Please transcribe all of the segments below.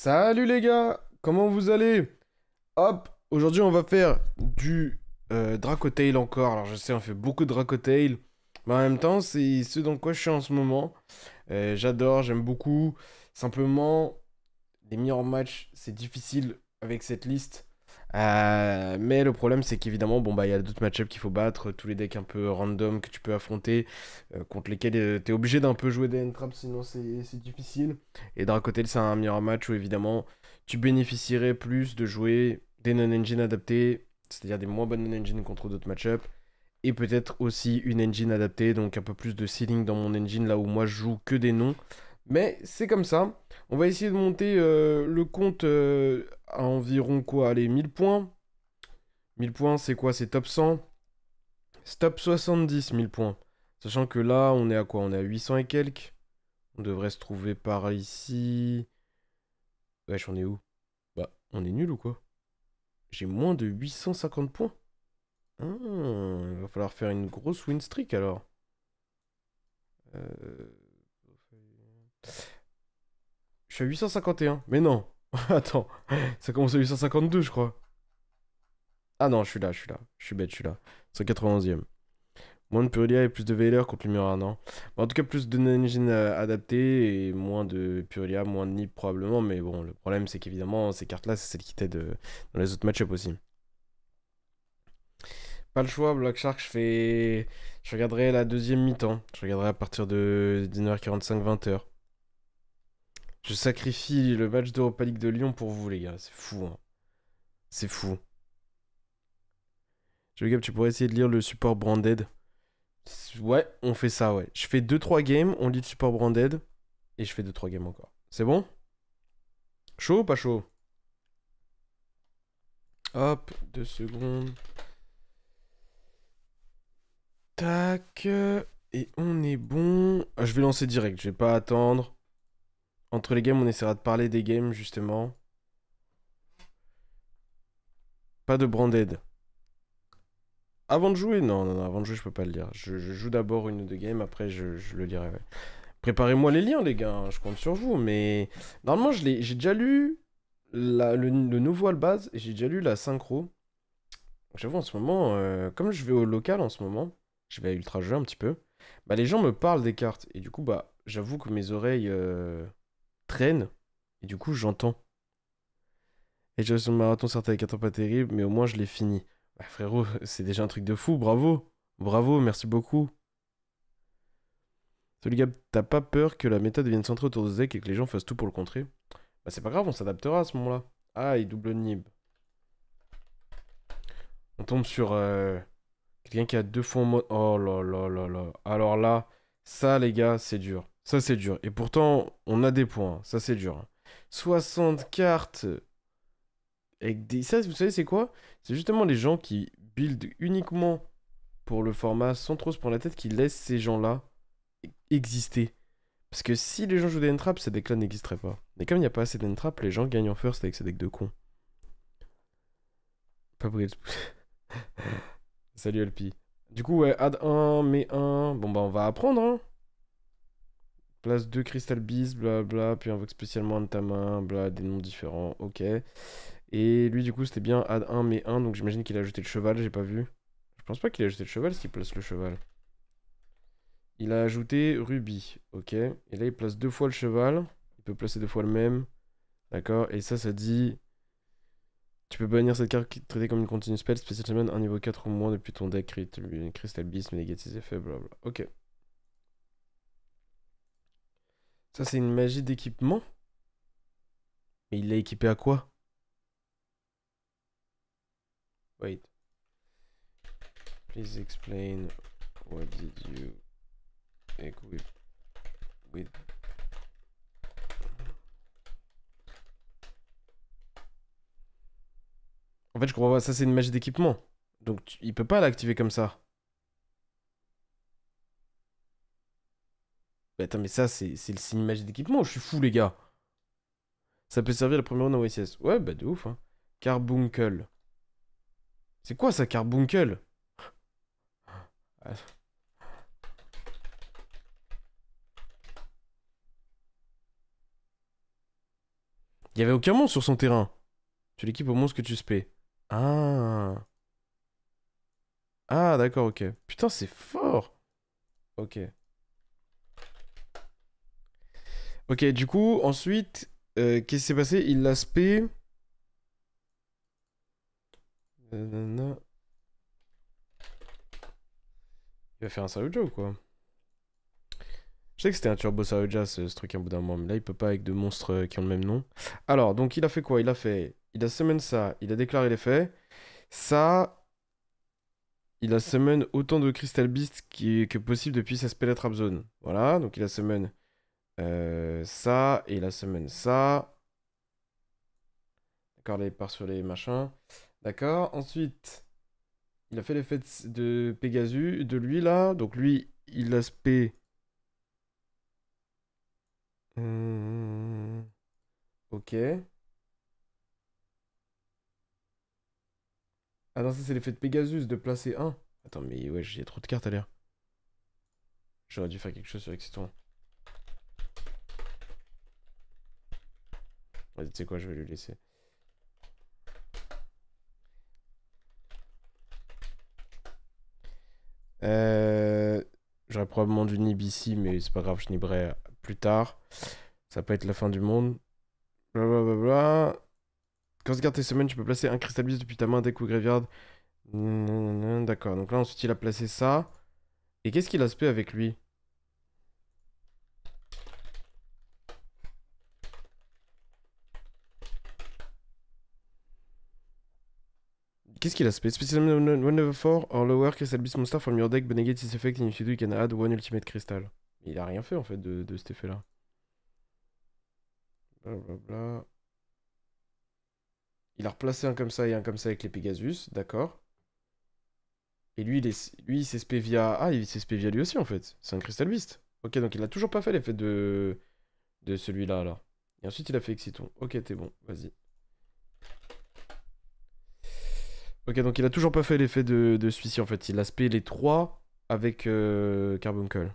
Salut les gars, comment vous allez? Hop, aujourd'hui on va faire du Dracotail encore. Alors je sais, on fait beaucoup de Dracotail, mais en même temps c'est ce dans quoi je suis en ce moment. J'adore, j'aime beaucoup. Simplement, les mirror match, c'est difficile avec cette liste. Mais le problème, c'est qu'évidemment, bon, bah, il y a d'autres match qu'il faut battre, tous les decks un peu random que tu peux affronter, contre lesquels tu es obligé d'un peu jouer des end-traps, sinon c'est difficile. Et Dracotel, c'est un mirror match où évidemment, tu bénéficierais plus de jouer des non-engine adaptés, c'est-à-dire des moins bonnes non-engine contre d'autres match et peut-être aussi une engine adaptée, donc un peu plus de ceiling dans mon engine, là où moi je joue que des noms. Mais c'est comme ça. On va essayer de monter le compte à environ quoi? Allez, 1000 points. 1000 points, c'est quoi? C'est top 100. C'est top 70, 1000 points. Sachant que là, on est à quoi? On est à 800 et quelques. On devrait se trouver par ici. Wesh, on est où? Bah, on est nul ou quoi? J'ai moins de 850 points. Ah, il va falloir faire une grosse win streak alors. Euh, Je suis à 851. Mais non. Attends. Ça commence à 852, je crois. Ah non, je suis là, je suis là. Je suis bête, je suis là. 191e. Moins de Purulia et plus de Veiler contre le Mirror, non. Bon, en tout cas, plus de non-engine adaptés et moins de Purulia, moins de Nip probablement. Mais bon, le problème, c'est qu'évidemment, ces cartes-là, c'est celles qui t'aident dans les autres match-ups aussi. Pas le choix, Black Shark, je regarderai la deuxième mi-temps. Je regarderai à partir de 19h45, 20h. Je sacrifie le match d'Europa League de Lyon pour vous, les gars. C'est fou, hein. C'est fou. Gab, tu pourrais essayer de lire le support branded. Ouais, on fait ça, ouais. Je fais 2-3 games, on lit le support branded, et je fais 2-3 games encore. C'est bon? Chaud ou pas chaud? Hop, 2 secondes. Tac. Et on est bon. Ah, je vais lancer direct, je vais pas attendre. Entre les games, on essaiera de parler des games, justement. Pas de branded. Avant de jouer? Non, non, non, avant de jouer, je peux pas le lire. Je joue d'abord une ou deux games, après je le lirai, ouais. Préparez-moi les liens, les gars, hein, je compte sur vous, mais... Normalement, j'ai déjà lu le nouveau Albaz, et j'ai déjà lu la synchro. J'avoue, en ce moment, comme je vais au local en ce moment, je vais à Ultra Jeu un petit peu, bah les gens me parlent des cartes, et du coup, bah, j'avoue que mes oreilles traînent, et du coup, j'entends. Et j'ai sur le marathon, certes avec un temps pas terrible, mais au moins je l'ai fini. Bah, frérot, c'est déjà un truc de fou, bravo! Bravo, merci beaucoup. Salut Gab, t'as pas peur que la méta devienne centrée autour de Zek et que les gens fassent tout pour le contrer? Bah c'est pas grave, on s'adaptera à ce moment-là. Ah, il double Nib. On tombe sur quelqu'un qui a 2 fois en mode... Oh là là là là. Alors là, ça les gars, c'est dur. Ça c'est dur. Et pourtant, on a des points. Ça c'est dur, hein. 60 cartes avec des... Ça, vous savez c'est quoi? C'est justement les gens qui build uniquement pour le format sans trop se prendre la tête qui laissent ces gens-là exister. Parce que si les gens jouent des entraps, ces decks-là n'existeraient pas. Mais comme il n'y a pas assez d'entraps, les gens gagnent en first avec ces decks de cons. Pas brûler. Salut LP. Du coup, ouais, add 1, mais 1. Bon, bah, on va apprendre, hein. Place 2 Crystal Beast, blabla. Puis invoque spécialement de ta main, bla, des noms différents. Ok. Et lui, du coup, c'était bien add 1, mais 1. Donc j'imagine qu'il a ajouté le cheval, j'ai pas vu. Je pense pas qu'il a ajouté le cheval s'il place le cheval. Il a ajouté Ruby. Ok. Et là, il place 2 fois le cheval. Il peut placer 2 fois le même. D'accord. Et ça dit. Tu peux bannir cette carte qui est traitée comme une continue spell, spécial summon un niveau 4 ou moins depuis ton deck, Crystal Beast, mais négate ses effets, blablabla. Ok. Ça, c'est une magie d'équipement? Mais il l'a équipé à quoi? Wait. Please explain what did you equip with. En fait, je crois pas, ça c'est une magie d'équipement. Donc il peut pas l'activer comme ça. Mais attends, mais ça c'est le signe magie d'équipement, je suis fou les gars. Ça peut servir la première round en OSS. Ouais, bah de ouf, hein. Carbuncle. C'est quoi ça, Carbuncle? Ah, Il y avait aucun monstre sur son terrain. Tu l'équipes au monstre que tu spé. Ah. Ah, d'accord, ok. Putain, c'est fort. Ok. Ok, du coup, ensuite, qu'est-ce qui s'est passé? Il l'a spé. Nanana. Il va faire un Saruja ou quoi? Je sais que c'était un Turbo Saruja ce truc un bout d'un moment, mais là il peut pas avec deux monstres qui ont le même nom. Alors, donc il a fait quoi? Il a fait. Il a summon ça, il a déclaré les faits. Ça, il a summon autant de Crystal Beast que possible depuis sa Spell Trap Zone. Voilà, donc il a summon ça, et il a summon ça. D'accord, là il part sur les machins. D'accord, ensuite, il a fait l'effet de Pegasus, de lui là. Donc lui, il a spé. Ok. Ah non, ça c'est l'effet de Pegasus de placer un. Attends, mais ouais, j'ai trop de cartes à l'air. J'aurais dû faire quelque chose sur Exciton. Vas-y, tu sais quoi, je vais lui laisser. J'aurais probablement dû nib ici, mais c'est pas grave, je niberai plus tard. Ça peut être la fin du monde. Blablabla. Quand ce carte est summon, tu peux placer un Crystal Beast depuis ta main, deck ou graveyard. D'accord, donc là ensuite il a placé ça. Et qu'est-ce qu'il a spé avec lui? Qu'est-ce qu'il a spé? Special 1 or lower Crystal Beast monster from your deck, but negate this effect, and if you do, you can add one ultimate crystal. Il a rien fait en fait de cet effet-là. Blablabla. Il a replacé un comme ça et un comme ça avec les Pegasus, d'accord. Et lui, lui il s'est spé via... Ah, il s'est spé via lui aussi en fait. C'est un Crystal Beast. Ok, donc il a toujours pas fait l'effet de celui-là alors. Et ensuite il a fait Exciton. Ok, t'es bon, vas-y. Ok, donc il a toujours pas fait l'effet de celui-ci en fait. Il a spé les trois avec Carbuncle.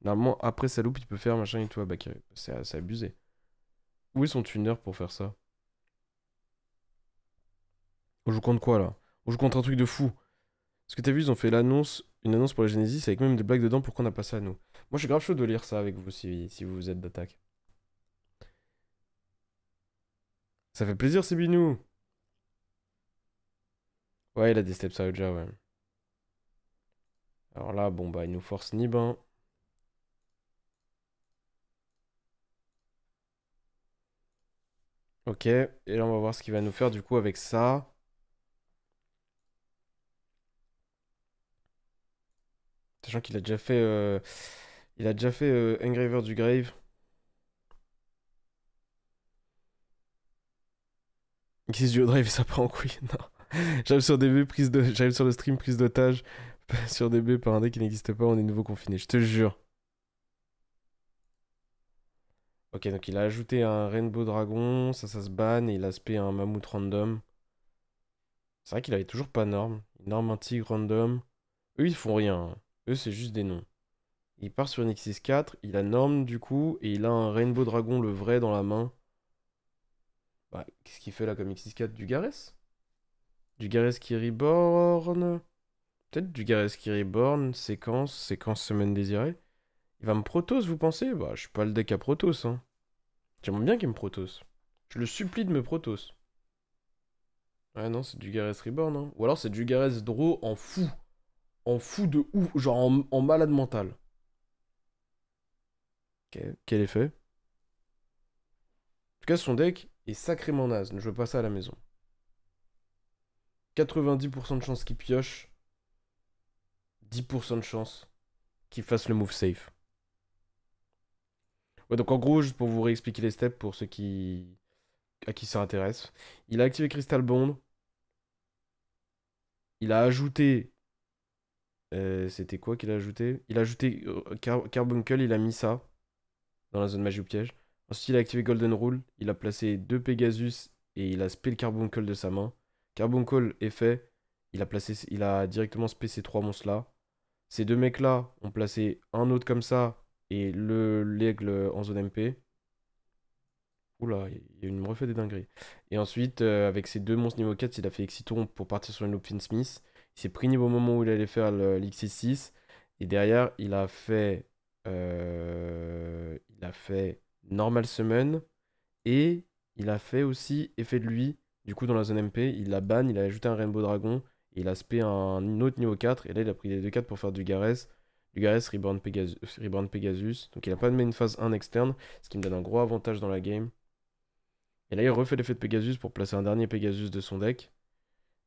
Normalement, après sa loupe, il peut faire machin et tout à Bakary. C'est abusé. Où est son tuner pour faire ça? On joue contre quoi là? On joue contre un truc de fou. Parce que t'as vu, ils ont fait une annonce pour la Genesis avec même des blagues dedans pour qu'on a pas ça à nous. Moi, je suis grave chaud de lire ça avec vous si vous êtes d'attaque. Ça fait plaisir, c'est Binou. Ouais, il a des steps Saoja, ouais. Alors là, bon, bah, il nous force Nib, hein. Ok, et là, on va voir ce qu'il va nous faire du coup avec ça. Sachant qu'il a déjà fait. Il a déjà fait Engraver du Grave. Qui du drive et ça part en couille. Non. J'arrive sur DB, j'arrive sur le stream, prise d'otage. Sur DB par un deck qui n'existe pas, on est nouveau confiné. Je te jure. Ok, donc il a ajouté un Rainbow Dragon, ça se ban, et il a spé un Mammouth random. C'est vrai qu'il avait toujours pas norme. Norme un tigre random. Eux, ils font rien, hein. Eux, c'est juste des noms. Il part sur une X64, il a norme du coup, et il a un Rainbow Dragon, le vrai, dans la main. Bah, qu'est-ce qu'il fait là comme X64? Du Garès? Du Garès qui reborn? Peut-être du Garès qui reborn, séquence semaine désirée. Il va me Protoss, vous pensez? Bah, je suis pas le deck à Protoss, hein. J'aimerais bien qu'il me Protoss. Je le supplie de me Protoss. Ouais, non, c'est du Gareth Reborn, hein. Ou alors c'est du Gareth Draw en fou. En fou de ouf. Genre en malade mental. Ok, quel effet? En tout cas, son deck est sacrément naze. Ne joue pas ça à la maison. 90% de chance qu'il pioche. 10% de chance qu'il fasse le move safe. Ouais, donc en gros, juste pour vous réexpliquer les steps pour ceux à qui ça intéresse. Il a activé Crystal Bond. Il a ajouté. C'était quoi qu'il a ajouté? Il a ajouté Carbuncle, il a mis ça dans la zone magie ou piège. Ensuite, il a activé Golden Rule. Il a placé deux Pegasus et il a spé le Carbuncle de sa main. Carbuncle est fait. Il a directement spé ces trois monstres-là. Ces deux mecs-là ont placé un autre comme ça. et l'aigle en zone MP. Oula, il me refait des dingueries. Et ensuite, avec ses deux monstres niveau 4, il a fait Exiton pour partir sur une loupe Finsmith. Il s'est pris niveau au moment où il allait faire l'X66. Et derrière, il a fait Normal Summon. Et il a fait aussi Effet de lui. Du coup, dans la zone MP, il l'a ban, il a ajouté un Rainbow Dragon. Et il a spé un autre niveau 4. Et là, il a pris les 2-4 pour faire du Gareth. Du Gareth Reborn Pegasus. Donc il a pas de main phase 1 externe. Ce qui me donne un gros avantage dans la game. Et là, il refait l'effet de Pegasus pour placer un dernier Pegasus de son deck.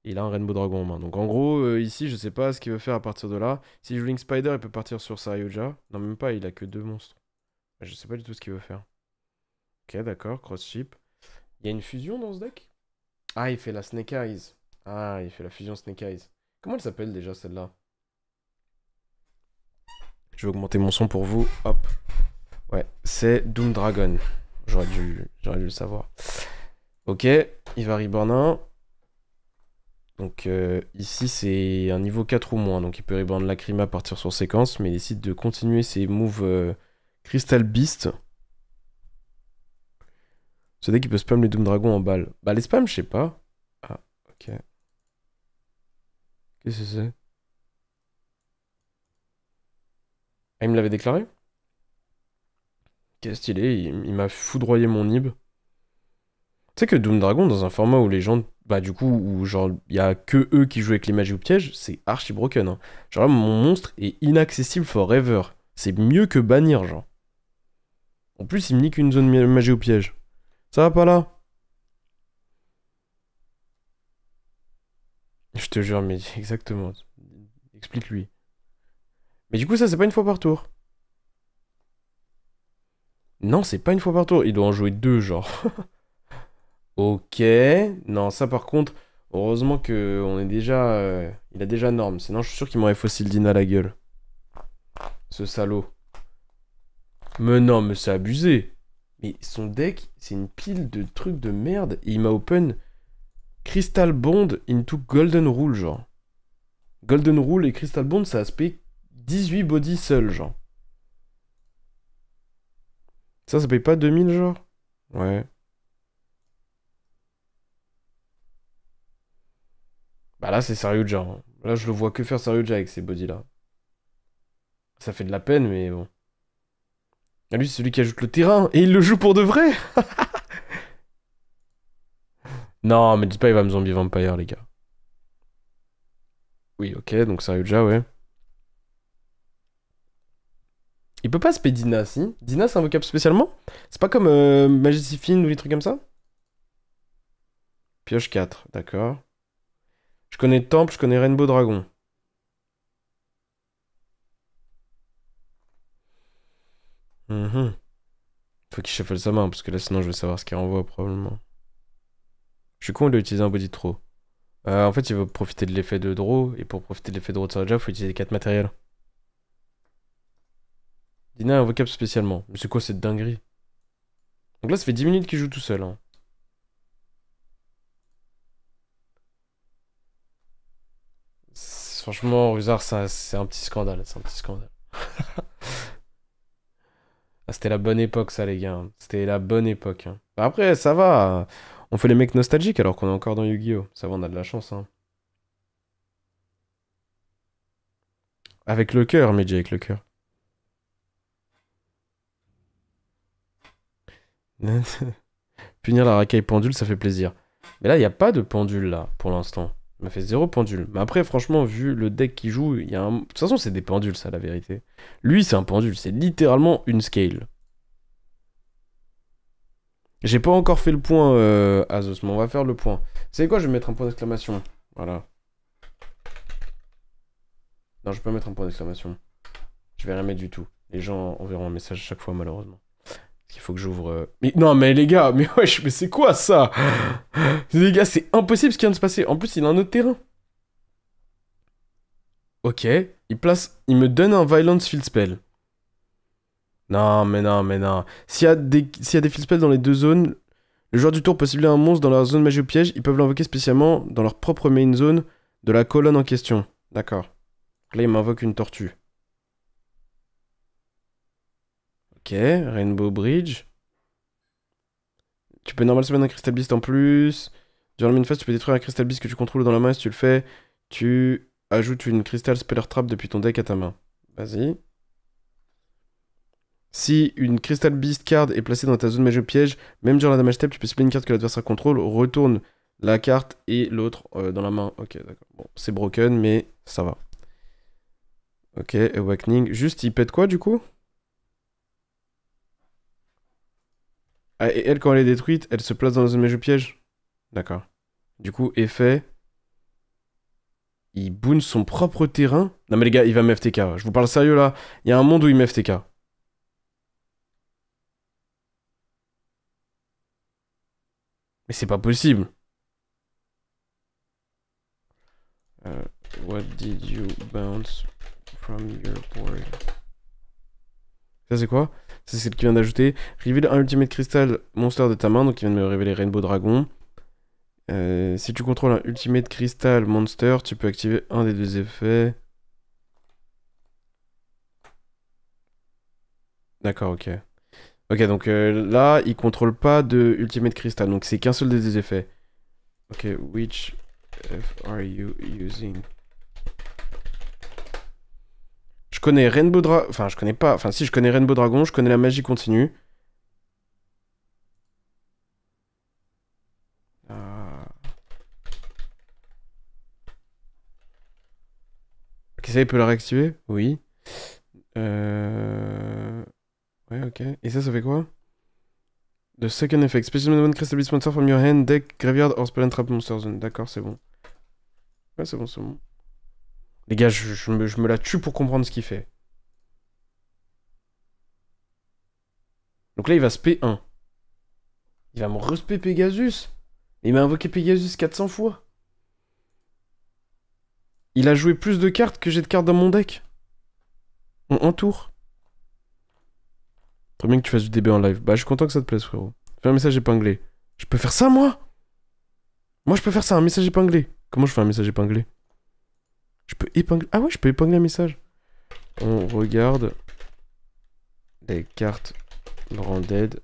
Et il a un Rainbow Dragon en main. Donc en gros, ici, je sais pas ce qu'il veut faire à partir de là. Si je joue Link Spider, il peut partir sur Saryuja. Non, même pas, il a que deux monstres. Je sais pas du tout ce qu'il veut faire. Ok, d'accord, Cross Ship. Il y a une fusion dans ce deck? Ah, il fait la Snake Eyes. Ah, il fait la fusion Snake Eyes. Comment elle s'appelle déjà celle-là? Je vais augmenter mon son pour vous. Hop. Ouais, c'est Doom Dragon. J'aurais dû le savoir. Ok, il va reborn 1. Donc ici c'est un niveau 4 ou moins. Donc il peut reborn Lacrima, partir sur séquence. Mais il décide de continuer ses moves Crystal Beast. Ce deck il peut spam les Doom Dragon en balle. Bah les spams je sais pas. Ah ok. Qu'est-ce que c'est? Ah il me l'avait déclaré? Quel stylé, il m'a foudroyé mon nib. Tu sais que Doom Dragon, dans un format où les gens. Bah, du coup, où genre, il y a que eux qui jouent avec les magies ou pièges, c'est archi broken. Hein. Genre là, mon monstre est inaccessible forever. C'est mieux que bannir, genre. En plus, il me nique une zone magie ou piège. Ça va pas là? Je te jure, mais exactement. Explique-lui. Mais du coup, ça, c'est pas une fois par tour. Non, c'est pas une fois par tour. Il doit en jouer deux, genre. Ok. Non, ça par contre, heureusement que on est déjà. Il a déjà norme. Sinon, je suis sûr qu'il m'aurait faucille Dina à la gueule. Ce salaud. Mais non, mais c'est abusé. Mais son deck, c'est une pile de trucs de merde. Et il m'a open Crystal Bond into Golden Rule, genre. Golden Rule et Crystal Bond, ça aspect 18 body seul, genre. Ça paye pas 2000, genre? Ouais. Bah là, c'est Saryuja. Hein. Là, je le vois que faire Saryuja avec ces bodies-là. Ça fait de la peine, mais bon. Ah, lui, c'est celui qui ajoute le terrain. Et il le joue pour de vrai. Non, mais dites pas, il va me zombie vampire, les gars. Oui, ok, donc Saryuja, ouais. Il peut pas spé Dina, si? Dina, c'est invocable spécialement? C'est pas comme Magicifine ou des trucs comme ça? Pioche 4, d'accord. Je connais Temple, je connais Rainbow Dragon. Faut qu'il shuffle sa main, parce que là, sinon, je vais savoir ce qu'il renvoie, probablement. Je suis con, il a utilisé un body de trop. En fait, il veut profiter de l'effet de draw, et pour profiter de l'effet de draw de Saryuja, il faut utiliser 4 matériels. Dina est invocable spécialement. Mais c'est quoi cette dinguerie? Donc là, ça fait 10 minutes qu'il joue tout seul. Hein. Franchement, Ruzard, c'est un petit scandale. C'est un petit scandale. Ah, c'était la bonne époque, ça, les gars. Hein. C'était la bonne époque. Hein. Bah, après, ça va. On fait les mecs nostalgiques alors qu'on est encore dans Yu-Gi-Oh! Ça va, on a de la chance. Hein. Avec le cœur, Meiji, avec le cœur. Punir la racaille pendule, ça fait plaisir. Mais là, il n'y a pas de pendule, là, pour l'instant. Il m'a fait 0 pendule. Mais après, franchement, vu le deck qu'il joue, il y a un... De toute façon, c'est des pendules, ça, la vérité. Lui, c'est un pendule. C'est littéralement une scale. J'ai pas encore fait le point, Azos, mais on va faire le point. Vous savez quoi? Je vais mettre un point d'exclamation. Voilà. Non, je vais pas mettre un point d'exclamation. Je vais rien mettre du tout. Les gens enverront un message à chaque fois, malheureusement. Parce qu'il faut que j'ouvre... Mais non, mais les gars, mais wesh, mais c'est quoi ça? Les gars, c'est impossible ce qui vient de se passer. En plus, il a un autre terrain. Ok. Il me donne un Violence Field Spell. Non, mais non, mais non. S'il y a des Field Spells dans les deux zones, le joueur du tour peut cibler un monstre dans leur zone magie ou piège. Ils peuvent l'invoquer spécialement dans leur propre main zone de la colonne en question. D'accord. Là, il m'invoque une tortue. Ok, Rainbow Bridge. Tu peux normalement se mettre un Crystal Beast en plus. Durant la main phase, tu peux détruire un Crystal Beast que tu contrôles dans la main. Si tu le fais, tu ajoutes une Crystal Speller Trap depuis ton deck à ta main. Vas-y. Si une Crystal Beast card est placée dans ta zone magie piège, même durant la damage step, tu peux split une carte que l'adversaire contrôle, retourne la carte et l'autre dans la main. Ok, d'accord. Bon, c'est broken, mais ça va. Ok, Awakening. Juste, il pète quoi du coup? Ah, et elle, quand elle est détruite, elle se place dans la zone magie piège? D'accord. Du coup, effet. Il boone son propre terrain. Non mais les gars, il va m'FTK. Je vous parle sérieux là. Il y a un monde où il m'FTK. Mais c'est pas possible. What did you bounce from your board? Ça c'est quoi? Ça c'est celle qui vient d'ajouter. Reveal un Ultimate Crystal Monster de ta main. Donc il vient de me révéler Rainbow Dragon. Si tu contrôles un Ultimate Crystal Monster, tu peux activer un des deux effets. D'accord, ok. Ok, donc là, il contrôle pas de Ultimate Crystal. Donc c'est qu'un seul des deux effets. Ok, which F are you using? Je connais Rainbow Dragon. Enfin, je connais pas. Enfin, si, je connais Rainbow Dragon. Je connais la magie continue. Ok, ça, il peut la réactiver? Oui. Ouais, ok. Et ça fait quoi? The second effect. Special One Crystal Beast Monster from your hand, deck, graveyard or spell and trap monster zone. D'accord, c'est bon. Ouais, c'est bon, c'est bon. Les gars, je me la tue pour comprendre ce qu'il fait. Donc là, il va spé 1. Il va me respé Pegasus. Il m'a invoqué Pegasus 400 fois. Il a joué plus de cartes que j'ai de cartes dans mon deck. En un tour. Très bien que tu fasses du DB en live. Bah, je suis content que ça te plaise, frérot. Fais un message épinglé. Je peux faire ça, moi? Moi, je peux faire ça, un message épinglé. Comment je fais un message épinglé? Je peux épingler... Ah ouais, je peux épingler un message. On regarde les cartes branded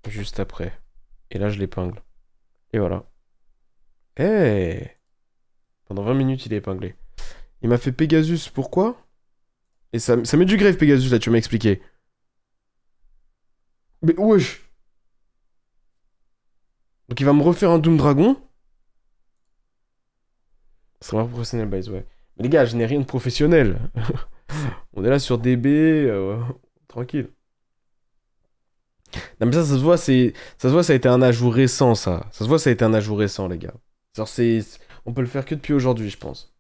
juste après. Et là, je l'épingle. Et voilà. Eh, pendant 20 minutes, il est épinglé. Il m'a fait Pegasus, pourquoi? Et ça met du grave, Pegasus, là, tu m'as expliqué. Mais wesh. Donc il va me refaire un Doom Dragon. C'est vraiment professionnel, by the way. Mais les gars, je n'ai rien de professionnel. On est là sur DB, tranquille. Non mais ça se voit, ça se voit, ça a été un ajout récent, ça. Ça se voit, ça a été un ajout récent, les gars. Genre, on peut le faire que depuis aujourd'hui, je pense.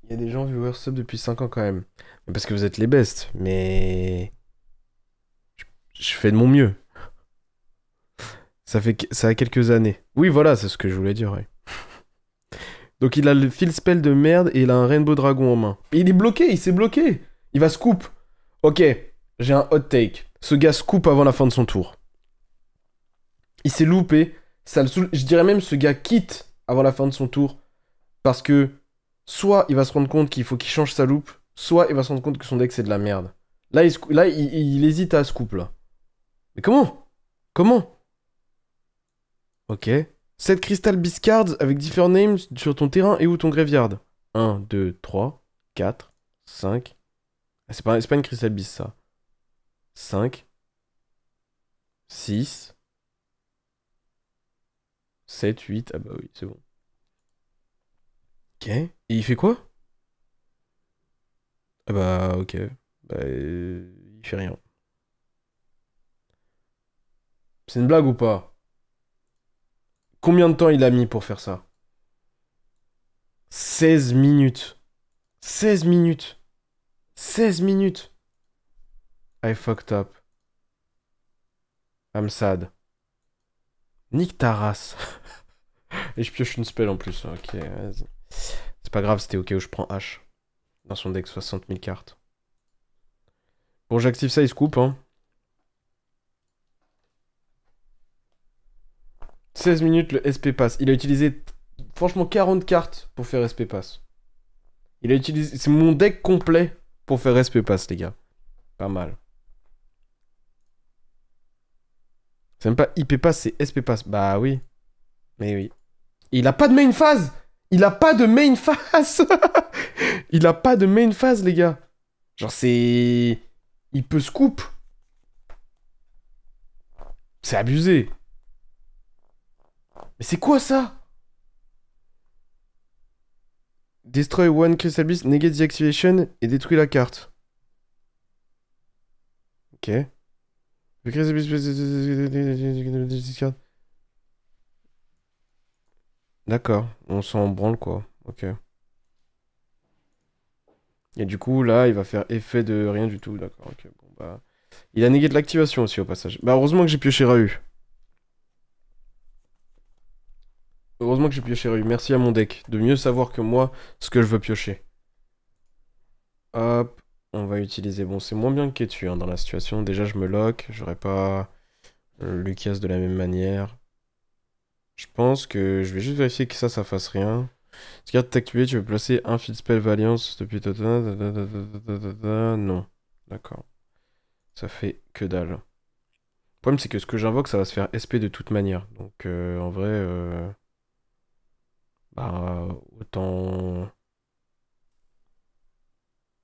Il y a des gens viewers sub depuis 5 ans quand même. Mais parce que vous êtes les bestes, mais... Je fais de mon mieux. Ça a quelques années. Oui, voilà, c'est ce que je voulais dire, ouais. Donc il a le field spell de merde et il a un Rainbow Dragon en main. Et il est bloqué, il s'est bloqué. Il va scoop. Ok, j'ai un hot take. Ce gars scoop avant la fin de son tour. Il s'est loupé. Je dirais même ce gars quitte avant la fin de son tour. Parce que soit il va se rendre compte qu'il faut qu'il change sa loupe, soit il va se rendre compte que son deck c'est de la merde. Là, il hésite à scoop là. Mais comment? Comment? Ok. 7 Crystal Beast Cards avec différents names sur ton terrain et ou ton graveyard. 1, 2, 3, 4, 5. Ah, c'est pas une Crystal Beast ça. 5, 6, 7, 8. Ah bah oui, c'est bon. Ok. Et il fait quoi? Ah bah ok. Bah il fait rien. C'est une blague ou pas? Combien de temps il a mis pour faire ça? 16 minutes. 16 minutes. 16 minutes. I fucked up. I'm sad. Nique ta race. Et je pioche une spell en plus. Ok, vas-y. C'est pas grave, c'était ok où je prends H. Dans son deck, 60 000 cartes. Bon, j'active ça, il se coupe, hein. 16 minutes, le SP passe. Il a utilisé franchement 40 cartes pour faire SP Pass. Il a utilisé... C'est mon deck complet pour faire SP Pass, les gars. Pas mal. C'est même pas IP Pass, c'est SP Pass. Bah oui. Mais oui. Il a pas de main phase. Il a pas de main phase. Il a pas de main phase, les gars. Genre, c'est... Il peut scoop. C'est abusé. Mais c'est quoi ça? Destroy one Crystal Beast, negate the activation et détruit la carte. Ok. The Crystal Beast... D'accord, on s'en branle quoi. Ok. Et du coup, là, il va faire effet de rien du tout. D'accord, ok. Bon, bah... Il a négé de l'activation aussi au passage. Bah, heureusement que j'ai pioché Rahu. Heureusement que j'ai pioché Rahu. Merci à mon deck de mieux savoir que moi ce que je veux piocher. Hop, on va utiliser... Bon, c'est moins bien que Ketu hein, dans la situation. Déjà, je me lock. J'aurais pas Lucas de la même manière. Je pense que je vais juste vérifier que ça fasse rien. Si carte est activée, tu veux placer un Field Spell Valiance depuis... Non. D'accord. Ça fait que dalle. Le problème, c'est que ce que j'invoque, ça va se faire SP de toute manière. Donc, en vrai... Bah, autant...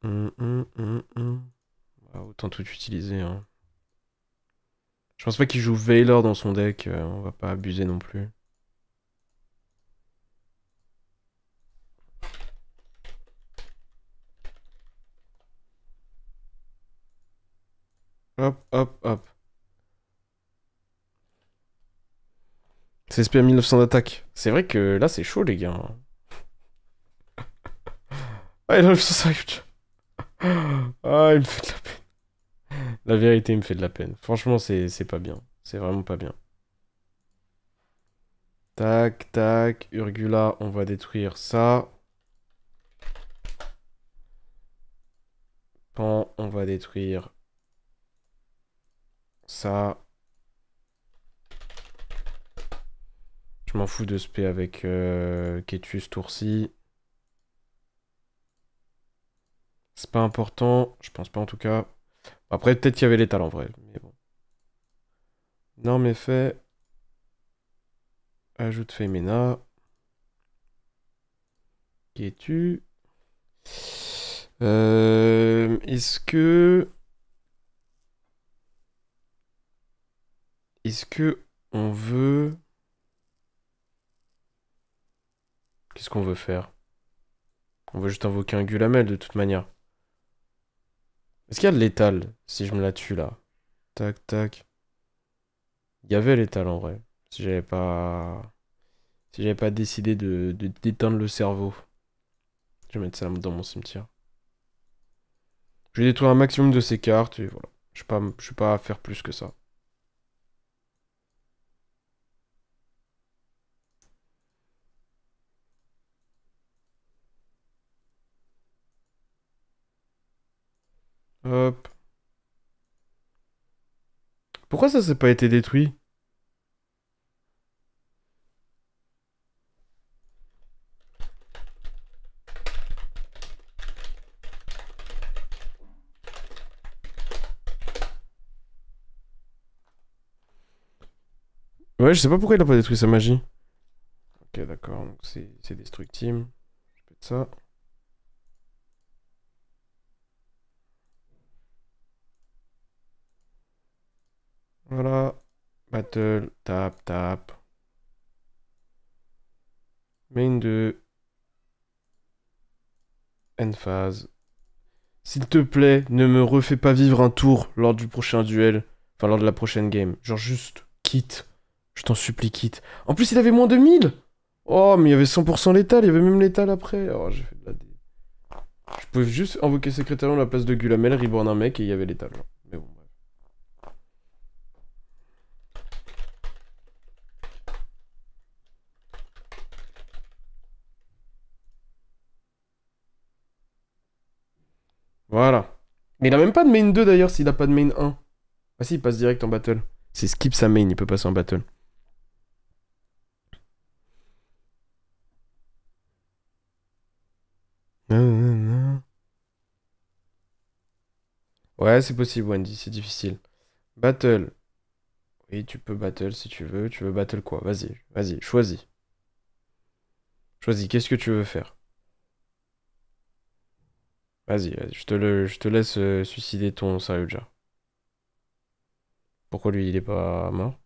Bah, autant tout utiliser, hein. Je pense pas qu'il joue Veilor dans son deck. On va pas abuser non plus. Hop, hop, hop. C'est SP à 1900 d'attaque. C'est vrai que là, c'est chaud, les gars. Ah, il a 905. Ah, il me fait de la peine. La vérité, il me fait de la peine. Franchement, c'est pas bien. C'est vraiment pas bien. Tac, tac. Urgula, on va détruire ça. Pan, on va détruire ça. Je m'en fous de spé avec Ketus tour-ci. C'est pas important. Je pense pas en tout cas. Après, peut-être qu'il y avait l'étal en vrai. Mais bon. Norme effet. Ajoute Femina. Ketu. Est-ce que... Est-ce que on veut... Qu'est-ce qu'on veut faire? On veut juste invoquer un Gulamel de toute manière. Est-ce qu'il y a de l'étal si je me la tue là? Tac, tac. Il y avait l'étal en vrai. Si j'avais pas... Si j'avais pas décidé d'éteindre le cerveau. Je vais mettre ça dans mon cimetière. Je vais détruire un maximum de ces cartes et voilà. Je vais pas faire plus que ça. Hop. Pourquoi ça s'est pas été détruit? Ouais, je sais pas pourquoi il a pas détruit sa magie. Ok, d'accord, donc c'est destructible. Je peux ça. Voilà. Battle, tap, tap. Main 2. End phase. S'il te plaît, ne me refais pas vivre un tour lors du prochain duel. Enfin, lors de la prochaine game. Genre juste, quitte. Je t'en supplie, quitte. En plus, il avait moins de 1000. Oh, mais il y avait 100% létal. Il y avait même létal après. Oh, j'ai fait de la dé. Je pouvais juste invoquer Secrétariat à la place de Gulamel, reborn un mec et il y avait létal. Mais bon, bref. Voilà. Mais il a même pas de main 2 d'ailleurs s'il a pas de main 1. Ah si, il passe direct en battle. C'est skip sa main, il peut passer en battle. Ouais, c'est possible, Wendy, c'est difficile. Battle. Oui, tu peux battle si tu veux. Tu veux battle quoi? Vas-y, vas-y, choisis. Choisis, qu'est-ce que tu veux faire? Vas-y, vas-y, je te laisse suicider ton Saryuja. Pourquoi lui, il est pas mort?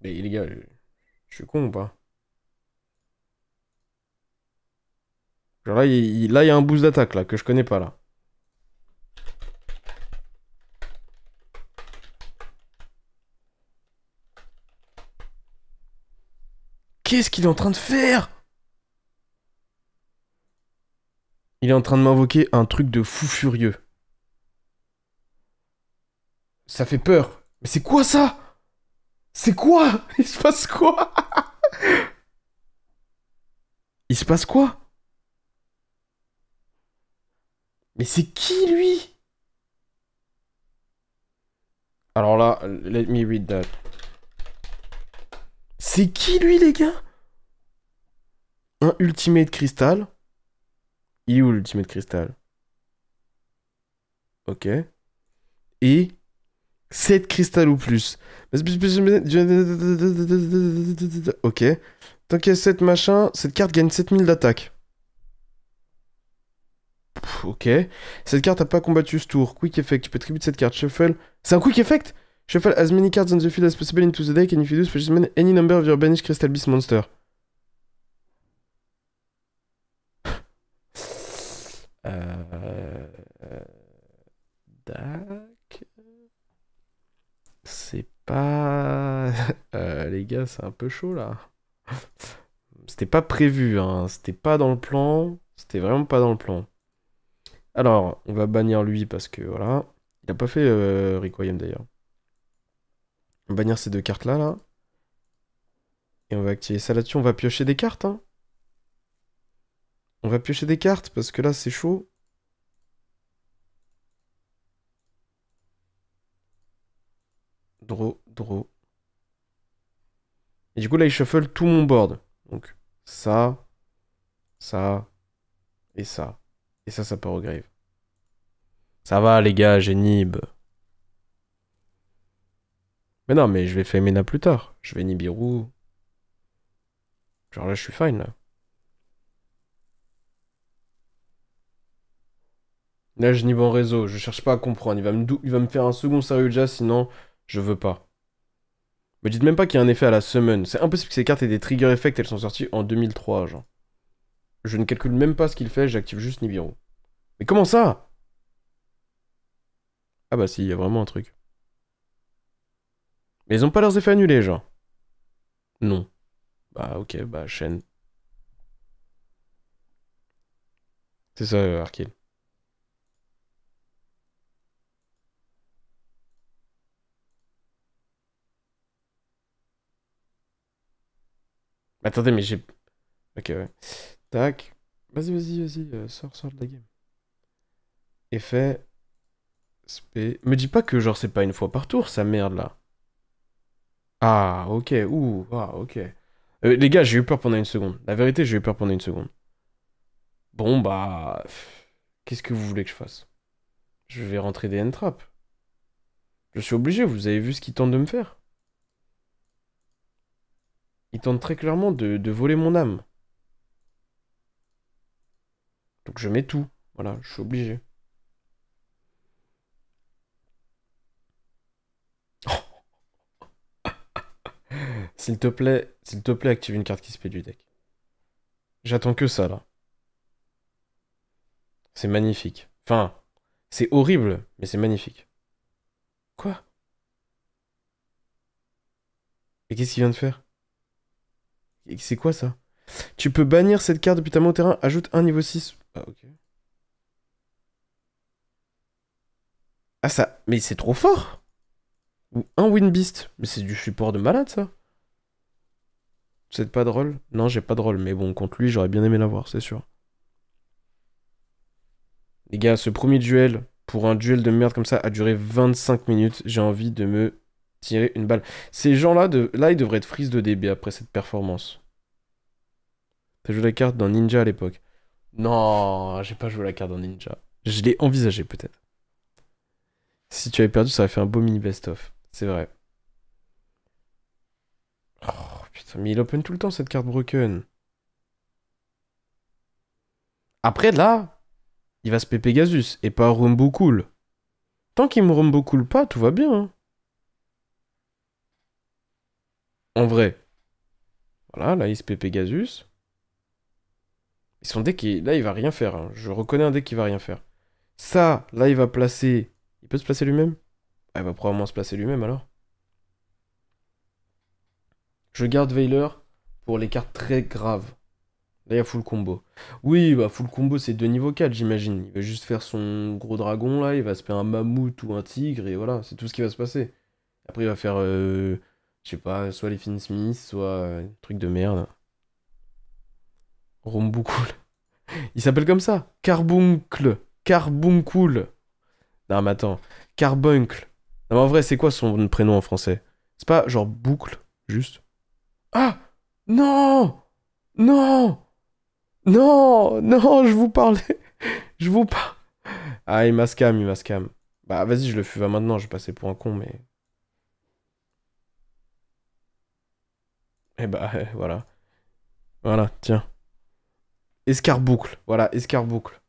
Mais les gars, je suis con ou pas? Genre là, là, il y a un boost d'attaque là que je connais pas là. Qu'est-ce qu'il est en train de faire? Il est en train de m'invoquer un truc de fou furieux. Ça fait peur. Mais c'est quoi ça? C'est quoi? Il se passe quoi? Il se passe quoi? Mais c'est qui lui? Alors là, let me read that. C'est qui lui les gars? Un Ultimate Crystal. Il est où l'Ultimate Crystal? Ok. Et 7 cristal ou plus. Ok. Tant qu'il y a 7 machins, cette carte gagne 7000 d'attaque. Ok. Cette carte n'a pas combattu ce tour. Quick effect. Tu peux tributer cette carte. Shuffle. C'est un quick effect? Shuffle as many cards on the field as possible into the deck and if you do, special any number of your banished crystal beast monster. Euh... Dac. C'est pas... les gars, c'est un peu chaud là. C'était pas prévu, hein. C'était pas dans le plan. C'était vraiment pas dans le plan. Alors, on va bannir lui parce que voilà. Il a pas fait Requiem d'ailleurs. On va bannir ces deux cartes là, là. Et on va activer ça là-dessus. On va piocher des cartes, hein. On va piocher des cartes parce que là, c'est chaud. Draw, draw. Et du coup, là, il shuffle tout mon board. Donc, ça, ça, et ça. Et ça part au grave. Ça va, les gars, j'ai Nib. Mais non, mais je vais faire Mena plus tard. Je vais Nibiru. Genre là, je suis fine, là. Là, je Nib en réseau. Je cherche pas à comprendre. Il va me faire un second Saryuja, sinon, je veux pas. Me dites même pas qu'il y a un effet à la summon. C'est impossible que ces cartes aient des trigger effects. Elles sont sorties en 2003, genre. Je ne calcule même pas ce qu'il fait. J'active juste Nibiru. Mais comment ça? Ah bah si, il y a vraiment un truc. Mais ils ont pas leurs effets annulés, genre. Non. Bah ok, bah chaîne. C'est ça, Arkil. Attendez, mais j'ai... Ok, ouais. Tac. Vas-y, vas-y, vas-y. Sors de la game. Effet. SP. Me dis pas que genre c'est pas une fois par tour, sa merde là. Ah, ok. Ouh, ah, ok. Les gars, j'ai eu peur pendant une seconde. La vérité, j'ai eu peur pendant une seconde. Bon, bah... Qu'est-ce que vous voulez que je fasse? Je vais rentrer des end-traps. Je suis obligé, vous avez vu ce qu'il tente de me faire. Il tente très clairement de voler mon âme. Donc je mets tout. Voilà, je suis obligé. S'il te plaît, active une carte qui se fait du deck. J'attends que ça, là. C'est magnifique. Enfin, c'est horrible, mais c'est magnifique. Quoi? Et qu'est-ce qu'il vient de faire? Et c'est quoi ça? Tu peux bannir cette carte depuis ta main au terrain, ajoute un niveau 6. Ah, ok. Ah, ça. Mais c'est trop fort! Ou un Wind Beast. Mais c'est du support de malade, ça. C'est pas drôle? Non, j'ai pas de rôle, mais bon, contre lui, j'aurais bien aimé l'avoir, c'est sûr. Les gars, ce premier duel, pour un duel de merde comme ça, a duré 25 minutes. J'ai envie de me tirer une balle. Ces gens-là, là, ils devraient être freeze de DB après cette performance. T'as joué la carte dans Ninja à l'époque. Non, j'ai pas joué la carte dans Ninja. Je l'ai envisagé peut-être. Si tu avais perdu, ça aurait fait un beau mini best-of. C'est vrai. Oh putain, mais il open tout le temps cette carte broken. Après là, il va se payer Pegasus et pas Rumbo Cool. Tant qu'il me Rumbo Cool pas, tout va bien. Hein. En vrai. Voilà, là il se paye Pegasus. Son deck, là il va rien faire. Hein. Je reconnais un deck qui va rien faire. Ça, là il va placer. Il peut se placer lui-même? Ah, il va probablement se placer lui-même alors. Je garde Veiler pour les cartes très graves. Là, il y a full combo. Oui, bah full combo, c'est de niveau 4, j'imagine. Il va juste faire son gros dragon, là. Il va se faire un mammouth ou un tigre, et voilà, c'est tout ce qui va se passer. Après, il va faire, je sais pas, soit les Finsmith, soit un truc de merde. Romboukul. Il s'appelle comme ça. Carbuncle. Carbuncool. Non, mais attends. Carbuncle. Non, mais en vrai, c'est quoi son prénom en français? C'est pas genre boucle, juste? Ah! Non! Non! Non! Non, je vous parlais. Je vous parle. Ah, il m'a scam, il m'a scam. Bah, vas-y, je le fais maintenant, je vais passer pour un con, mais. Eh bah, voilà. Voilà, tiens. Escarboucle. Voilà, escarboucle.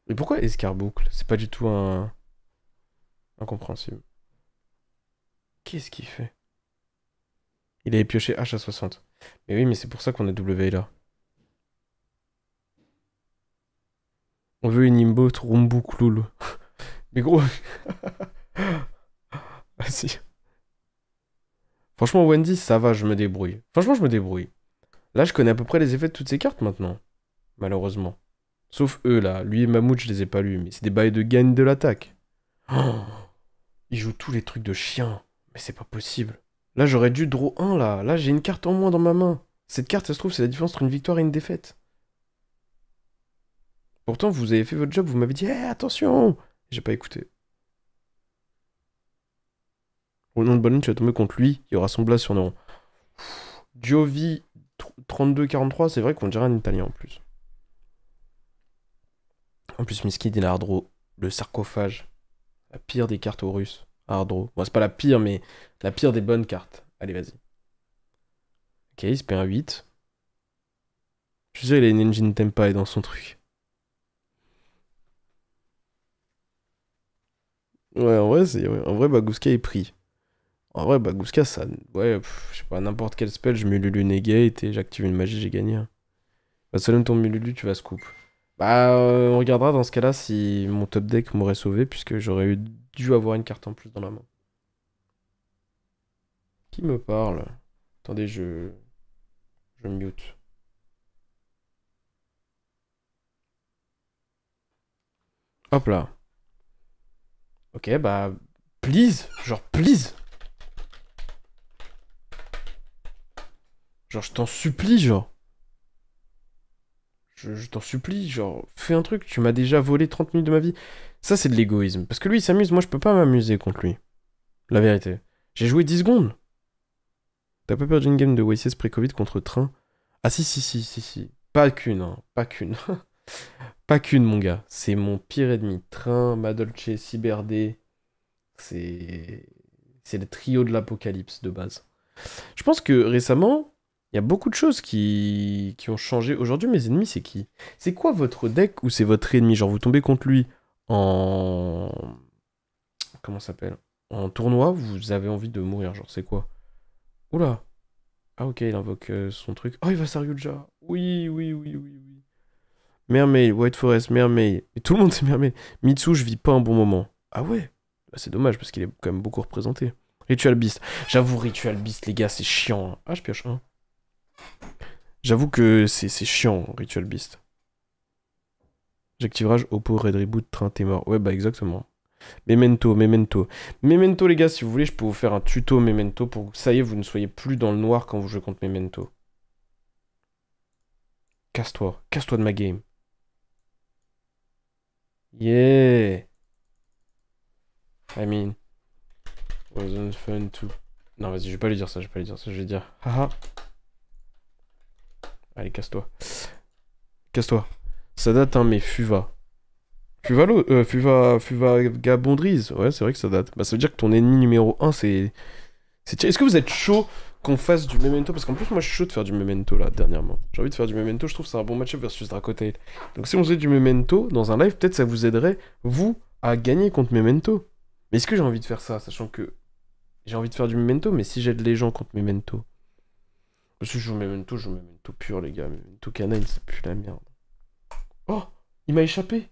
Mais pourquoi escarboucle? C'est pas du tout un. Incompréhensible. Qu'est-ce qu'il fait? Il avait pioché H à 60. Mais oui, mais c'est pour ça qu'on a W là. On veut une imbo Rumboucloul. Mais gros. Vas-y. Franchement, Wendy, ça va, je me débrouille. Franchement, je me débrouille. Là, je connais à peu près les effets de toutes ces cartes maintenant. Malheureusement. Sauf eux, là. Lui et Mammouth, je les ai pas lus. Mais c'est des bails de gagne de l'attaque. Oh, il joue tous les trucs de chien. Mais c'est pas possible. Là, j'aurais dû draw 1, là. Là, j'ai une carte en moins dans ma main. Cette carte, ça se trouve, c'est la différence entre une victoire et une défaite. Pourtant, vous avez fait votre job, vous m'avez dit, attention! J'ai pas écouté. Au nom de Bonne, tu vas tomber contre lui, il y aura son blast sur Neuron. Giovi 32-43, c'est vrai qu'on dirait un italien en plus. En plus, Miskid, il a Hardro, le sarcophage. La pire des cartes aux Russes. Hardro. Bon, c'est pas la pire, mais la pire des bonnes cartes. Allez, vas-y. Ok, il se paie un 8. Je suis sûr, il a une engine Tempai dans son truc. Ouais, en vrai, Baguska est pris. En vrai, Baguska, ça. Ouais, je sais pas, n'importe quel spell, je Mululu Negate et j'active une magie, j'ai gagné. Hein. Bah, selon ton Mululu, tu vas scoop. Bah, on regardera dans ce cas-là si mon top deck m'aurait sauvé, puisque dû avoir une carte en plus dans la main. Qui me parle? Attendez, je mute. Hop là. Ok, bah, please, genre, please. Genre, je t'en supplie, genre. Je t'en supplie, genre, fais un truc, tu m'as déjà volé 30 minutes de ma vie. Ça, c'est de l'égoïsme. Parce que lui, il s'amuse, moi, je peux pas m'amuser contre lui. La vérité. J'ai joué 10 secondes. T'as pas perdu une game de WCS pré-Covid contre Train? Ah si. Pas qu'une, hein. Pas qu'une. Pas qu'une, mon gars. C'est mon pire ennemi. Train, Madolce, Cyberdé. C'est... C'est le trio de l'apocalypse de base. Je pense que récemment, il y a beaucoup de choses qui ont changé. Aujourd'hui, mes ennemis, c'est qui? C'est quoi votre deck ou c'est votre ennemi? Genre, vous tombez contre lui en... Comment ça s'appelle? En tournoi, vous avez envie de mourir. Genre, c'est quoi? Oula. Ah ok, il invoque son truc. Oh, il va Saryuja. Oui. Mermaid, White Forest, Mermaid. Et tout le monde c'est Mermaid. Mitsu, je vis pas un bon moment. Ah ouais? Bah, c'est dommage parce qu'il est quand même beaucoup représenté. Ritual Beast. J'avoue, Ritual Beast, les gars, c'est chiant. Hein. Ah, je pioche un. J'avoue que c'est chiant, Ritual Beast. J'active Rage, Oppo, Red Reboot, Train, t'es mort. Ouais, bah exactement. Memento. Memento, les gars, si vous voulez, je peux vous faire un tuto Memento pour que ça y est, vous ne soyez plus dans le noir quand vous jouez contre Memento. Casse-toi de ma game. Yeah. I mean, wasn't fun to. Non, vas-y, je vais pas lui dire ça, je vais dire. Haha. Allez, casse-toi. Casse-toi. Ça date, hein, mais Fuva. Fuva Gabondrise. Ouais, c'est vrai que ça date. Bah, ça veut dire que ton ennemi numéro un c'est... Est-ce que vous êtes chaud qu'on fasse du Memento? Parce qu'en plus, moi, je suis chaud de faire du Memento, là, dernièrement. J'ai envie de faire du Memento, je trouve que c'est un bon match-up versus Dracotail. Donc si on faisait du Memento, dans un live, peut-être ça vous aiderait, vous, à gagner contre Memento. Mais est-ce que j'ai envie de faire ça, sachant que j'ai envie de faire du Memento, mais si j'aide les gens contre Memento... Parce que je joue Memento pur, les gars. Memento canine, c'est plus la merde. Oh, il m'a échappé.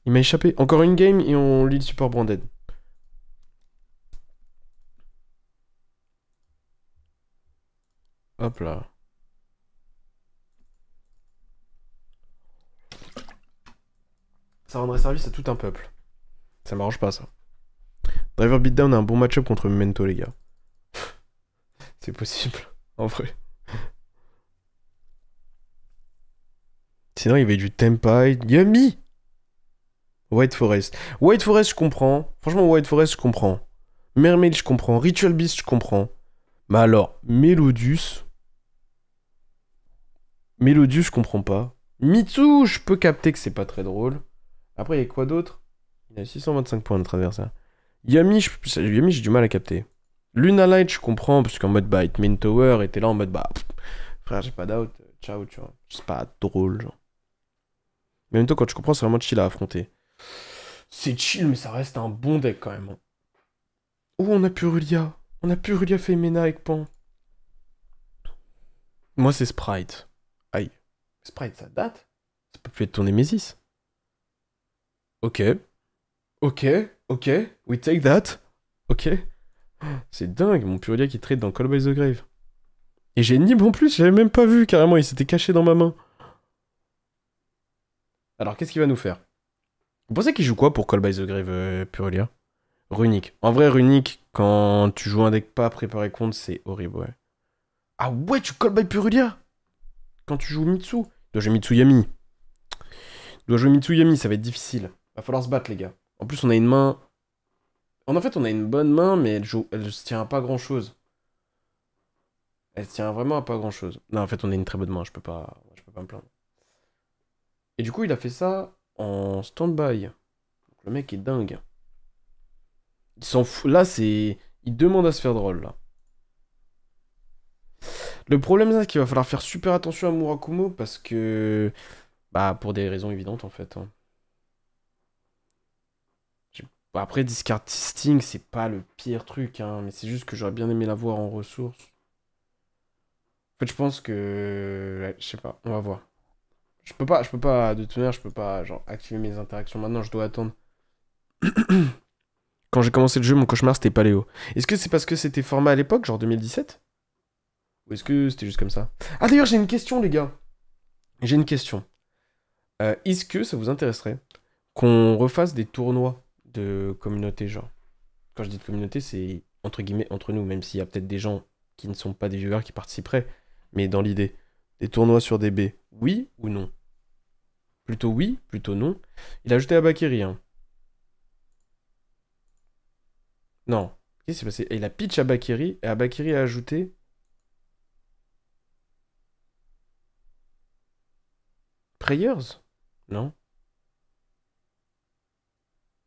Il m'a échappé. Encore une game et on lit le support branded. Hop là. Ça rendrait service à tout un peuple. Ça m'arrange pas, ça. Driver Beatdown a un bon match-up contre Memento, les gars. C'est possible, en vrai. Sinon, il y avait du Tempide. Yummy! White Forest. White Forest, je comprends. Franchement, White Forest, je comprends. Mermaid, je comprends. Ritual Beast, je comprends. Mais alors, Melodius... Melodius, je comprends pas. Mitsu, je peux capter que c'est pas très drôle. Après, il y a quoi d'autre? Il a 625 points notre adversaire. Yami, j'ai du mal à capter. Luna Light, je comprends, parce qu'en mode bah, Hitman Tower était là en mode bah, frère, j'ai pas d'out, ciao, tu vois. C'est pas drôle, genre. Mais en même temps, quand tu comprends, c'est vraiment chill à affronter. C'est chill, mais ça reste un bon deck quand même. Oh, on a Purulia. On a Purulia Femina avec Pan. Moi, c'est Sprite. Aïe. Sprite, ça date? Ça peut plus être ton Nemesis. Ok. Ok. Ok. We take that. Ok. C'est dingue, mon Purulia qui trade dans Call by the Grave. Et j'ai Nib en plus, j'avais même pas vu carrément, il s'était caché dans ma main. Alors, qu'est-ce qu'il va nous faire? Vous pensez qu'il joue quoi pour Call by the Grave, Purulia? Runic. En vrai, Runic, quand tu joues un deck pas préparé contre, c'est horrible, ouais. Ah ouais, tu Call by Purulia? Quand tu joues Mitsu? Tu dois jouer Mitsuyami. Tu dois jouer Mitsuyami, ça va être difficile. Va falloir se battre, les gars. En plus, on a une main... En fait, on a une bonne main, mais elle se tient à pas grand-chose. Elle se tient vraiment à pas grand-chose. Non, en fait, on a une très bonne main, je peux pas me plaindre. Et du coup, il a fait ça en stand-by. Donc, le mec est dingue. Il s'en fout. Là, c'est... Il demande à se faire drôle, là. Le problème, c'est qu'il va falloir faire super attention à Murakumo, parce que... Bah, pour des raisons évidentes, en fait. Hein. Bon, après, discard Sting, c'est pas le pire truc, hein, mais c'est juste que j'aurais bien aimé l'avoir en ressources. En fait, je pense que... Ouais, je sais pas, on va voir. Je peux pas, de toute manière, je peux pas, genre, activer mes interactions maintenant, je dois attendre. Quand j'ai commencé le jeu, mon cauchemar, c'était Paléo. Est-ce que c'est parce que c'était format à l'époque, genre 2017? Ou est-ce que c'était juste comme ça? Ah, d'ailleurs, j'ai une question, les gars. J'ai une question. Est-ce que ça vous intéresserait qu'on refasse des tournois de communauté, genre? Quand je dis de communauté, c'est entre guillemets entre nous, même s'il y a peut-être des gens qui ne sont pas des viewers qui participeraient. Mais dans l'idée, des tournois sur DB, oui ou non? Plutôt oui, plutôt non. Il a ajouté Abakiri, hein. Non. Qu'est-ce qui s'est passé? Il a pitch Abakiri, et Abakiri a ajouté... Prayers? Non.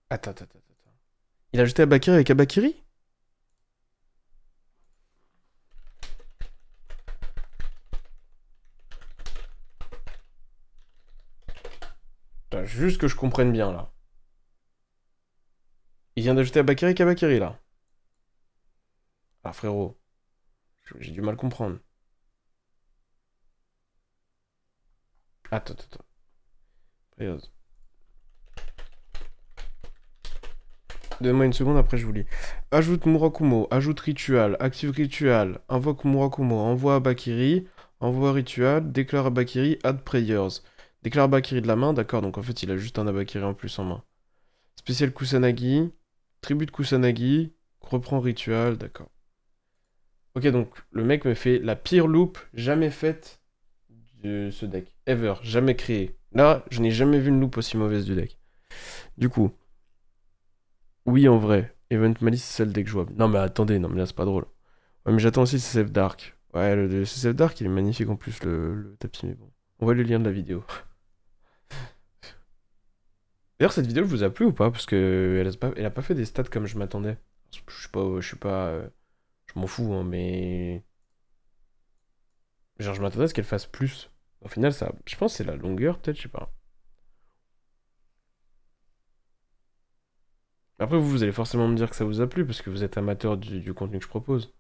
Attends. Il a ajouté Abakiri avec Abakiri? Attends, juste que je comprenne bien, là. Il vient d'ajouter Abakiri avec Abakiri, là. Ah, frérot. J'ai du mal à comprendre. Attends. Prayers. Donnez-moi une seconde, après je vous lis. Ajoute Murakumo, ajoute Ritual, active Ritual, invoque Murakumo, envoie Abakiri, envoie Ritual, déclare Abakiri, add Prayers. Déclare Abakiri de la main, d'accord, donc en fait il a juste un Abakiri en plus en main. Spécial Kusanagi, tribut de Kusanagi, reprend Ritual, d'accord. Ok, donc le mec me fait la pire loop jamais faite de ce deck. Ever, jamais créé. Là, je n'ai jamais vu une loop aussi mauvaise du deck. Du coup... Oui, en vrai. Event Malice, c'est le deck jouable. Non, mais attendez, non, mais là, c'est pas drôle. Ouais, mais j'attends aussi CSF Dark. Ouais, le de CSF Dark, il est magnifique en plus, le tapis, mais bon. On voit le lien de la vidéo. D'ailleurs, cette vidéo vous a plu ou pas? Parce que elle a pas fait des stats comme je m'attendais. Je suis pas, je m'en fous, hein, mais genre je m'attendais à ce qu'elle fasse plus. Au final, ça, je pense que c'est la longueur, peut-être, je sais pas. Après, vous allez forcément me dire que ça vous a plu parce que vous êtes amateur du contenu que je propose.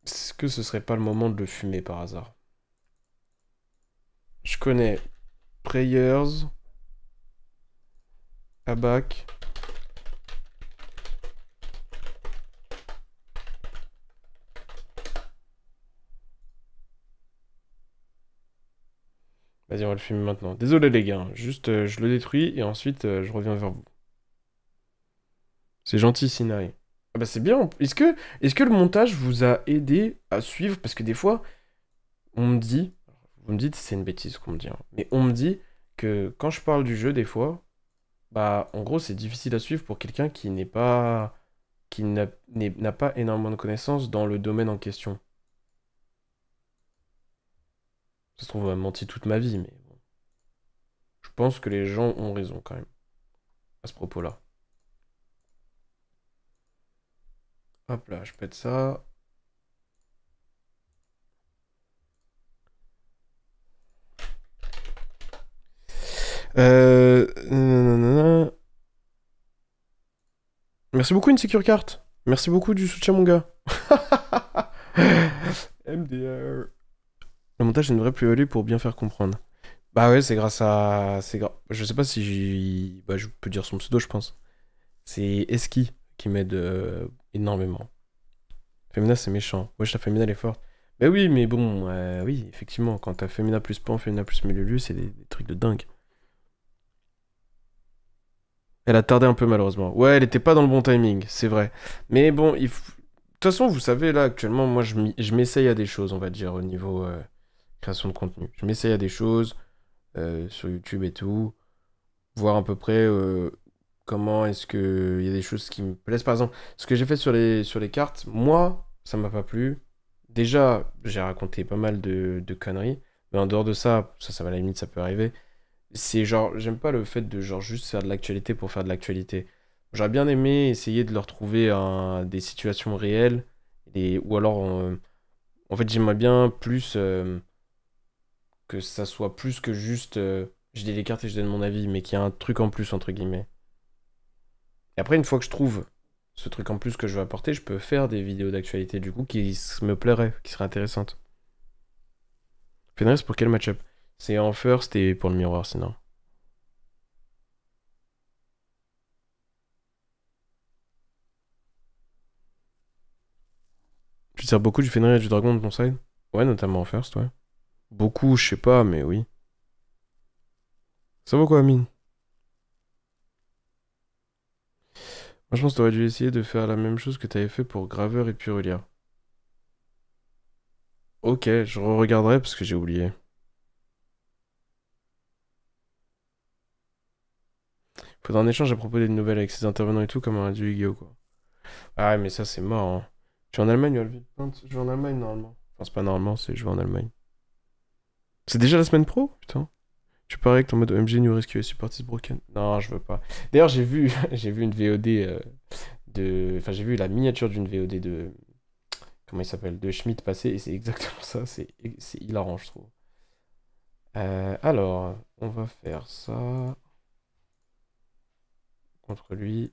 Est-ce que ce serait pas le moment de le fumer par hasard? Je connais Prayers, Abac. Vas-y, on va le fumer maintenant. Désolé les gars, hein. Juste je le détruis et ensuite je reviens vers vous. C'est gentil, Sinaï. Ah bah c'est bien. Est-ce que le montage vous a aidé à suivre? Parce que des fois, on me dit, vous me dites c'est une bêtise qu'on me dit, hein, mais on me dit que quand je parle du jeu, des fois, bah en gros c'est difficile à suivre pour quelqu'un qui n'est pas, n'a pas énormément de connaissances dans le domaine en question. Ça se trouve, on m'a menti toute ma vie, mais bon. Je pense que les gens ont raison quand même à ce propos-là. Hop là, je pète ça. Nanana. Merci beaucoup, une secure carte. Merci beaucoup du soutien, mon gars. MDR. Le montage est une vraie plus-value pour bien faire comprendre. Bah ouais, c'est grâce à... Je sais pas si bah, je peux dire son pseudo, je pense. C'est Eski qui m'aide énormément. Femina, c'est méchant. Wesh, la Femina, elle est forte. Bah oui, mais bon, oui, effectivement, quand t'as Femina plus Pan, Femina plus Melulu, c'est des trucs de dingue. Elle a tardé un peu, malheureusement. Ouais, elle était pas dans le bon timing, c'est vrai. Mais bon, de toute façon, vous savez, là, actuellement, moi, je m'essaye à des choses, on va dire, au niveau création de contenu. Je m'essaye à des choses sur YouTube et tout. Voir à peu près comment est-ce que il y a des choses qui me plaisent. Par exemple, ce que j'ai fait sur les cartes, moi, ça m'a pas plu. Déjà, j'ai raconté pas mal de conneries. Mais en dehors de ça, ça va à la limite, ça peut arriver. C'est genre, j'aime pas le fait de genre juste faire de l'actualité pour faire de l'actualité. J'aurais bien aimé essayer de leur trouver des situations réelles. Ou alors, en fait, j'aimerais bien plus que ça soit plus que juste je dis les cartes et je donne mon avis, mais qu'il y a un truc en plus, entre guillemets. Et après, une fois que je trouve ce truc en plus que je veux apporter, je peux faire des vidéos d'actualité du coup me plairaient, qui seraient intéressantes. Fenris pour quel match-up? C'est en first et pour le miroir sinon. Tu tires beaucoup du Fenris et du Dragon de ton side? Ouais, notamment en first, ouais. Beaucoup, je sais pas, mais oui. Ça vaut quoi, Amine? Moi, je pense que t'aurais dû essayer de faire la même chose que t'avais fait pour Graveur et Pyrrhulia. Ok, je re-regarderai parce que j'ai oublié. Faudra un échange à propos des nouvelles avec ses intervenants et tout, comme un du Yu-Gi-Oh! Quoi. Ah, ouais, mais ça, c'est mort, hein. Je suis en Allemagne, Alvin. Je vais en Allemagne, normalement. Enfin, c'est pas normalement, c'est je vais en Allemagne. C'est déjà la semaine pro? Putain. Tu parais avec ton mode OMG New Rescue Support is broken. Non, je veux pas. D'ailleurs, j'ai vu, j'ai vu une VOD de. Enfin, j'ai vu la miniature d'une VOD de. Comment il s'appelle? De Schmidt passer, et c'est exactement ça. C'est hilarant, je trouve. Alors, on va faire ça. Contre lui.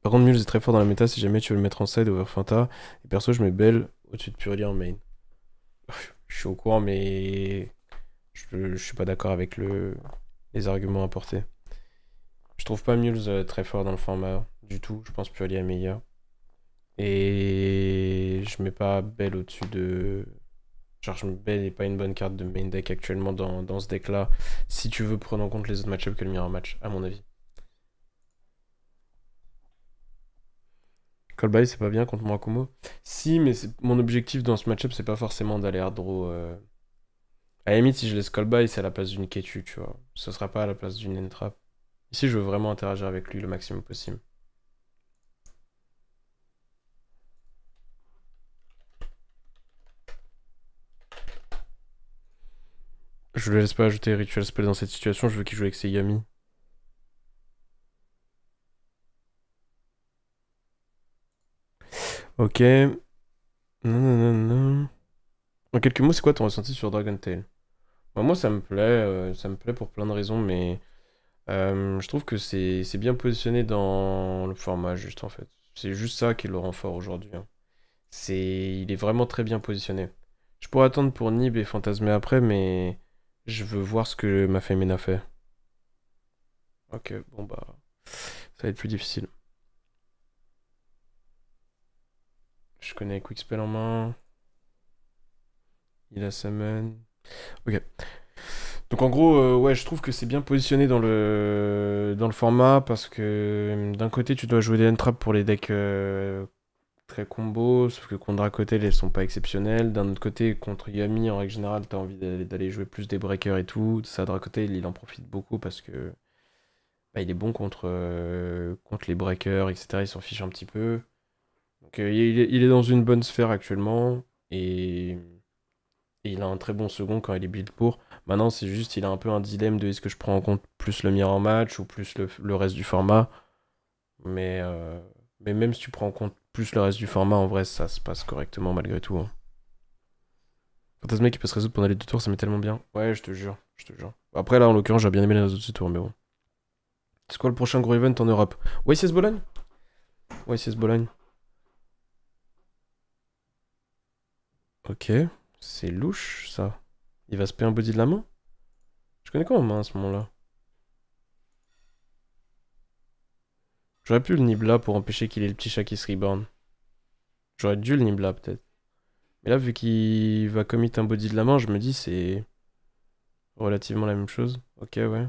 Par contre, Mules est très fort dans la méta si jamais tu veux le mettre en side over Fanta. Et perso, je mets Belle au-dessus de Purlia en main. Je suis au courant, mais je suis pas d'accord avec les arguments apportés. Je trouve pas Mules très fort dans le format du tout. Je pense Purlia est meilleur. Et je mets pas Belle au-dessus de. Genre, Belle n'est pas une bonne carte de main deck actuellement dans ce deck-là. Si tu veux prendre en compte les autres match-ups que le mirror match, à mon avis. Callby, c'est pas bien contre moi Kumo. Si, mais mon objectif dans ce match-up, c'est pas forcément d'aller hard draw. À la limite, si je laisse Callby, c'est à la place d'une Ketu, tu vois. Ce sera pas à la place d'une Entrap. Ici, je veux vraiment interagir avec lui le maximum possible. Je le laisse pas ajouter Ritual Spell dans cette situation, je veux qu'il joue avec ses Yami. Ok. Non, non, non, non. En quelques mots, c'est quoi ton ressenti sur Dragon Tail? Bah, moi, ça me plaît pour plein de raisons, mais je trouve que c'est bien positionné dans le format, juste en fait. C'est juste ça qui le rend fort aujourd'hui, hein. Il est vraiment très bien positionné. Je pourrais attendre pour Nib et Fantasmer après, mais je veux voir ce que ma Femina fait. Ok, bon bah, ça va être plus difficile. Je connais Quick Spell en main. Il a Summon. Ok. Donc en gros, ouais, je trouve que c'est bien positionné dans le format parce que d'un côté, tu dois jouer des entraps pour les decks très combo, sauf que contre Dracotel, elles sont pas exceptionnelles. D'un autre côté, contre Yami, en règle générale, t'as envie d'aller jouer plus des breakers et tout. Ça, Dracotel, il en profite beaucoup parce que bah, il est bon contre les breakers, etc. Il s'en fiche un petit peu. Donc il est dans une bonne sphère actuellement et il a un très bon second quand il est build pour. Maintenant, c'est juste, il a un peu un dilemme de est-ce que je prends en compte plus le mirror match ou plus le reste du format. Mais, euh, mais même si tu prends en compte plus le reste du format, en vrai, ça se passe correctement malgré tout, hein. Fantasma qui peut se résoudre pendant les deux tours, ça met tellement bien. Ouais, je te jure, je te jure. Après, là, en l'occurrence, j'ai bien aimé les réseaux de ce tour, mais bon. C'est quoi le prochain gros event en Europe? YCS Bologne? YCS Bologne. Ok, c'est louche, ça. Il va se payer un body de la main? Je connais quoi en main à ce moment-là? J'aurais pu le Nibla pour empêcher qu'il ait le petit chat qui se reborn. J'aurais dû le Nibla peut-être. Mais là, vu qu'il va commit un body de la main, je me dis c'est relativement la même chose. Ok, ouais.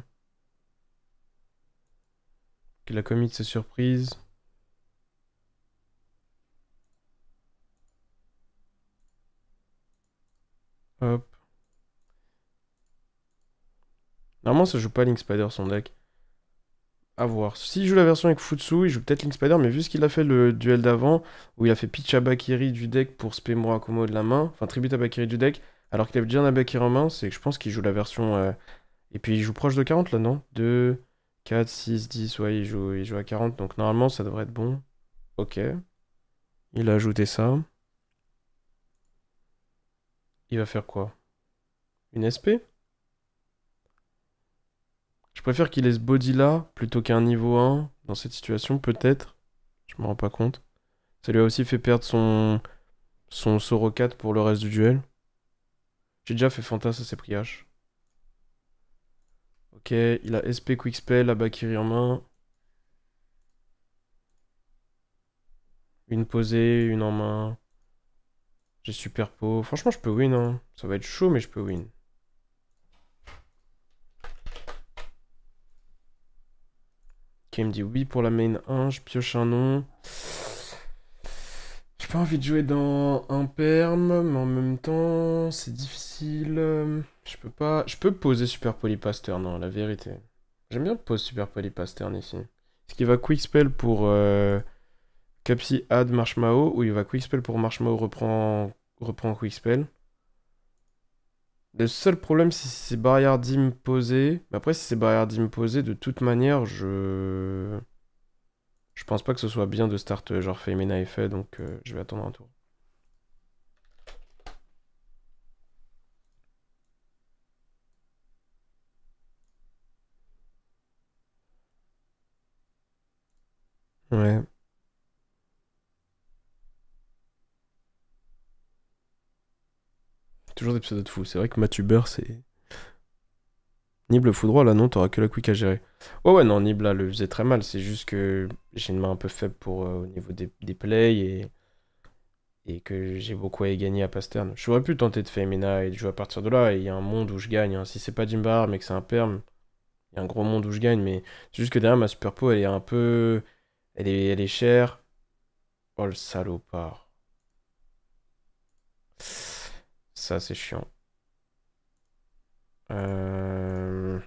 Qu'il a commit ses surprises. Hop. Normalement, ça joue pas Link Spider son deck. À voir. S'il joue la version avec Futsu, il joue peut-être Link Spider, mais vu ce qu'il a fait le duel d'avant, où il a fait pitch Abakiri du deck pour spé Murakumo de la main, enfin tribute Abakiri du deck, alors qu'il avait déjà un Abakiri en main, c'est que je pense qu'il joue la version. Et puis il joue proche de 40 là, non? 2, 4, 6, 10, ouais, il joue à 40, donc normalement ça devrait être bon. Ok. Il a ajouté ça. Il va faire quoi? Une SP? Je préfère qu'il ait ce body là plutôt qu'un niveau 1 dans cette situation, peut-être. Je me rends pas compte. Ça lui a aussi fait perdre son Soro 4 pour le reste du duel. J'ai déjà fait Fantas à ses priages. Ok, il a SP Quick Spell, Abakiri en main. Une posée, une en main. J'ai Super Po. Franchement, je peux win, hein. Ça va être chaud, mais je peux win. Ok, il me dit oui pour la main 1. Je pioche un nom. J'ai pas envie de jouer dans un perm, mais en même temps, c'est difficile. Je peux pas. Je peux poser Super Polypaster, non, la vérité. J'aime bien poser Super Polypaster ici. Est-ce qu'il va Quick Spell pour Capsi add Marshmallow ou il va Quick Spell pour Marshmallow reprend Quick Spell? Le seul problème, c'est si c'est barrière d'imposer. Mais après, si c'est barrière d'imposer, de toute manière, je pense pas que ce soit bien de start genre Femina et fait, donc je vais attendre un tour. Ouais. Toujours des pseudos de fou. C'est vrai que Matuber, c'est. Nib le foudroie, là, non, t'auras que la quick à gérer. Ouais, ouais, non, Nib, là, le faisait très mal. C'est juste que j'ai une main un peu faible au niveau des plays et que j'ai beaucoup à y gagner à Pastern. J'aurais pu tenter de Femina et de jouer à partir de là. Et il y a un monde où je gagne, hein. Si c'est pas Jimbar, mais que c'est un perm, il y a un gros monde où je gagne. Mais c'est juste que derrière, ma Super Po, elle est un peu. Elle est chère. Oh, le salopard. Ça, c'est chiant. Euh...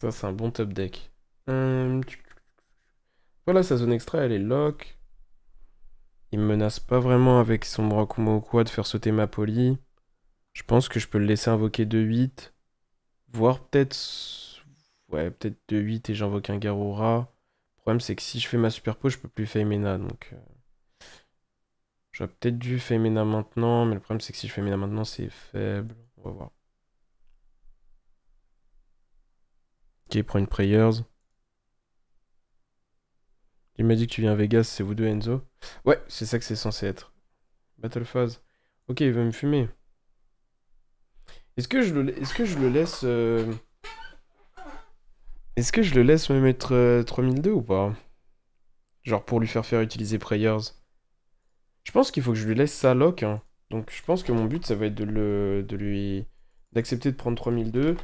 Ça, c'est un bon top deck. Voilà, sa zone extra, elle est lock. Il me menace pas vraiment avec son Murakumo ou quoi de faire sauter ma poly. Je pense que je peux le laisser invoquer 2-8. Voire peut-être... Ouais, peut-être 2-8 et j'invoque un Garura. Le problème, c'est que si je fais ma super pose, je peux plus Femina, donc... J'aurais peut-être dû Femina maintenant, mais le problème, c'est que si je Femina maintenant, c'est faible. On va voir. Ok, il prend une Prayers. Il m'a dit que tu viens à Vegas, c'est vous deux, Enzo. Ouais, c'est ça que c'est censé être. Battle phase. Ok, il veut me fumer. Est-ce que je le laisse... Est-ce que je le laisse me mettre 3002 ou pas? Genre pour lui faire utiliser Prayers. Je pense qu'il faut que je lui laisse sa lock, hein. Donc je pense que mon but, ça va être d'accepter de prendre 3002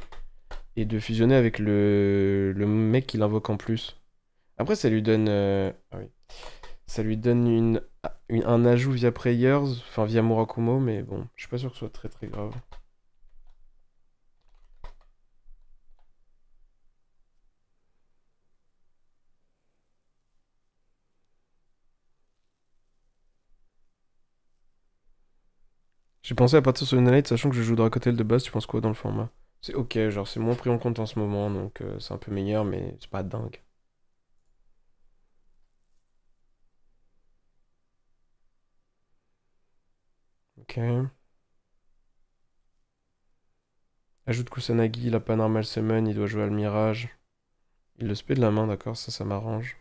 et de fusionner avec le mec qui l'invoque en plus. Après, ça lui donne... Ah oui. Ça lui donne un ajout via Prayers, enfin via Murakumo, mais bon, je suis pas sûr que ce soit très très grave. J'ai pensé à partir sur une night, sachant que je joue Dracotel de base, tu penses quoi dans le format? C'est ok, genre c'est moins pris en compte en ce moment, donc c'est un peu meilleur, mais c'est pas dingue. Ok. Ajoute Kusanagi, il a pas normal summon, il doit jouer à le mirage. Il le spé de la main, d'accord, ça m'arrange.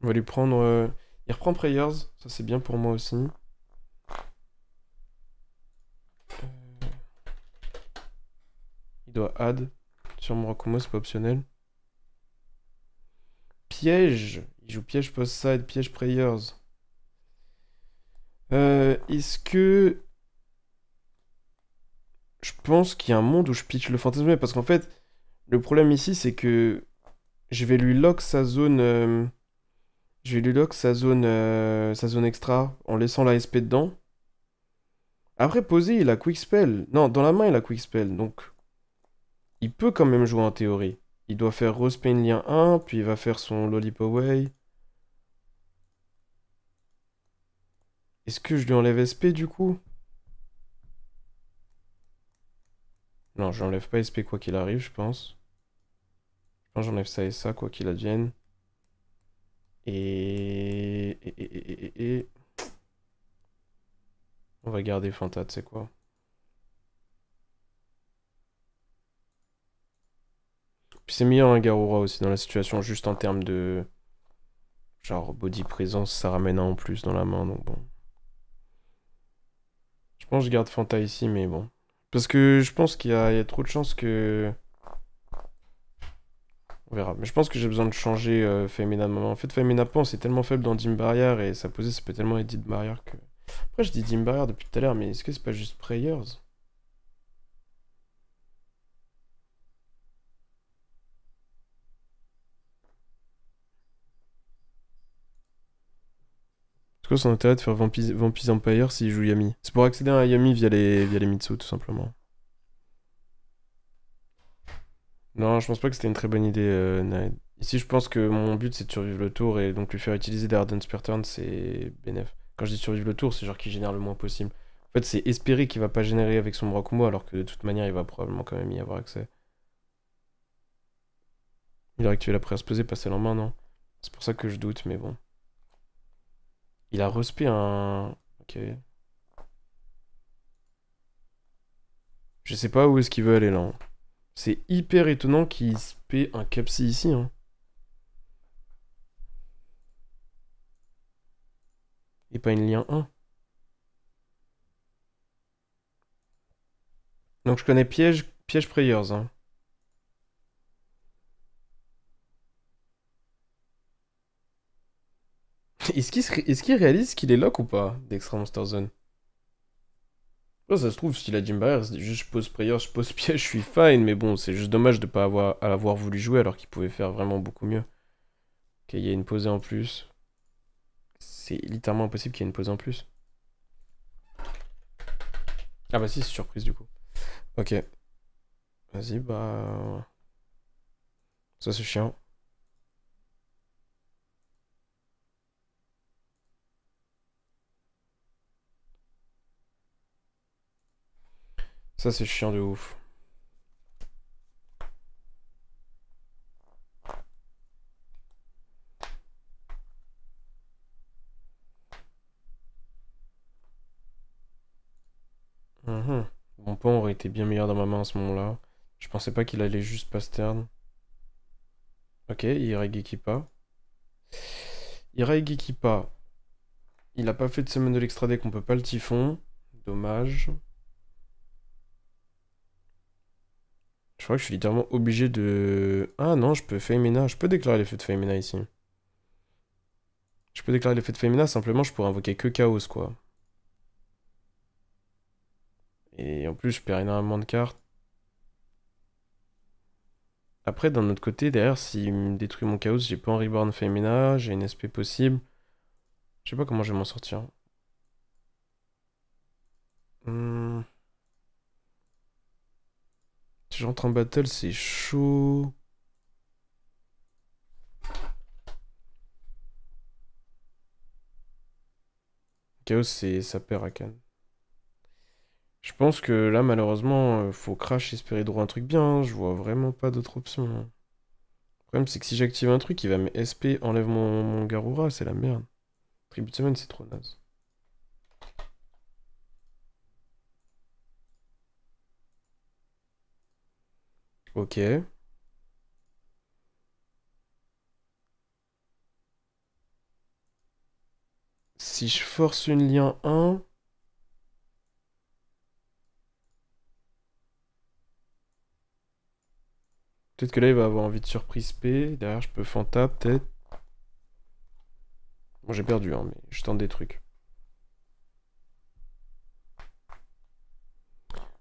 On va lui prendre... Il reprend Prayers, ça c'est bien pour moi aussi. Il doit add. Sur Murakumo, c'est pas optionnel. Piège. Il joue piège post-side, piège Prayers. Est-ce que... Je pense qu'il y a un monde où je pitch le fantasme, parce qu'en fait, le problème ici, c'est que je vais lui lock sa zone... Je vais lui lock sa zone extra en laissant la SP dedans. Après, posé, il a Quick Spell. Non, dans la main, il a Quick Spell. Donc, il peut quand même jouer en théorie. Il doit faire Rose Pain lien 1, puis il va faire son Lollipop Away. Est-ce que je lui enlève SP du coup? Non, je n'enlève pas SP quoi qu'il arrive, je pense. Je pense que j'enlève ça et ça, quoi qu'il advienne. Et... On va garder Fanta, tu sais quoi. Puis c'est meilleur un Garura aussi dans la situation, juste en termes de... Genre, body présence, ça ramène un en plus dans la main, donc bon. Je pense que je garde Fanta ici, mais bon. Parce que je pense il y a trop de chances que... On verra. Mais je pense que j'ai besoin de changer Femina moment. En fait, Femina Pan, c'est tellement faible dans Dim Barrier et sa posée, ça peut tellement être Dim Barrier que... Après, je dis Dim Barrier depuis tout à l'heure, mais est-ce que c'est pas juste Prayers? C'est quoi son intérêt de faire Vampire Empire s'il joue Yami? C'est pour accéder à Yami via les Mitsu, tout simplement. Non, je pense pas que c'était une très bonne idée, Naed. Ici, je pense que mon but, c'est de survivre le tour et donc lui faire utiliser des Ardent Pattern, c'est bénef. Quand je dis survivre le tour, c'est genre qu'il génère le moins possible. En fait, c'est espérer qu'il va pas générer avec son Murakumo, alors que de toute manière, il va probablement quand même y avoir accès. Il a activé la prière se poser, passer en main, non? C'est pour ça que je doute, mais bon. Il a respect un... Ok. Je sais pas où est-ce qu'il veut aller, là, hein. C'est hyper étonnant qu'il spé un Capsi ici, hein. Et pas une lien 1. Donc je connais piège Prayers, hein. Est-ce qu'il réalise qu'il est lock ou pas d'Extra Monster Zone? Là, ça se trouve, s'il a Jim Barrier, c'est juste je pose Prayer, je pose piège, je suis fine, mais bon, c'est juste dommage de pas avoir voulu jouer alors qu'il pouvait faire vraiment beaucoup mieux. Ok, il y a une posée en plus. C'est littéralement impossible qu'il y ait une posée en plus. Ah bah si, c'est surprise du coup. Ok. Vas-y, bah... Ça c'est chiant. Ça c'est chiant de ouf. Mhm. Mon pawn aurait été bien meilleur dans ma main à ce moment-là. Je pensais pas qu'il allait juste pass turn. Ok, Iregekipa. Iregekipa. Il a pas fait de semaine de l'extra deck, on peut pas le typhon. Dommage. Je crois que je suis littéralement obligé de... Ah non, je peux Femina. Je peux déclarer l'effet de Femina ici. Je peux déclarer l'effet de Femina, simplement je pourrais invoquer que Chaos, quoi. Et en plus, je perds énormément de cartes. Après, d'un autre côté, derrière, s'il me détruit mon Chaos, j'ai pas un Reborn Femina, j'ai une SP possible. Je sais pas comment je vais m'en sortir. Hmm. Si j'entre en battle, c'est chaud. Chaos, c'est ça perd à Cannes. Je pense que là, malheureusement, faut crash, espérer droit un truc bien, hein. Je vois vraiment pas d'autre option, hein. Le problème, c'est que si j'active un truc, il va me SP, enlève mon Garura, c'est la merde. Tribut de semaine, c'est trop naze. Ok. Si je force une lien 1... Peut-être que là, il va avoir envie de surprise P. Derrière, je peux Fanta, peut-être. Bon, j'ai perdu, hein, mais je tente des trucs.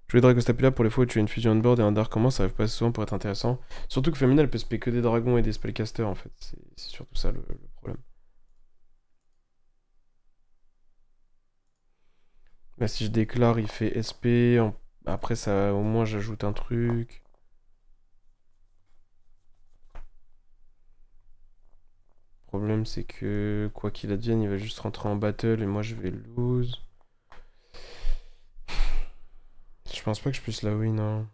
Jouer Dragostapula pour les fois où tu as une fusion on-board et un Dark comment ça arrive pas souvent pour être intéressant. Surtout que Femina, elle peut spé que des dragons et des spellcasters, en fait. C'est surtout ça le problème. Là, si je déclare, il fait SP. Après, ça, au moins, j'ajoute un truc. Le problème, c'est que quoi qu'il advienne, il va juste rentrer en battle et moi, je vais lose. Je pense pas que je puisse la win, hein.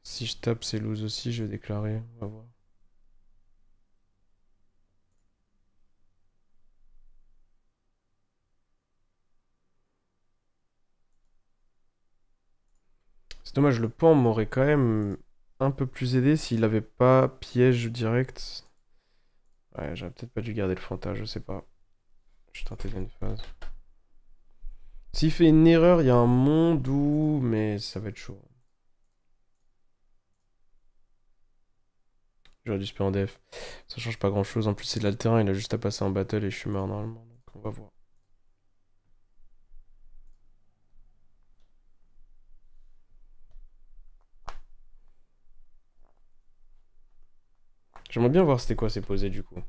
Si je tape, c'est lose aussi, je vais déclarer. On va voir. C'est dommage, le pan m'aurait quand même un peu plus aidé s'il avait pas piège direct. Ouais, j'aurais peut-être pas dû garder le Fanta, je sais pas. Je tentais une phase. S'il fait une erreur, il y a un monde où... Mais ça va être chaud. J'aurais dû spé en def. Ça change pas grand-chose. En plus, c'est de l'alterrain, il a juste à passer en battle et je suis mort normalement. Donc on va voir. J'aimerais bien voir c'était quoi ses posés du coup.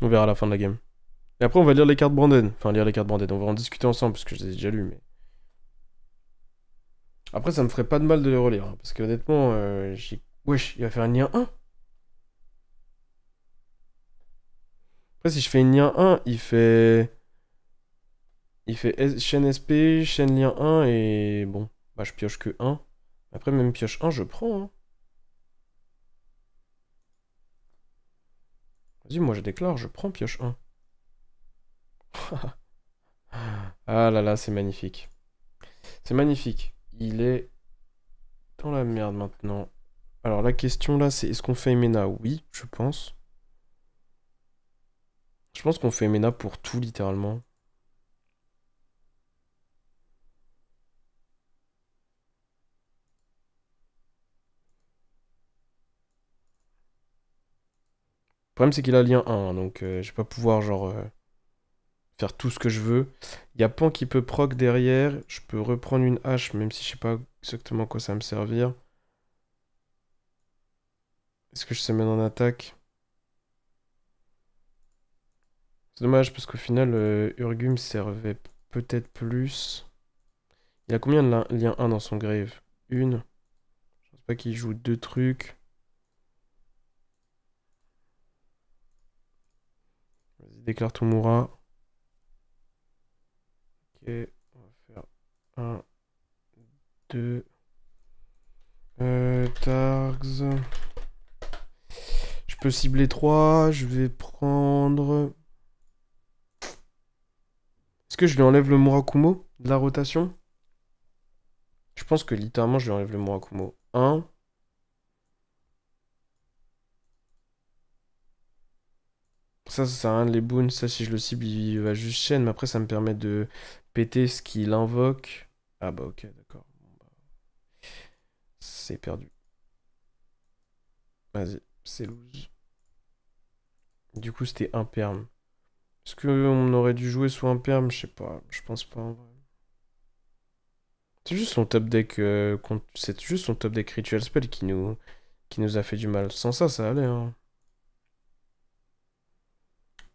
On verra à la fin de la game. Et après, on va lire les cartes Branded. Enfin, lire les cartes Branded. On va en discuter ensemble parce que je les ai déjà lues. Mais... Après, ça me ferait pas de mal de les relire, hein, parce que honnêtement, wesh, il va faire une lien 1. Après, si je fais une lien 1, il fait. Il fait chaîne SP, chaîne lien 1 et. Bon, bah, je pioche que 1. Après, même pioche 1, je prends, hein. Vas-y, moi je déclare, je prends pioche 1. Ah là là, c'est magnifique. C'est magnifique. Il est dans la merde maintenant. Alors la question là, c'est est-ce qu'on fait Emena? Oui, je pense. Je pense qu'on fait Emena pour tout littéralement. Le problème c'est qu'il a lien 1, hein, donc je vais pas pouvoir genre faire tout ce que je veux. Il y a Pan qui peut proc derrière. Je peux reprendre une hache, même si je sais pas exactement à quoi ça va me servir. Est-ce que je se mène en attaque? C'est dommage parce qu'au final, Urgum servait peut-être plus. Il a combien de liens 1 dans son grave? Une. Je pense pas qu'il joue deux trucs. Vas-y, déclare Tomura. Ok, on va faire 1, 2. Targs. Je peux cibler 3. Je vais prendre. Est-ce que je lui enlève le Murakumo de la rotation? Je pense que littéralement je lui enlève le Murakumo. 1. Ça sert à rien de les boons. Ça, si je le cible, il va juste chaîne. Mais après, ça me permet de péter ce qu'il invoque. Ah bah ok, d'accord. Bon, bah, c'est perdu. Vas-y, c'est lose. Du coup, c'était un perm. Est-ce qu'on aurait dû jouer sous un perm? Je sais pas. Je pense pas en vrai. C'est juste son top deck. C'est juste son top deck Ritual Spell qui nous a fait du mal. Sans ça, ça allait, hein.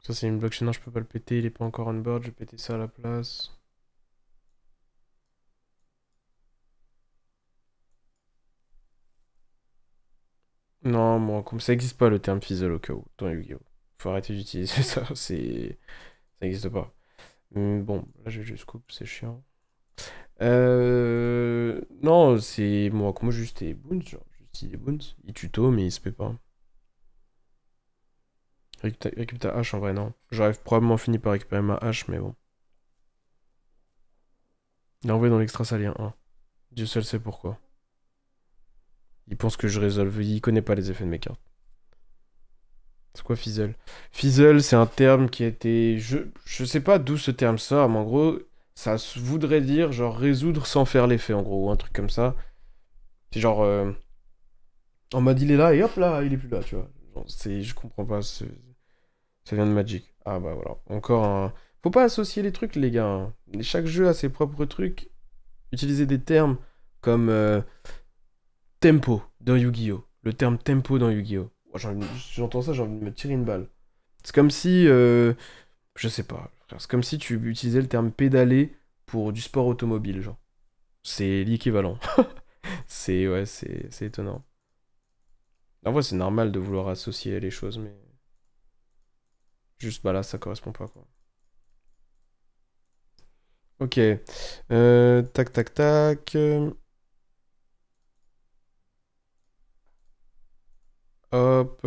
Ça, c'est une blockchain, je peux pas le péter, il est pas encore on board, je vais péter ça à la place. Non, moi, comme ça existe pas le terme fizzle au cas où, dans Yu-Gi-Oh! Faut arrêter d'utiliser ça, ça existe pas. Bon, là j'ai juste coupe, c'est chiant. Non, c'est moi, comment juste des boons, genre, juste il des boons, il tuto, mais il se paie pas. Récupère ta hache en vrai, non. J'aurais probablement fini par récupérer ma hache, mais bon. Il a envoyé dans l'extra salien 1. Dieu seul sait pourquoi. Il pense que je résolve. Il connaît pas les effets de mes cartes. C'est quoi fizzle? Fizzle, c'est un terme qui a été. Je sais pas d'où ce terme sort, mais en gros, ça voudrait dire genre résoudre sans faire l'effet, en gros, ou un truc comme ça. C'est genre. En mode il est là et hop là, il est plus là, tu vois. Genre, je comprends pas. Ça vient de Magic. Ah bah voilà. Encore un. Faut pas associer les trucs, les gars, hein. Chaque jeu a ses propres trucs. Utiliser des termes comme tempo dans Yu-Gi-Oh! Le terme tempo dans Yu-Gi-Oh! J'entends ça, j'ai envie de me tirer une balle. C'est comme si, je sais pas, frère, c'est comme si tu utilisais le terme pédaler pour du sport automobile, genre. C'est l'équivalent. Ouais, c'est étonnant. En vrai, c'est normal de vouloir associer les choses, mais juste, bah là, ça correspond pas, quoi. Ok. Tac, tac, tac. Hop.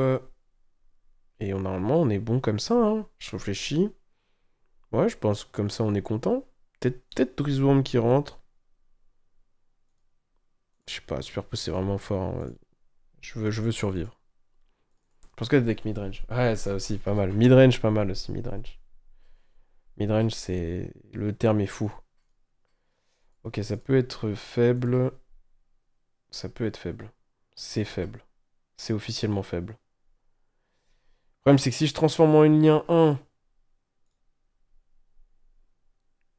Et normalement, on est bon comme ça, hein. Je réfléchis. Ouais, je pense que comme ça, on est content. Peut-être Drizzworm qui rentre. Je sais pas, Super Pouce, c'est vraiment fort, hein. Je veux survivre. Je pense que deck midrange. Ouais, ça aussi, pas mal. Midrange, pas mal aussi, midrange. Midrange, c'est... Le terme est fou. Ok, ça peut être faible. Ça peut être faible. C'est faible. C'est officiellement faible. Le problème, c'est que si je transforme en une lien 1,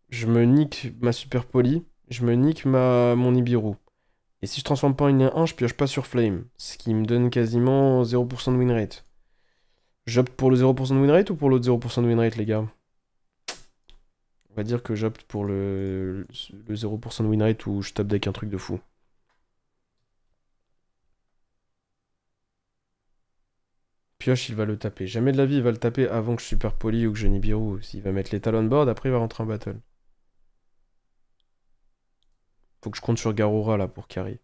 je me nique ma Super Poly, je me nique mon Nibiru. Et si je transforme pas en une lien 1, je pioche pas sur Flame. Ce qui me donne quasiment 0% de win rate. J'opte pour le 0% de win rate ou pour l'autre 0% de win rate, les gars? On va dire que j'opte pour le 0% de win rate où je tape deck un truc de fou. Pioche, il va le taper. Jamais de la vie, il va le taper avant que je Super Poly ou que je Nibiru. S'il va mettre les talons board, après il va rentrer en battle. Faut que je compte sur Garura là pour carry.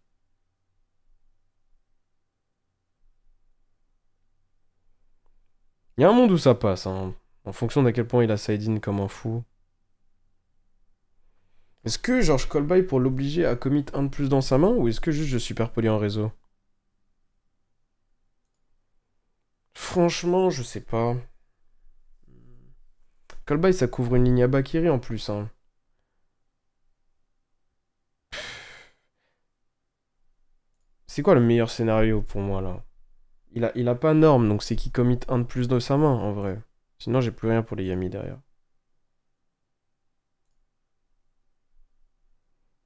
Il y a un monde où ça passe, hein. En fonction d'à quel point il a side-in comme un fou. Est-ce que genre je call by pour l'obliger à commit un de plus dans sa main ou est-ce que juste je Super Poly en réseau? Franchement, je sais pas. Call by ça couvre une ligne à Bakiri en plus, hein. C'est quoi le meilleur scénario pour moi là? Il a pas norme, donc c'est qu'il commit un de plus de sa main en vrai. Sinon j'ai plus rien pour les Yami derrière.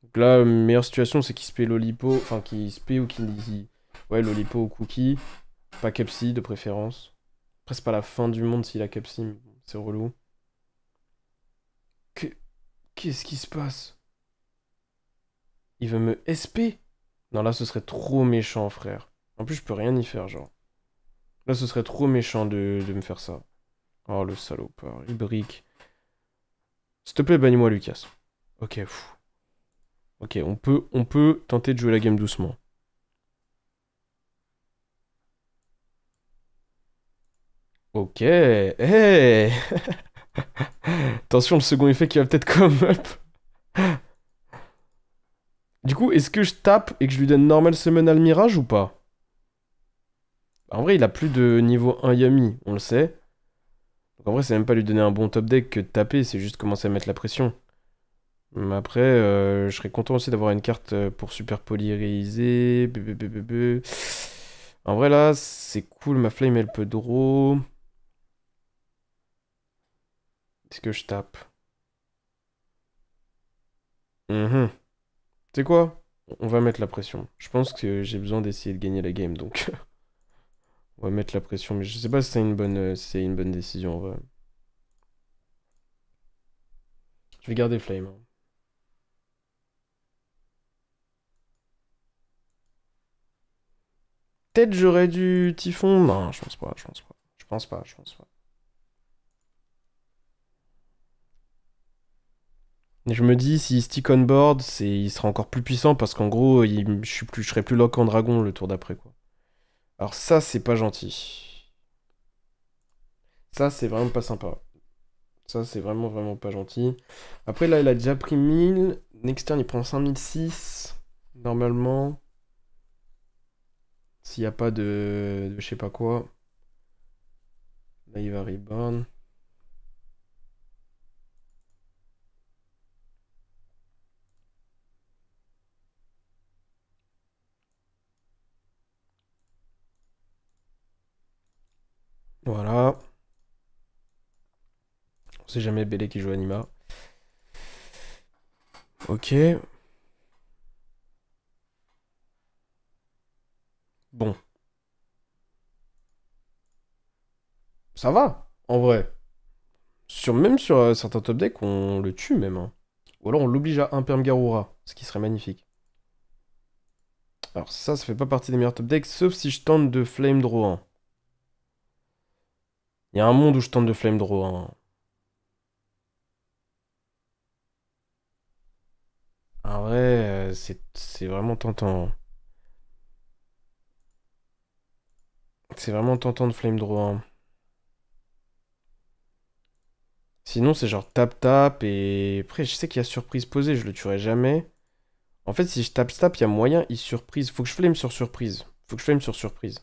Donc là, meilleure situation c'est qu'il se paie Lolipo, enfin qu'il se paie ou qu'il... Ouais, Lolipo ou Cookie. Pas Capsi de préférence. Après c'est pas la fin du monde s'il a Capsi, mais bon, C'est relou. Que... Qu'est-ce qui se passe? Il veut me SP? Non, là, ce serait trop méchant, frère. En plus, je peux rien y faire, genre. Là, ce serait trop méchant de me faire ça. Oh, le salopard. Il brique. S'il te plaît, bannis-moi, Lucas. Ok, pfff. Ok, on peut tenter de jouer la game doucement. Ok. Hey. Attention, le second effet qui va peut-être come up. Du coup, est-ce que je tape et que je lui donne normal summon al mirage ou pas? En vrai, il a plus de niveau 1 Yami, on le sait. Donc en vrai, c'est même pas lui donner un bon top deck que de taper, c'est juste commencer à mettre la pression. Mais après, je serais content aussi d'avoir une carte pour super polariser. En vrai, là, c'est cool. Ma flame, elle peut draw. Est-ce que je tape? Mhm. Tu sais quoi? On va mettre la pression. Je pense que j'ai besoin d'essayer de gagner la game, donc on va mettre la pression. Mais je sais pas si c'est une bonne décision en vrai. Je vais garder flame, hein. Peut-être j'aurais dû typhon. Non, je pense pas, je pense pas. Je pense pas, je pense pas. Et je me dis, s'il stick on board, il sera encore plus puissant parce qu'en gros, je serai plus lock en dragon le tour d'après, quoi. Alors ça, c'est pas gentil. Ça, c'est vraiment pas sympa. Ça, c'est vraiment, vraiment pas gentil. Après, là, il a déjà pris 1000. Next turn, il prend 5006. Normalement. S'il n'y a pas de je sais pas quoi. Là, il va reborn. Voilà. On sait jamais Bélé qui joue Anima. Ok. Bon. Ça va, en vrai. Même sur certains top decks, on le tue même, hein. Ou alors on l'oblige à imperm Garura, ce qui serait magnifique. Alors ça fait pas partie des meilleurs top decks, sauf si je tente de Flame Draw 1. Il y a un monde où je tente de Flame Draw 1. En vrai, c'est vraiment tentant. C'est vraiment tentant de Flame Draw 1. Sinon, c'est genre tap et... Après, je sais qu'il y a surprise posée, je le tuerai jamais. En fait, si je tape, il y a moyen, il surprise. Faut que je flame sur surprise. Faut que je flame sur surprise.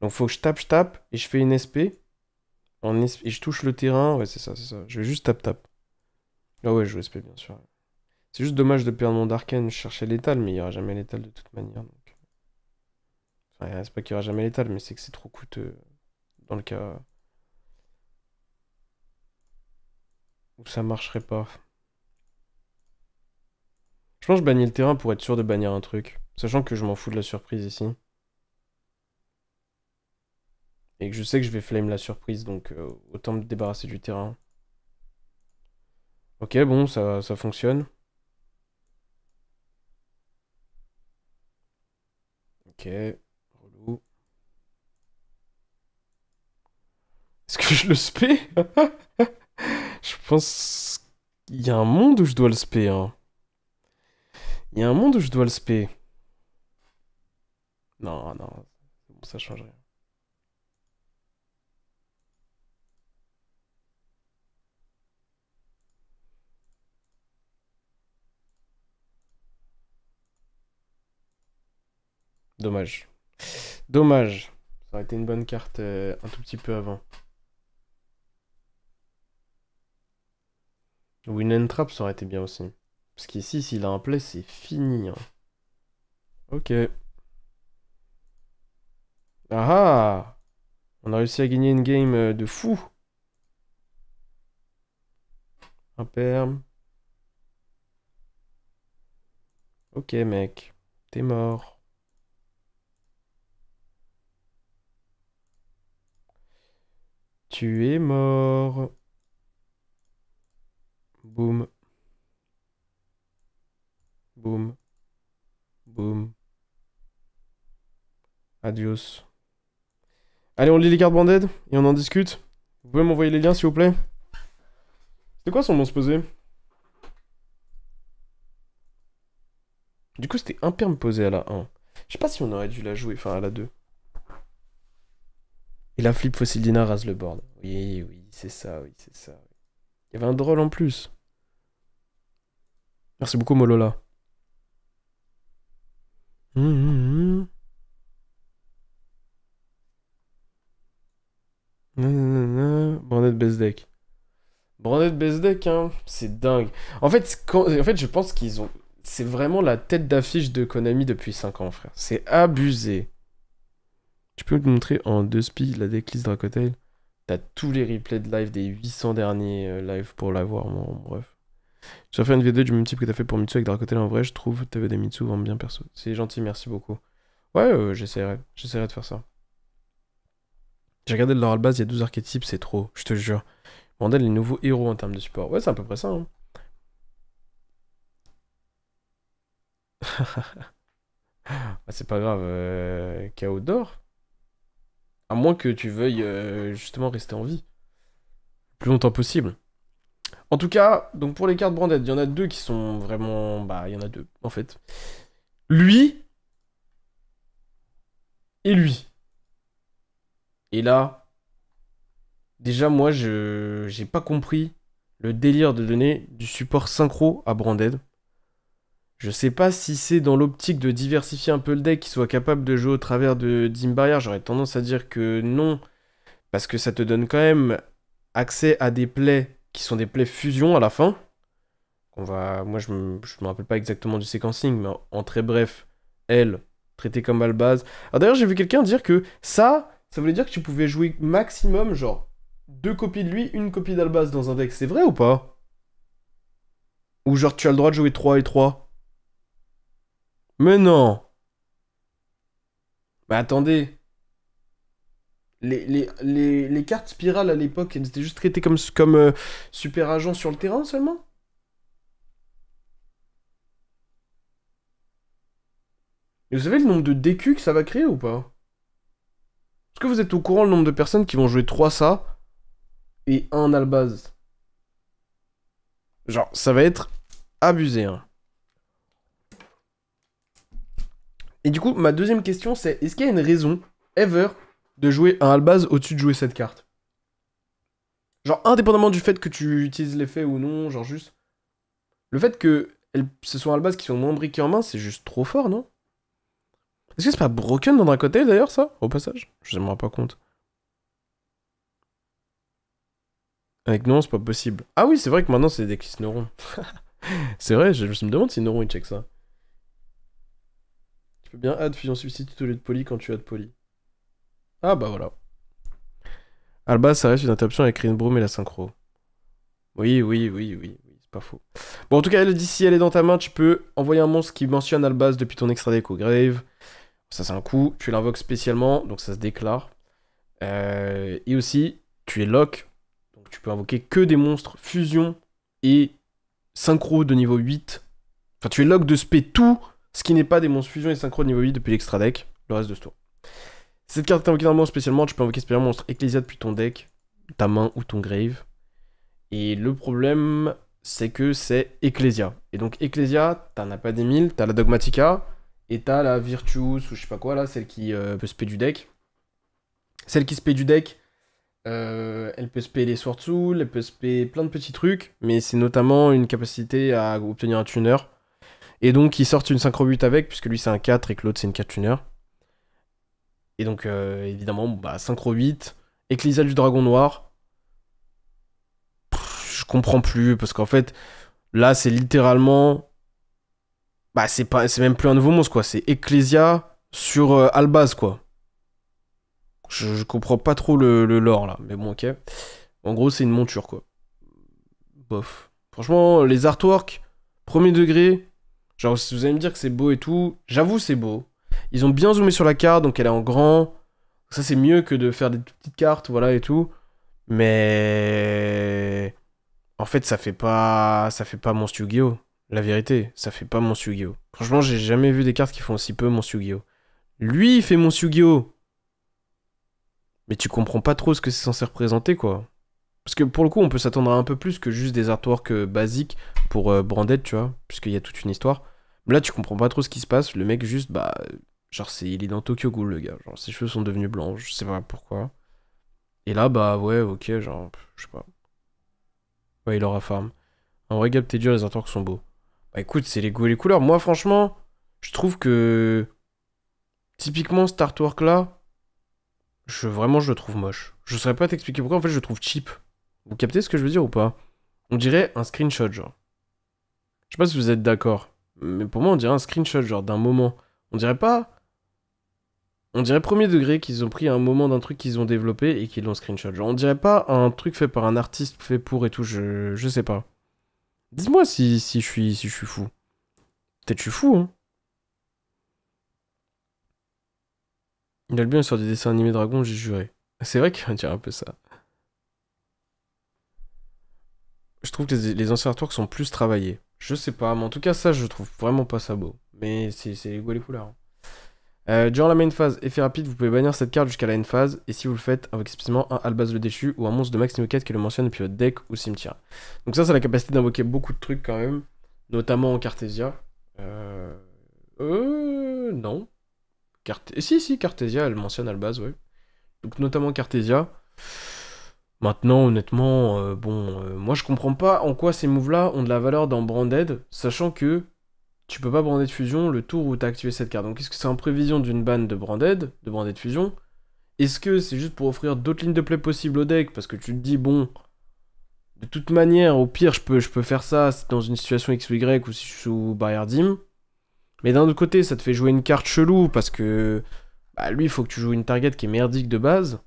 Donc faut que je tape, et je fais une SP. Et je touche le terrain. Ouais, c'est ça, c'est ça. Je vais juste tap. Ah ouais, je joue SP, bien sûr. C'est juste dommage de perdre mon Darken. Je cherchais l'étal, mais il n'y aura jamais l'étal de toute manière. Donc... Enfin, c'est pas qu'il n'y aura jamais l'étal, mais c'est que c'est trop coûteux dans le cas où ça marcherait pas. Je pense que je bannis le terrain pour être sûr de bannir un truc. Sachant que je m'en fous de la surprise ici. Et que je sais que je vais flame la surprise, donc autant me débarrasser du terrain. Ok, bon, ça fonctionne. Ok, relou. Est-ce que je le spé? Je pense qu'il y a un monde où je dois le spé, hein. Il y a un monde où je dois le spé. Non, non, bon, ça change rien. Dommage. Dommage. Ça aurait été une bonne carte un tout petit peu avant. Win and Trap, ça aurait été bien aussi. Parce qu'ici, s'il a un play, c'est fini, hein. Ok. Ah ah! On a réussi à gagner une game de fou. Un perm. Ok, mec. T'es mort. Tu es mort. Boum. Boum. Boum. Adios. Allez, on lit les cartes Branded et on en discute. Vous pouvez m'envoyer les liens, s'il vous plaît? C'est quoi son monstre posé? Du coup, c'était imperme posé à la 1. Je sais pas si on aurait dû la jouer, enfin à la 2. Et la flip Fossildina rase le board. Oui, oui, c'est ça, oui, c'est ça. Il y avait un drôle en plus. Merci beaucoup, Molola. Branded base deck. Branded base deck, hein, c'est dingue. En fait, je pense qu'ils ont... C'est vraiment la tête d'affiche de Konami depuis 5 ans, frère. C'est abusé. Tu peux me montrer en 2 speed la decklist Dracotail? T'as tous les replays de live des 800 derniers live pour l'avoir, bref. Je vais faire une vidéo du même type que t'as fait pour Mitsu avec Dracotail en vrai, je trouve TV des Mitsu vendent bien perso. C'est gentil, merci beaucoup. Ouais, j'essaierai de faire ça. J'ai regardé le Laurel Base, il y a 12 archétypes, c'est trop, je te jure. Branded, les nouveaux héros en termes de support. Ouais, c'est à peu près ça, hein. Ah, c'est pas grave, KO d'or. À moins que tu veuilles justement rester en vie. Le plus longtemps possible. En tout cas, donc pour les cartes Branded, il y en a 2 qui sont vraiment... Bah, il y en a 2, en fait. Lui et lui. Et là, déjà, moi, j'ai pas compris le délire de donner du support synchro à Branded. Je sais pas si c'est dans l'optique de diversifier un peu le deck, qu'il soit capable de jouer au travers de Dim Barrier. J'aurais tendance à dire que non, parce que ça te donne quand même accès à des plays qui sont des plays fusion à la fin. Moi, je me rappelle pas exactement du sequencing, mais en très bref, elle, traitée comme Albaz. Alors d'ailleurs, j'ai vu quelqu'un dire que ça voulait dire que tu pouvais jouer maximum, genre, 2 copies de lui, 1 copie d'Albaz dans un deck. C'est vrai ou pas? Ou genre, tu as le droit de jouer 3 et 3? Mais non! Bah attendez. Les cartes spirales à l'époque, elles étaient juste traitées comme super agents sur le terrain seulement? Et vous savez le nombre de DQ que ça va créer ou pas? Est-ce que vous êtes au courant le nombre de personnes qui vont jouer 3 ça et 1 Albaz? Genre, ça va être abusé, hein. Et du coup, ma deuxième question, c'est est-ce qu'il y a une raison, ever, de jouer un Albaz au-dessus de jouer cette carte? Genre, indépendamment du fait que tu utilises l'effet ou non, genre juste... Le fait que ce soit un Albaz qui sont moins briqués en main, c'est juste trop fort, non? Est-ce que c'est pas broken dans Dracotail d'ailleurs, ça? Au passage? Je me rends pas compte. Avec non, c'est pas possible. Ah oui, c'est vrai que maintenant c'est des clis neuron. C'est vrai, je me demande si Neuron il check ça. Tu peux bien add fusion substitute au lieu de poly quand tu add poly. Ah bah voilà. Alba, ça reste une interruption avec Green Broom et la synchro. Oui, c'est pas faux. Bon, en tout cas, elle dit si elle est dans ta main, tu peux envoyer un monstre qui mentionne Albaz depuis ton extra deck au grave. Ça, c'est un coup. Tu l'invoques spécialement, donc ça se déclare. Et aussi, tu es lock. Donc tu peux invoquer que des monstres fusion et synchro de niveau 8. Enfin, tu es lock de spé tout ce qui n'est pas des monstres fusion et synchro de niveau 8 depuis l'extra deck. Le reste de ce tour. Cette carte est invoquée normalement spécialement, tu peux invoquer spécialement monstre Ecclesia depuis ton deck, ta main ou ton grave. Et le problème, c'est que c'est Ecclesia. Et donc Ecclesia, t'en as pas des mille, t'as la Dogmatica, et t'as la Virtuous, ou je sais pas quoi là, celle qui peut spé du deck. Celle qui spé du deck, elle peut spé les Sword Soul, elle peut spé plein de petits trucs, mais c'est notamment une capacité à obtenir un tuner. Et donc ils sortent une synchro 8 avec, puisque lui c'est un 4 et que l'autre c'est une 4 tuner. Et donc évidemment, bah, synchro 8, Ecclesia du Dragon Noir. Je comprends plus, parce qu'en fait, là c'est littéralement... Bah c'est même plus un nouveau monstre quoi, c'est Ecclesia sur Albaz quoi. Je comprends pas trop le lore là, mais bon ok. En gros c'est une monture quoi. Bof. Franchement, les artworks, premier degré, genre si vous allez me dire que c'est beau et tout, j'avoue c'est beau. Ils ont bien zoomé sur la carte, donc elle est en grand. Ça c'est mieux que de faire des petites cartes, voilà et tout. Mais... En fait, ça fait pas mon Yu-Gi-Oh! La vérité, ça fait pas mon Yu-Gi-Oh! Franchement, j'ai jamais vu des cartes qui font aussi peu mon Yu-Gi-Oh! Lui, il fait mon Yu-Gi-Oh! Mais tu comprends pas trop ce que c'est censé représenter, quoi. Parce que pour le coup, on peut s'attendre à un peu plus que juste des artworks basiques pour Branded, tu vois, puisqu'il y a toute une histoire. Mais là, tu comprends pas trop ce qui se passe. Le mec, juste, bah. Genre, il est dans Tokyo Ghoul, le gars. Genre, ses cheveux sont devenus blancs, je sais pas pourquoi. Et là, bah, ouais, ok, genre, je sais pas. Ouais, il aura farm. En vrai, Gap, t'es dur, les artworks sont beaux. Bah, écoute, c'est les goûts et les couleurs. Moi, franchement, je trouve que. Typiquement, cet artwork-là, vraiment, je le trouve moche. Je saurais pas t'expliquer pourquoi, en fait, je le trouve cheap. Vous captez ce que je veux dire ou pas? On dirait un screenshot, genre. Je sais pas si vous êtes d'accord. Mais pour moi, on dirait un screenshot, genre, d'un moment. On dirait pas. On dirait premier degré qu'ils ont pris un moment d'un truc qu'ils ont développé et qu'ils l'ont screenshot. Genre, on dirait pas un truc fait par un artiste fait pour et tout, je sais pas. Dis-moi si je suis fou. Peut-être je suis fou, hein. Il a le bien sur des dessins animés dragons, j'ai juré. C'est vrai qu'il va dire un peu ça. Je trouve que les anciens artworks sont plus travaillés. Je sais pas, mais en tout cas, ça, je trouve vraiment pas ça beau. Mais c'est les goûts et les couleurs, hein. Durant la main phase, effet rapide, vous pouvez bannir cette carte jusqu'à la end phase, et si vous le faites, invoquez spécialement un Albaz le déchu ou un monstre de max niveau 4 qui le mentionne depuis votre deck ou cimetière. Donc ça a la capacité d'invoquer beaucoup de trucs quand même, notamment en Cartesia. Non. Si, Cartesia, elle mentionne Albaz, ouais. Donc notamment Cartesia. Maintenant, honnêtement, moi je comprends pas en quoi ces moves-là ont de la valeur dans Branded, sachant que tu peux pas brander de fusion le tour où t'as activé cette carte. Donc est-ce que c'est en prévision d'une ban de Branded fusion? Est-ce que c'est juste pour offrir d'autres lignes de play possibles au deck? Parce que tu te dis, bon, de toute manière, au pire, je peux faire ça dans une situation X ou Y ou si je suis sous barrière dim. Mais d'un autre côté, ça te fait jouer une carte chelou parce que bah, lui, il faut que tu joues une target qui est merdique de base.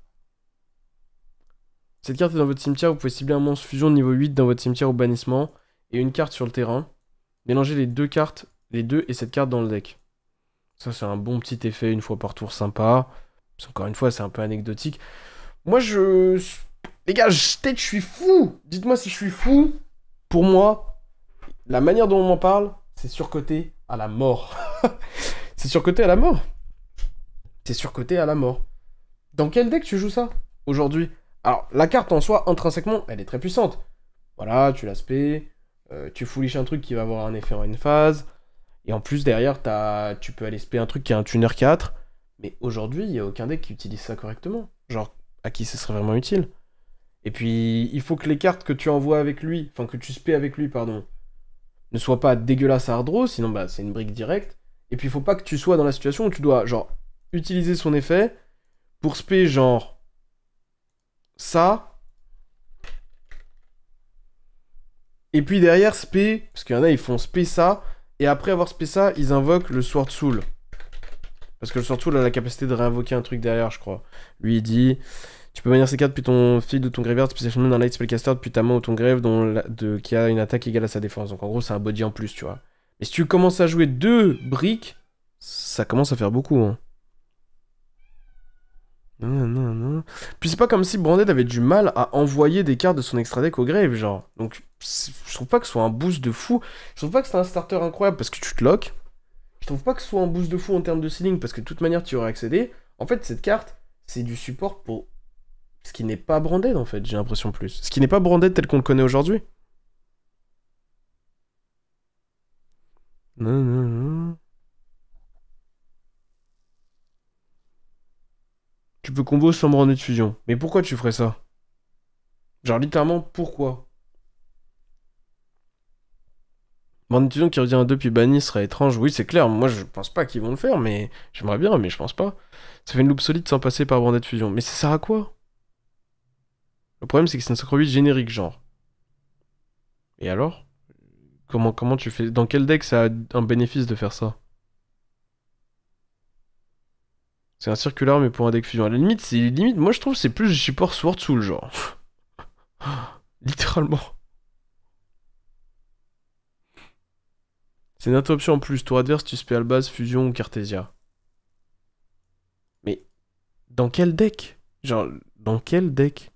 Cette carte est dans votre cimetière, vous pouvez cibler un monstre fusion de niveau 8 dans votre cimetière au bannissement et une carte sur le terrain. Mélangez les deux cartes, les deux et cette carte dans le deck. Ça, c'est un bon petit effet une fois par tour sympa. Encore une fois, c'est un peu anecdotique. Moi, les gars, peut-être je suis fou. Dites-moi si je suis fou. Pour moi, la manière dont on m'en parle, c'est surcoté à la mort. C'est surcoté à la mort. C'est surcoté à la mort. Dans quel deck tu joues ça aujourd'hui? Alors, la carte en soi, intrinsèquement, elle est très puissante. Voilà, tu l'aspect, tu foolish un truc qui va avoir un effet en une phase. Et en plus, derrière, tu peux aller spé un truc qui est un tuner 4. Mais aujourd'hui, il n'y a aucun deck qui utilise ça correctement. Genre, à qui ce serait vraiment utile? Et puis, il faut que les cartes que tu envoies avec lui, enfin que tu spé avec lui, pardon, ne soient pas dégueulasses à hard sinon bah, c'est une brique directe. Et puis, il faut pas que tu sois dans la situation où tu dois, genre, utiliser son effet pour spé, genre, ça. Et puis derrière, spé, parce qu'il y en a, ils font spé ça. Et après avoir spé ça, ils invoquent le Sword Soul. Parce que le Sword Soul a la capacité de réinvoquer un truc derrière, je crois. Lui, il dit... Tu peux bannir ces cartes depuis ton field ou ton graveyard, spécialement d'un light spellcaster depuis ta main ou ton grave qui a une attaque égale à sa défense. Donc en gros, c'est un body en plus, tu vois. Mais si tu commences à jouer 2 briques, ça commence à faire beaucoup, hein. Non. Puis c'est pas comme si Branded avait du mal à envoyer des cartes de son extra deck au grave, genre. Donc je trouve pas que ce soit un boost de fou. Je trouve pas que c'est un starter incroyable parce que tu te lock. Je trouve pas que ce soit un boost de fou en termes de ceiling parce que de toute manière tu aurais accédé. En fait, cette carte, c'est du support pour ce qui n'est pas Branded en fait, j'ai l'impression plus. Ce qui n'est pas Branded tel qu'on le connaît aujourd'hui. Non. Tu peux combo sans Branded fusion. Mais pourquoi tu ferais ça? Genre littéralement, pourquoi? Branded fusion qui revient à 2 puis banni serait étrange. Oui, c'est clair. Moi, je pense pas qu'ils vont le faire, mais j'aimerais bien, mais je pense pas. Ça fait une loupe solide sans passer par Branded fusion. Mais ça sert à quoi? Le problème, c'est que c'est un synchro 8 générique, genre. Et alors? Comment tu fais... Dans quel deck ça a un bénéfice de faire ça? C'est un circulaire, mais pour un deck fusion. À la limite, moi, je trouve que c'est plus du support Sword Soul, genre. Littéralement. C'est une interruption en plus. Tour adverse, tu spé base, fusion ou Cartesia. Mais dans quel deck? Genre, dans quel deck?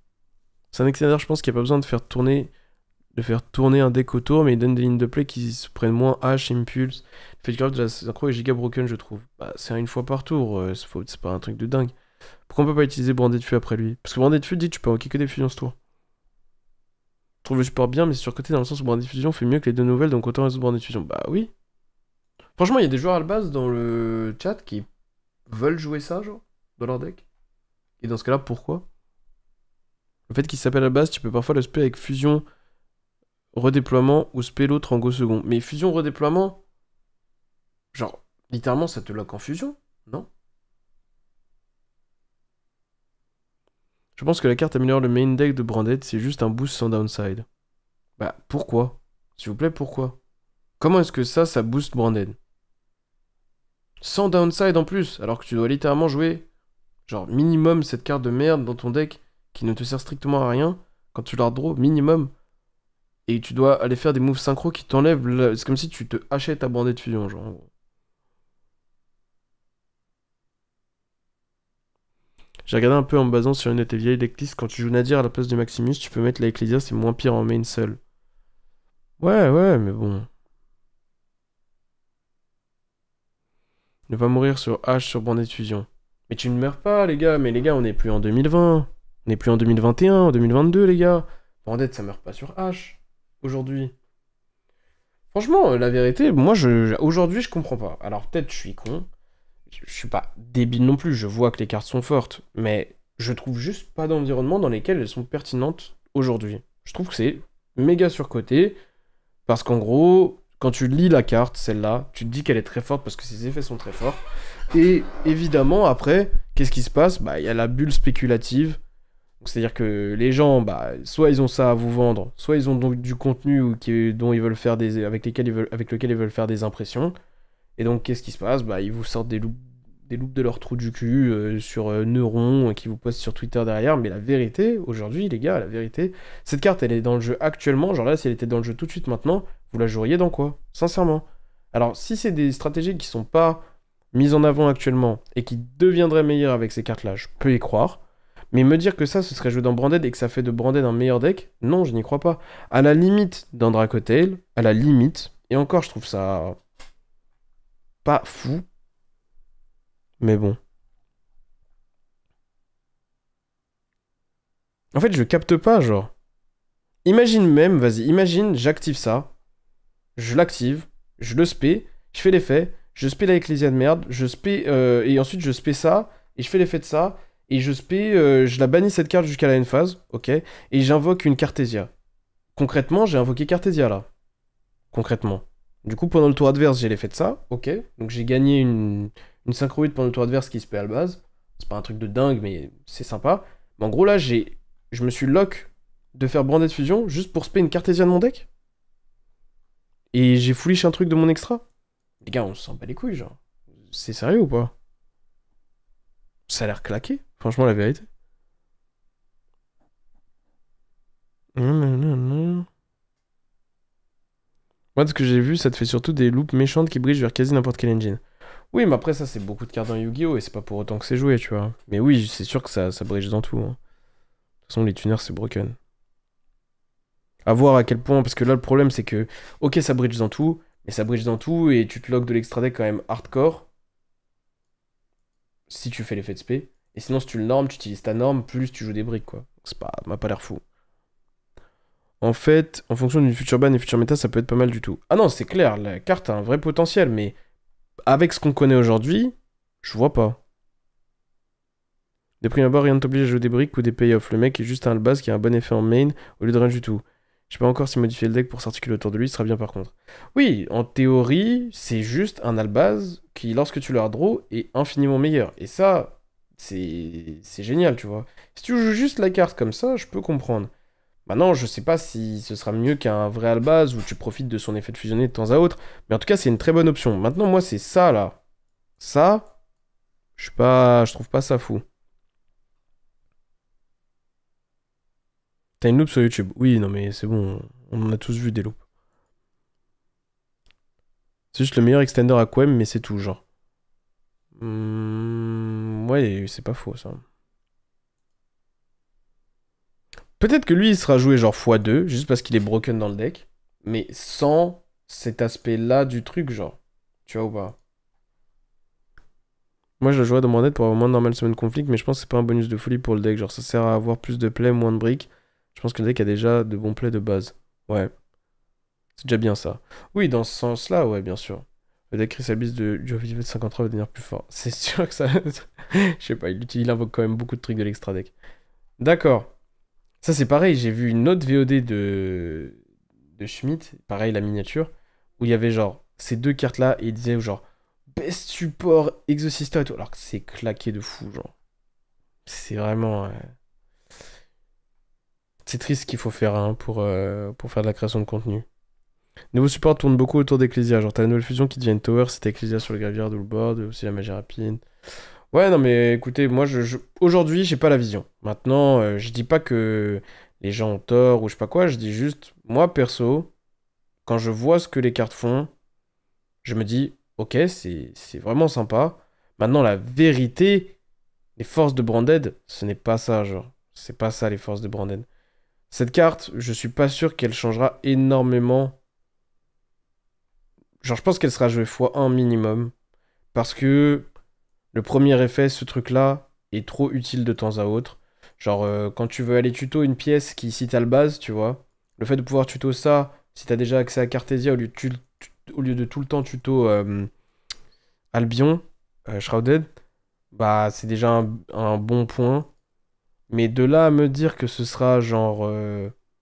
C'est un extender, je pense, qui a pas besoin de faire tourner un deck autour, mais il donne des lignes de play qui se prennent moins H, Impulse. Le fait grave de la synchro est giga broken, je trouve. Bah, c'est une fois par tour, c'est pas un truc de dingue. Pourquoi on peut pas utiliser Branded Feu après lui? Parce que Branded Feu dit tu peux invoquer que des fusions ce tour. Je trouve le support bien, mais c'est surcoté dans le sens où Branded Fusion fait mieux que les deux nouvelles, donc autant résoudre Branded Fusion. Bah oui. Franchement, il y a des joueurs à la base dans le chat qui veulent jouer ça, genre, dans leur deck. Et dans ce cas-là, pourquoi? Le fait qu'il s'appelle à la base, tu peux parfois le spé avec fusion, redéploiement ou spé l'autre en go second. Mais fusion, redéploiement, genre, littéralement, ça te lock en fusion, non? Je pense que la carte améliore le main deck de Branded, c'est juste un boost sans downside. Bah, pourquoi? S'il vous plaît, pourquoi? Comment est-ce que ça booste Branded? Sans downside en plus, alors que tu dois littéralement jouer, genre, minimum cette carte de merde dans ton deck qui ne te sert strictement à rien quand tu la redraw, minimum. Et tu dois aller faire des moves synchro qui t'enlèvent. C'est comme si tu te hachais ta Branded Fusion, genre. En gros. J'ai regardé un peu en me basant sur une de tes vieilles decklist. Quand tu joues Nadir à la place de Maximus, tu peux mettre la Ecclesia, c'est moins pire en main seul. Ouais, ouais, mais bon. Ne pas mourir sur H sur Branded Fusion. Mais tu ne meurs pas, les gars. Mais les gars, on n'est plus en 2020. On n'est plus en 2021, en 2022, les gars. Branded, ça meurt pas sur H. Aujourd'hui. Franchement, la vérité, moi, aujourd'hui, je comprends pas. Alors, peut-être je suis con. Je suis pas débile non plus. Je vois que les cartes sont fortes. Mais je trouve juste pas d'environnement dans lesquels elles sont pertinentes aujourd'hui. Je trouve que c'est méga surcoté. Parce qu'en gros, quand tu lis la carte, celle-là, tu te dis qu'elle est très forte parce que ses effets sont très forts. Et évidemment, après, qu'est-ce qui se passe? Bah, il y a la bulle spéculative. C'est-à-dire que les gens, bah, soit ils ont ça à vous vendre, soit ils ont donc du contenu dont ils veulent faire avec lequel ils veulent faire des impressions. Et donc, qu'est-ce qui se passe? Bah, ils vous sortent des loops de leur trou du cul sur Neuron qui vous postent sur Twitter derrière. Mais la vérité, aujourd'hui, les gars, la vérité, cette carte, elle est dans le jeu actuellement. Genre là, si elle était dans le jeu tout de suite maintenant, vous la joueriez dans quoi? Sincèrement. Alors, si c'est des stratégies qui sont pas mises en avant actuellement et qui deviendraient meilleures avec ces cartes-là, je peux y croire. Mais me dire que ça, ce serait joué dans Branded et que ça fait de Branded un meilleur deck, non, je n'y crois pas. À la limite, dans Dracotail, à la limite, et encore, je trouve ça pas fou, mais bon. En fait, je capte pas, genre. Imagine même, vas-y, imagine, j'active ça, je l'active, je le spé, je fais l'effet, je spé la Ecclesia de merde, je spé, et ensuite je spé ça, et je fais l'effet de ça, et je spé, je la bannis cette carte jusqu'à la end phase, ok, et j'invoque une Cartesia. Concrètement, j'ai invoqué Cartesia là. Concrètement. Du coup, pendant le tour adverse, j'ai l'effet de ça, ok, donc j'ai gagné une synchro 8 pendant le tour adverse qui se paie à la base. C'est pas un truc de dingue, mais c'est sympa. Mais en gros, là, je me suis lock de faire Branded Fusion juste pour spé une Cartesia de mon deck. Et j'ai foolish un truc de mon extra. Les gars, on s'en bat les couilles, genre. C'est sérieux ou pas? Ça a l'air claqué, franchement, la vérité. Moi, de ce que j'ai vu, ça te fait surtout des loops méchantes qui bridgent vers quasi n'importe quel engine. Oui, mais après, ça, c'est beaucoup de cartes dans Yu-Gi-Oh! Et c'est pas pour autant que c'est joué, tu vois. Mais oui, c'est sûr que ça bridge dans tout. Hein. De toute façon, les tuners, c'est broken. À voir à quel point, parce que là, le problème, c'est que, ok, ça bridge dans tout, mais ça bridge dans tout et tu te logs de l'extra deck quand même hardcore. Si tu fais l'effet de spé. Et sinon, si tu le normes, tu utilises ta norme, plus tu joues des briques, quoi. C'est pas, m'a pas l'air fou. En fait, en fonction d'une future ban et future méta, ça peut être pas mal du tout. Ah non, c'est clair, la carte a un vrai potentiel, mais avec ce qu'on connaît aujourd'hui, je vois pas. De prime abord, rien ne t'oblige à jouer des briques ou des payoffs. Le mec est juste un base qui a un bon effet en main au lieu de rien du tout. Je sais pas encore si modifier le deck pour s'articuler autour de lui sera bien par contre. Oui, en théorie, c'est juste un albaz qui, lorsque tu le harddraw, est infiniment meilleur. Et ça, c'est génial, tu vois. Si tu joues juste la carte comme ça, je peux comprendre. Maintenant, je sais pas si ce sera mieux qu'un vrai albaz où tu profites de son effet de fusionner de temps à autre. Mais en tout cas, c'est une très bonne option. Maintenant, moi, c'est ça, là. Ça, je trouve pas ça fou. T'as une loupe sur YouTube? Oui, non, mais c'est bon. On en a tous vu des loupes. C'est juste le meilleur extender à Quem, mais c'est tout, genre. Ouais, c'est pas faux, ça. Peut-être que lui, il sera joué genre x2, juste parce qu'il est broken dans le deck. Mais sans cet aspect-là du truc, genre. Tu vois ou pas? Moi, je le jouerais dans mon deck pour avoir moins de normal summon conflict, mais je pense que c'est pas un bonus de folie pour le deck. Genre, ça sert à avoir plus de plays, moins de briques. Je pense que le deck a déjà de bons plays de base. Ouais. C'est déjà bien ça. Oui, dans ce sens-là, ouais, bien sûr. Le deck Chrysalbis du OVV de 53 va devenir plus fort. C'est sûr que ça. Je sais pas, il invoque quand même beaucoup de trucs de l'extra deck. D'accord. Ça, c'est pareil. J'ai vu une autre VOD de Schmidt, pareil, la miniature, où il y avait genre ces deux cartes-là et il disait genre best support Exosister et tout. Alors que c'est claqué de fou, genre. C'est vraiment. C'est triste ce qu'il faut faire hein, pour faire de la création de contenu. Nouveau support tourne beaucoup autour d'Ecclesia. Genre, t'as la nouvelle fusion qui devient une tower, c'était Ecclesia sur le graveyard ou le board, aussi la magie rapide. Ouais, non, mais écoutez, moi, aujourd'hui, j'ai pas la vision. Maintenant, je dis pas que les gens ont tort ou je sais pas quoi, je dis juste, moi, perso, quand je vois ce que les cartes font, je me dis, ok, c'est vraiment sympa. Maintenant, la vérité, les forces de Branded, ce n'est pas ça, genre. C'est pas ça, les forces de Branded. Cette carte, je suis pas sûr qu'elle changera énormément. Genre, je pense qu'elle sera jouée x1 minimum. Parce que le premier effet, ce truc-là, est trop utile de temps à autre. Genre, quand tu veux aller tuto une pièce qui, si t'as le base, tu vois, le fait de pouvoir tuto ça, si t'as déjà accès à Cartesia au lieu de tout le temps tuto Albion, Shrouded, bah, c'est déjà un bon point. Mais de là à me dire que ce sera genre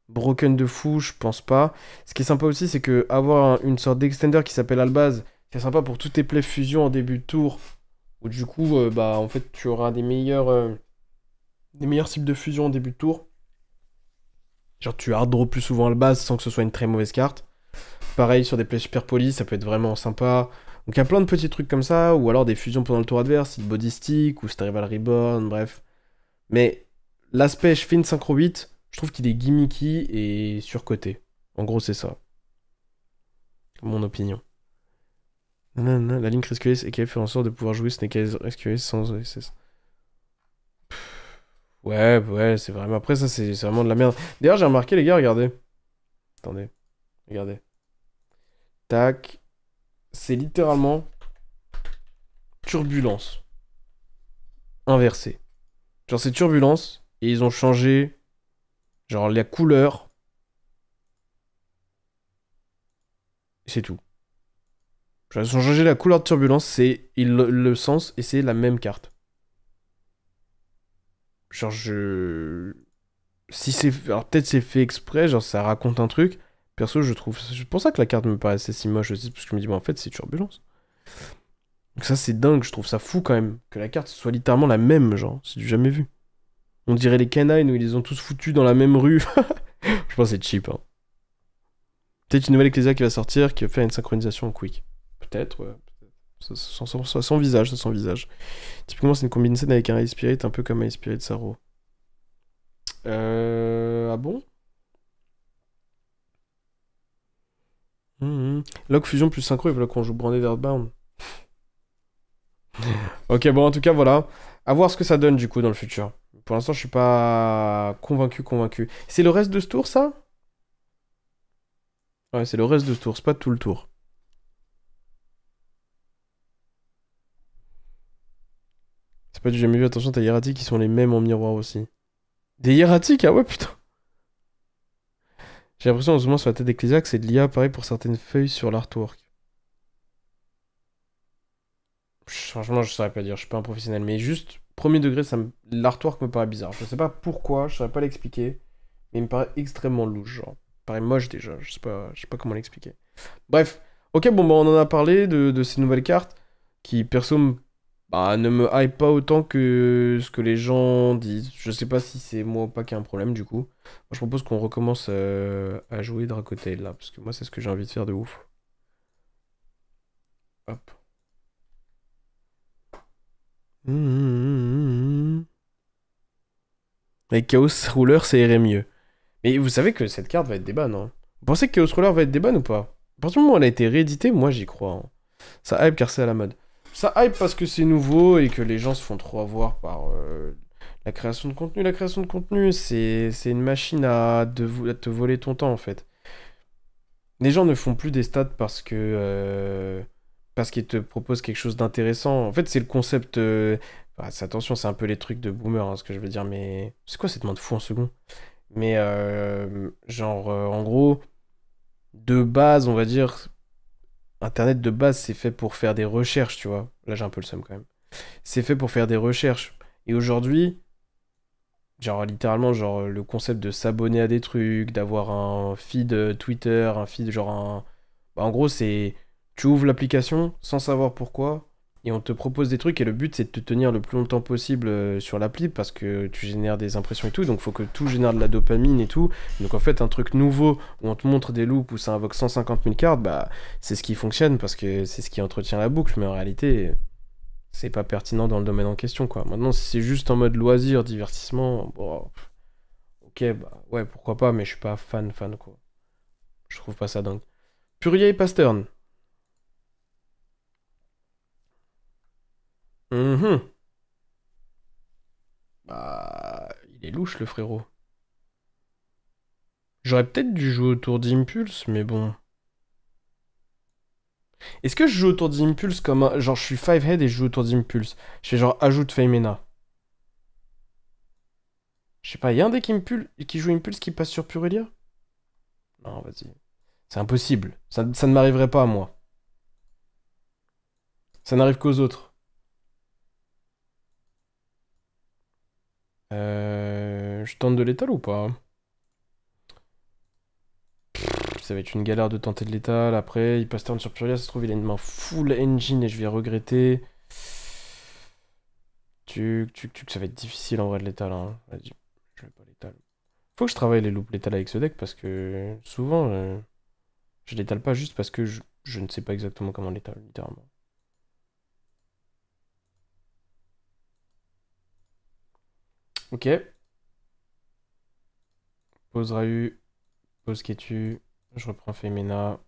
broken de fou, je pense pas. Ce qui est sympa aussi, c'est que avoir une sorte d'extender qui s'appelle Albaz, c'est sympa pour tous tes plays fusion en début de tour. Où du coup, bah en fait, tu auras des meilleurs types de fusion en début de tour. Genre tu hard draw plus souvent Albaz sans que ce soit une très mauvaise carte. Pareil sur des plays super polis, ça peut être vraiment sympa. Donc il y a plein de petits trucs comme ça, ou alors des fusions pendant le tour adverse, si body stick, ou si t'arrives à le reborn, bref. Mais l'aspect je fais une synchro 8, je trouve qu'il est gimmicky et surcoté. En gros, c'est ça. Mon opinion. Nanana, la ligne SQS et qui fait en sorte de pouvoir jouer Snake Eyes SQS sans OSS. Ouais, ouais, c'est vraiment. Après, ça, c'est vraiment de la merde. D'ailleurs, j'ai remarqué, les gars, regardez. Attendez, regardez. Tac. C'est littéralement turbulence inversée. Genre, c'est turbulence et ils ont changé, genre, la couleur. C'est tout. Genre, ils ont changé la couleur de turbulence, c'est le sens et c'est la même carte. Genre, si c'est. Alors, peut-être c'est fait exprès, genre, ça raconte un truc. Perso, je trouve. C'est pour ça que la carte me paraissait si moche aussi, parce que je me dis, bah, en fait, c'est turbulence. Donc, ça, c'est dingue, je trouve ça fou quand même. Que la carte soit littéralement la même, genre, c'est du jamais vu. On dirait les canines où ils les ont tous foutus dans la même rue. Je pense que c'est cheap, hein. Peut-être une nouvelle Ecclesia qui va sortir, qui va faire une synchronisation en quick. Peut-être, ouais. Ça s'envisage, ça s'envisage. Typiquement, c'est une combinaison avec un Ice Spirit, un peu comme Ice Spirit Saro. Ah bon? Lock fusion plus synchro, il va qu'on joue Branded Earthbound. Ok, bon, en tout cas, voilà. À voir ce que ça donne, du coup, dans le futur. Pour l'instant, je suis pas convaincu. C'est le reste de ce tour, ça? Ouais, c'est le reste de ce tour, c'est pas tout le tour. C'est pas du jamais vu, attention, t'as hiératiques qui sont les mêmes en miroir aussi. Des hiératiques? Ah ouais, putain. J'ai l'impression en zoomant sur la tête d'Ecclesia que c'est de l'IA pareil pour certaines feuilles sur l'artwork. Franchement, je saurais pas dire, je suis pas un professionnel, mais juste, premier degré, l'artwork me paraît bizarre. Je sais pas pourquoi, je saurais pas l'expliquer, mais il me paraît extrêmement louche, genre. Il me paraît moche déjà, je sais pas comment l'expliquer. Bref, ok, bon, bah, on en a parlé de ces nouvelles cartes, qui, perso, bah, ne me hype pas autant que ce que les gens disent. Je sais pas si c'est moi ou pas qui a un problème, du coup. Moi, je propose qu'on recommence à jouer Dracotail, là, parce que moi, c'est ce que j'ai envie de faire de ouf. Hop. Avec Chaos Ruler, ça irait mieux. Mais vous savez que cette carte va être déban, non? Vous pensez que Chaos Ruler va être déban ou pas? À partir du moment où elle a été rééditée, moi j'y crois, hein. Ça hype car c'est à la mode. Ça hype parce que c'est nouveau et que les gens se font trop avoir par La création de contenu, c'est une machine à te voler ton temps en fait. Les gens ne font plus des stats parce qu'ils te proposent quelque chose d'intéressant. En fait, c'est le concept. Attention, c'est un peu les trucs de boomer, hein, ce que je veux dire, mais c'est quoi cette main de fou en second? Mais en gros, de base, on va dire, Internet de base, c'est fait pour faire des recherches, tu vois. Là, j'ai un peu le seum quand même. C'est fait pour faire des recherches. Et aujourd'hui, genre littéralement, genre le concept de s'abonner à des trucs, d'avoir un feed Twitter, un feed genre un... Bah, en gros, c'est... Tu ouvres l'application sans savoir pourquoi, et on te propose des trucs, et le but c'est de te tenir le plus longtemps possible sur l'appli, parce que tu génères des impressions et tout, donc faut que tout génère de la dopamine et tout. Donc en fait, un truc nouveau, où on te montre des loops, où ça invoque 150 000 cartes, bah c'est ce qui fonctionne, parce que c'est ce qui entretient la boucle, mais en réalité c'est pas pertinent dans le domaine en question, quoi. Maintenant, si c'est juste en mode loisir, divertissement, bon, ok, bah ouais, pourquoi pas, mais je suis pas fan, quoi. Je trouve pas ça dingue. Purier et Pastern. Mhm. Bah, il est louche, le frérot. J'aurais peut-être dû jouer autour d'Impulse, mais bon. Est-ce que je joue autour d'Impulse comme un... Genre, je suis 5 head et je joue autour d'Impulse. Je fais genre ajoute Femina. Je sais pas, y a un deck qui joue Impulse qui passe sur Purelia? Non, vas-y. C'est impossible. Ça ne m'arriverait pas à moi. Ça n'arrive qu'aux autres. Je tente de l'étal ou pas? Ça va être une galère de tenter de l'étal. Après, il passe turn sur Puria. Ça se trouve, il a une main full engine et je vais regretter. Ça va être difficile en vrai de l'étal, hein. Vas-y, je vais pas l'étal. Faut que je travaille les loops l'étal avec ce deck parce que souvent, je l'étale pas juste parce que je ne sais pas exactement comment l'étal, littéralement. Ok. Pose Rahu. Pose Ketu. Je reprends Femina.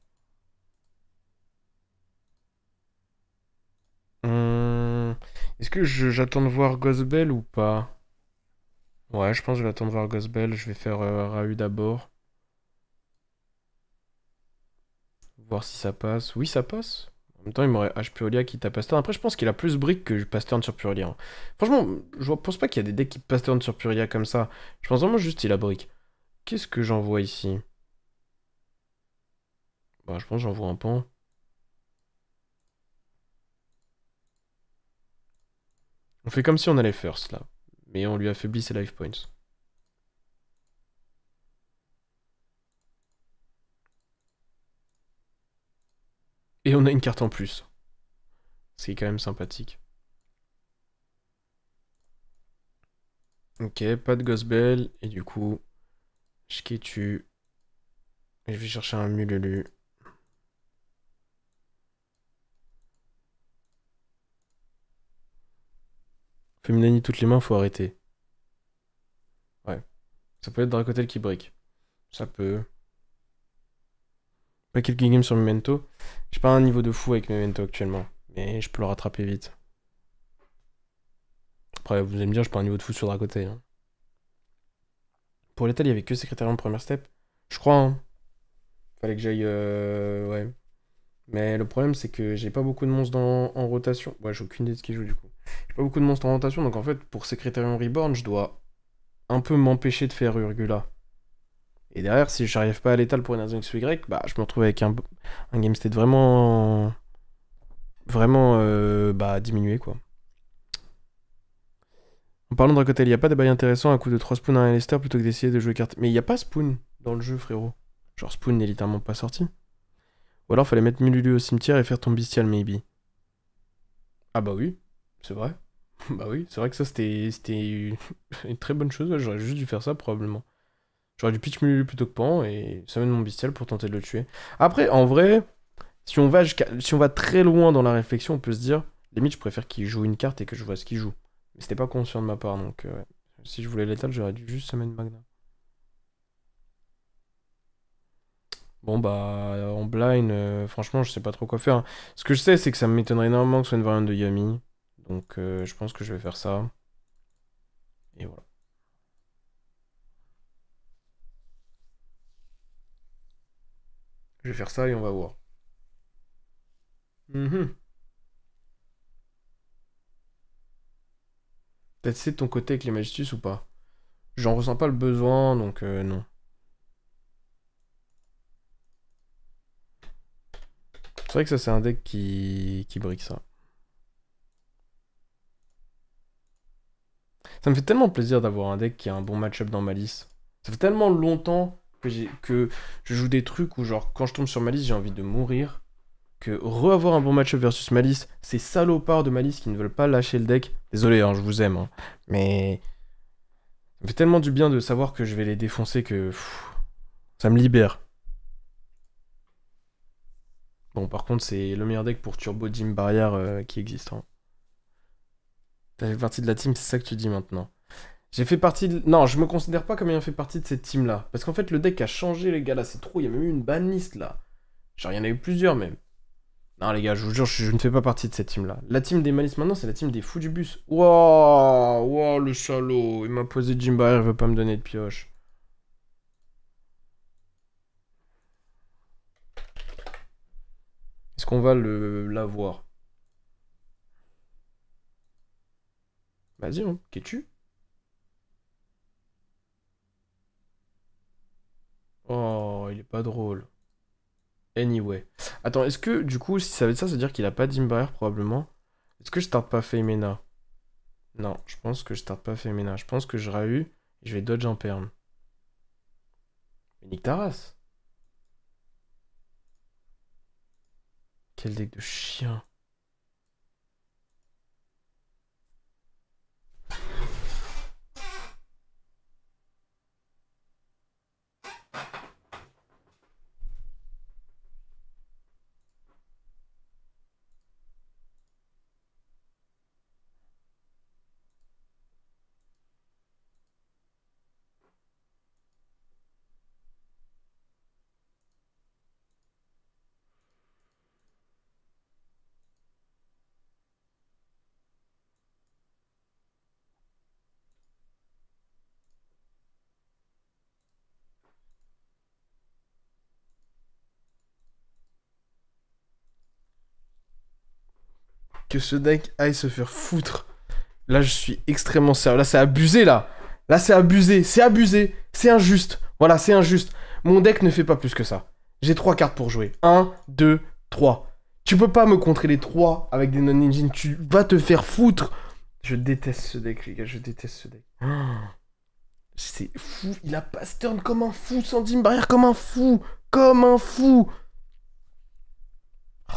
Est-ce que j'attends de voir Ghostbell ou pas? Ouais, je pense que je vais attendre de voir Ghostbell. Je vais faire Rahu d'abord. Voir si ça passe. Oui, ça passe. En même temps, il m'aurait H Purelia qui tape Pasturn. Après, je pense qu'il a plus brick que Pasturn sur Purelia, hein. Franchement, je pense pas qu'il y a des decks qui Pasturn sur Purelia comme ça. Je pense vraiment juste qu'il a brick. Qu'est-ce que j'envoie ici? Bah, je pense que j'envoie un pan. On fait comme si on allait first, là. Mais on lui affaiblit ses life points. Et on a une carte en plus. C'est quand même sympathique. Ok, pas de Ghostbell. Et du coup, je tu. Je vais chercher un Mululu. Feminani toutes les mains, faut arrêter. Ouais. Ça peut être Dracotel qui break. Ça peut. Pas quelques games sur Memento. J'ai pas un niveau de fou avec Memento actuellement. Mais je peux le rattraper vite. Après, vous allez me dire, j'ai pas un niveau de fou sur Dracotel, hein. Pour l'étal, il y avait que Secrétariat en première step. Je crois, hein. Fallait que j'aille. Ouais. Mais le problème, c'est que j'ai pas beaucoup de monstres en rotation. Ouais, j'ai aucune idée de ce qu'ils jouent du coup. J'ai pas beaucoup de monstres en rotation, donc en fait, pour Secrétariat Reborn, je dois un peu m'empêcher de faire Urgula. Et derrière, si j'arrive pas à l'étal pour une raison X ou Y, bah je me retrouve avec un game state vraiment. Vraiment bah, diminué quoi. En parlant de Dracotel, il y a pas de bail intéressant à coup de 3 spoons à un Lester plutôt que d'essayer de jouer carte. Mais il y a pas Spoon dans le jeu, frérot. Genre Spoon n'est littéralement pas sorti. Ou alors fallait mettre Mululu au cimetière et faire ton bestial, maybe. Ah bah oui, c'est vrai. Bah oui, c'est vrai que ça c'était une très bonne chose. Ouais, j'aurais juste dû faire ça probablement. J'aurais dû pitch Mululu plutôt que Pan et ça mon bestial pour tenter de le tuer. Après, en vrai, si on va très loin dans la réflexion, on peut se dire, limite, je préfère qu'il joue une carte et que je vois ce qu'il joue. Mais c'était pas conscient de ma part, donc ouais. Si je voulais l'étal, j'aurais dû juste summon Magna. Bon bah en blind, franchement je sais pas trop quoi faire, hein. Ce que je sais c'est que ça m'étonnerait énormément que ce soit une variante de Yami. Donc je pense que je vais faire ça. Et voilà. Je vais faire ça et on va voir. Mhm. T'as essayé de ton côté avec les Magistus ou pas? J'en ressens pas le besoin, donc non. C'est vrai que ça, c'est un deck qui brique ça. Ça me fait tellement plaisir d'avoir un deck qui a un bon match-up dans ma liste. Ça fait tellement longtemps que je joue des trucs où, genre, quand je tombe sur ma liste, j'ai envie de mourir. Que re-avoir un bon match-up versus ma liste, ces salopards de ma liste qui ne veulent pas lâcher le deck. Désolé, hein, je vous aime, hein, mais ça me fait tellement du bien de savoir que je vais les défoncer que ça me libère. Bon, par contre, c'est le meilleur deck pour Turbo Dim Barrière qui existe. Hein. T'as fait partie de la team, c'est ça que tu dis maintenant. J'ai fait partie de... Non, je me considère pas comme ayant fait partie de cette team-là. Parce qu'en fait, le deck a changé, les gars, là, c'est trop. Il y a même eu une banlist, là. Genre, il y en a eu plusieurs, même. Non, les gars, je vous jure, je ne fais pas partie de cette team-là. La team des malices, maintenant, c'est la team des fous du bus. Wouah, wouah, le salaud. Il m'a posé Jim Barrier, il veut pas me donner de pioche. Est-ce qu'on va l'avoir? Vas-y, hein. Qu'es-tu? Oh, il est pas drôle. Anyway. Attends, est-ce que, du coup, si ça veut dire ça, ça veut dire qu'il a pas Jim Barrier, probablement? Est-ce que je starte pas Femina? Non, je pense que je starte pas Femina. Je pense que je Rahu et je vais dodge en perm. Mais nique ta race. Quel deck de chien. Que ce deck aille se faire foutre. Là, je suis extrêmement sérieux. Là, c'est abusé, là. Là, c'est abusé. C'est abusé. C'est injuste. Voilà, c'est injuste. Mon deck ne fait pas plus que ça. J'ai 3 cartes pour jouer. 1, 2, 3. Tu peux pas me contrer les 3 avec des non-engine. Tu vas te faire foutre. Je déteste ce deck, les gars. Je déteste ce deck. Oh, c'est fou. Il a pass turn comme un fou. Sans Dim Barrière comme un fou. Comme un fou.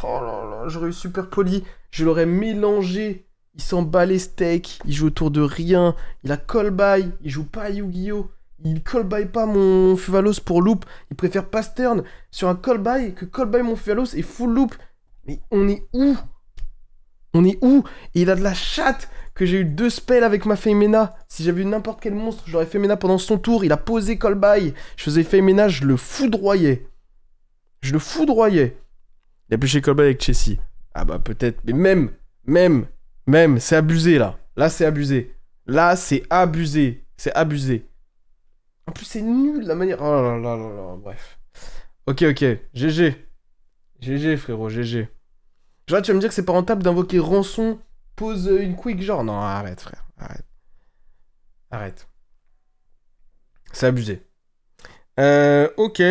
Oh là là, j'aurais eu super poli. Je l'aurais mélangé. Il s'en bat les steaks. Il joue autour de rien. Il a call by. Il joue pas à Yu-Gi-Oh! Il call by pas mon Fuvalos pour loop. Il préfère pass turn sur un call by que call by mon Fuvalos et full loop. Mais on est où? On est où? Et il a de la chatte que j'ai eu 2 spells avec ma Femina. Si j'avais eu n'importe quel monstre, j'aurais Femina pendant son tour. Il a posé call by. Je faisais Femina, je le foudroyais. Je le foudroyais. Il a pêché Colby avec Chessy. Ah bah peut-être. Mais même, c'est abusé là. Là, c'est abusé. Là, c'est abusé. C'est abusé. En plus, c'est nul la manière. Oh là là là là, bref. Ok, GG. GG, frérot, GG. Genre, tu vas me dire que c'est pas rentable d'invoquer rançon, pose une quick, genre. Non, arrête, frère. Arrête. Arrête. C'est abusé. Ok.